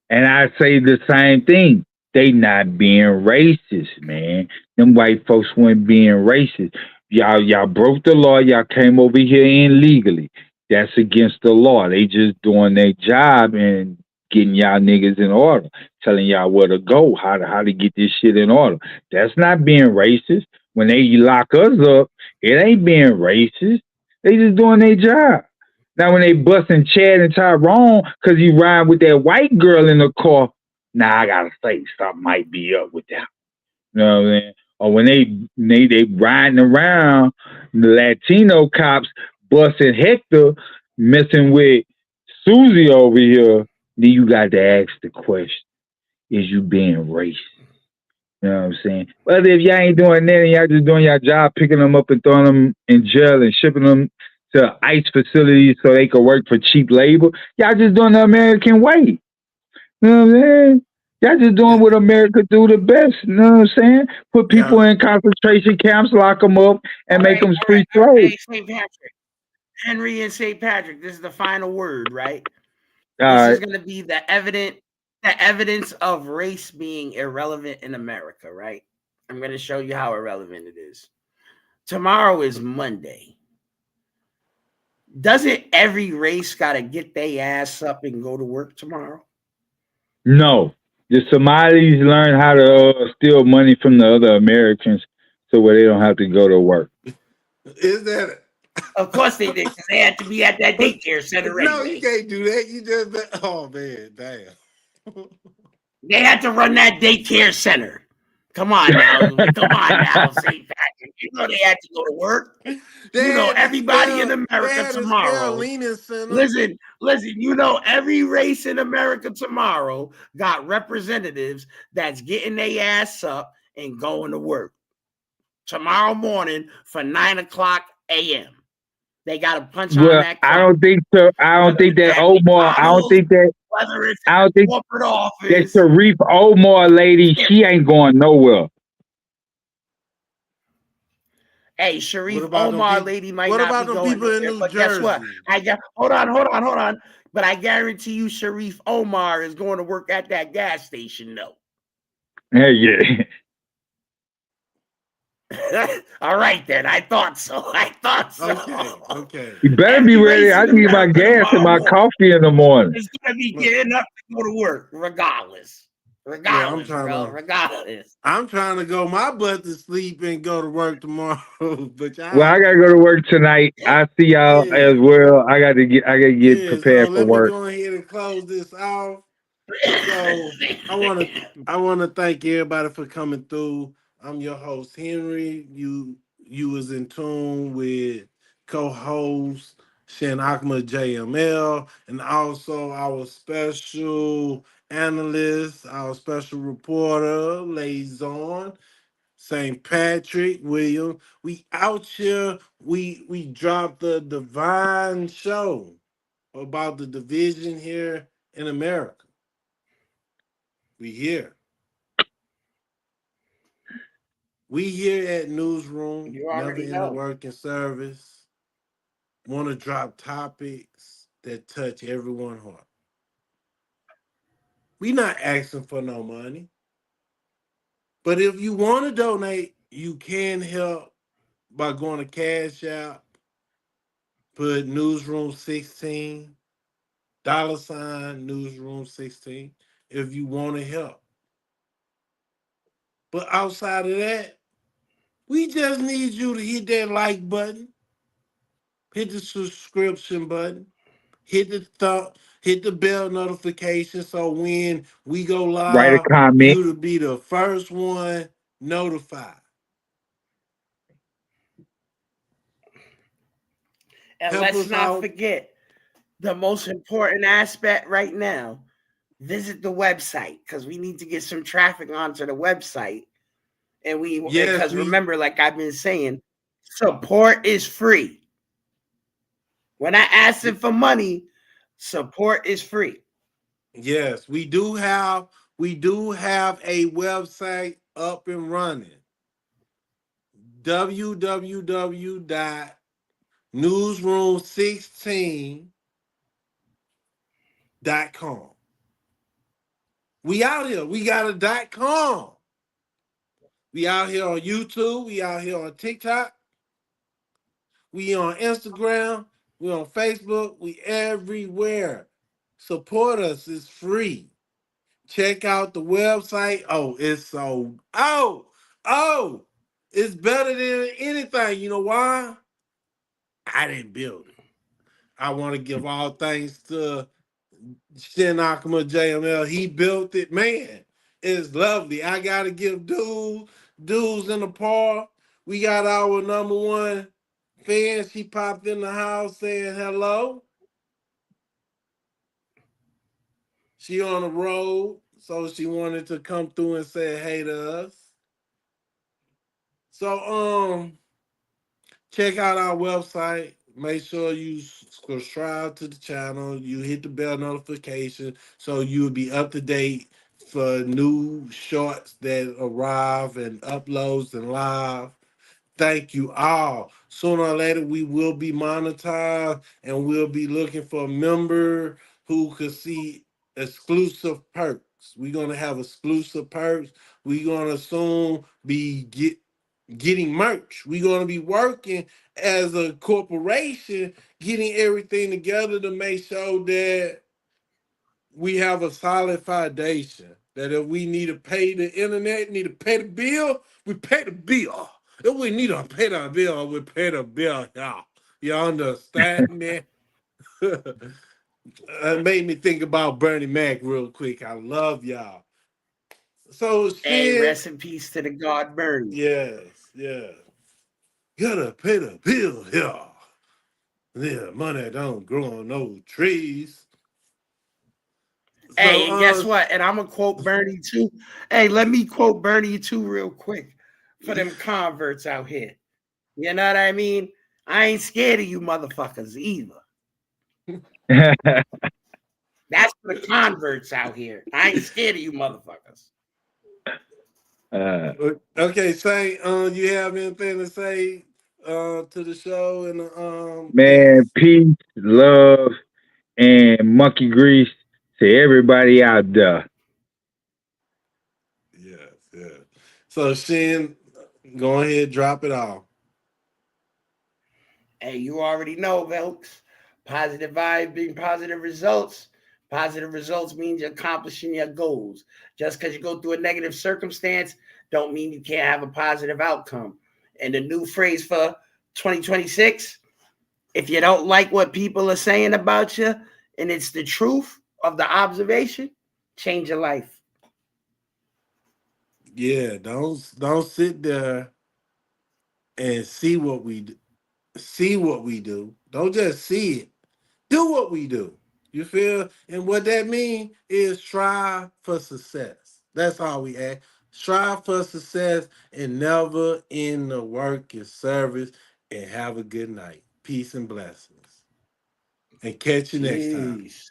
And I say the same thing. They not being racist, man. Them white folks weren't being racist. Y'all broke the law. Y'all came over here illegally. That's against the law. They just doing their job and getting y'all niggas in order, telling y'all where to go, how to get this shit in order. That's not being racist. When they lock us up, it ain't being racist. They just doing their job. Now when they busting Chad and Tyrone because he ride with that white girl in the car, now I gotta say something might be up with that. You know what I mean? Or when they riding around, the Latino cops busting Hector, messing with Susie over here, then you got to ask the question: is you being racist? You know what I'm saying? But if y'all ain't doing that and y'all just doing your job, picking them up and throwing them in jail and shipping them to ICE facilities so they could work for cheap labor, y'all just doing the American way. You know what I'm saying? Y'all just doing what America do the best. You know what I'm saying? Put people Yeah. in concentration camps, lock them up, and make them free All right. slaves. Hey, St. Patrick. Henry and St. Patrick, this is the final word, right? All This right. is going to be the evidence of race being irrelevant in America, right? I'm going to show you how irrelevant it is. Tomorrow is Monday. Doesn't every race got to get their ass up and go to work tomorrow? No, the Somalis learn how to steal money from the other Americans, so where they don't have to go to work. Is that? Of course they did, because they had to be at that daycare center No, anyway. you can't do that. You just. Oh man, damn. They had to run that daycare center. Come on now, St. Patrick. You know they had to go to work. You know everybody in America tomorrow. Listen. You know every race in America tomorrow got representatives that's getting their ass up and going to work tomorrow morning for 9:00 a.m. They got to punch on Well, that I clock. don't think so. I don't think that Omar. I don't think that. Whether it's I don't think corporate that office. Sharif Omar lady. She ain't going nowhere. Hey, Sharif Omar lady might not be going nowhere, but guess what? Hold on. But I guarantee you, Sharif Omar is going to work at that gas station, though. Hey, yeah. All right, then. I thought so. Okay. You better be ready. I need my gas and my coffee in the morning. It's going to be getting up to go to work, regardless. Regardless. I'm trying to go my butt to sleep and go to work tomorrow. But Well, I gotta go to work tonight. I see y'all as well. I gotta get prepared for work. Let me go ahead and close this off. So I wanna thank everybody for coming through. I'm your host, Henry. You was in tune with co-host Shin JML, and also our special analyst, our special reporter, liaison, St. Patrick William. We out here. We dropped the divine show about the division here in America. We here. We here at Newsroom, You never already in the know. working service. Want to drop topics that touch everyone's heart. We not asking for no money. But if you want to donate, you can help by going to Cash App, put Newsroom 16, $ Newsroom 16, if you want to help. But outside of that, we just need you to hit that like button, hit the subscription button, hit the bell notification, so when we go Write a live, comment. you to be the first one notified. And let's not forget the most important aspect right now. Visit the website, because we need to get some traffic onto the website. And because remember, like I've been saying, support is free. We're not asking for money. Support is free. Yes, we do have a website up and running. www.newsroom16.com. We out here. We got a .com. We out here on YouTube. We out here on TikTok. We on Instagram. We on Facebook. We everywhere. Support us. It's free. Check out the website. It's better than anything. You know why? I didn't build it. I want to give all thanks to Shin JML. He built it. Man, it's lovely. I got to give dudes in the park. We got our number one fan. She popped in the house saying hello. She on the road, so she wanted to come through and say hey to us. So check out our website. Make sure you subscribe to the channel. You hit the bell notification so you'll be up to date for new shorts that arrive and uploads and live. Thank you all. Sooner or later, we will be monetized and we'll be looking for a member who could see exclusive perks. We're going to have exclusive perks. We're going to soon be getting merch. We're going to be working as a corporation, getting everything together to make sure that we have a solid foundation. That if we need to pay the internet, need to pay the bill, we pay the bill. If we need to pay the bill, we pay the bill, y'all. You understand me? It made me think about Bernie Mac real quick. I love y'all. So Hey, shit, rest in peace to the God Bernie. yes. Gotta pay the bill, y'all. Yeah, money don't grow on no trees. Hey, and guess So what? And I'm gonna quote Bernie too. Hey, let me quote Bernie too real quick for them converts out here. You know what I mean? I ain't scared of you motherfuckers either. That's for the converts out here. I ain't scared of you motherfuckers. Okay, say you have anything to say to the show and Man, guests? peace, love, and monkey grease to everybody out there. Yes. So Shin, go ahead, drop it off. Hey, you already know, folks. Positive vibes bring positive results. Positive results means you're accomplishing your goals. Just because you go through a negative circumstance, don't mean you can't have a positive outcome. And the new phrase for 2026, if you don't like what people are saying about you, and it's the truth of the observation, change your life. Yeah, don't sit there and see what we do. Don't just see it. Do what we do. You feel? And what that means is strive for success. That's all we ask. Strive for success and never end the work and service. And have a good night. Peace and blessings. And catch you next time. Peace.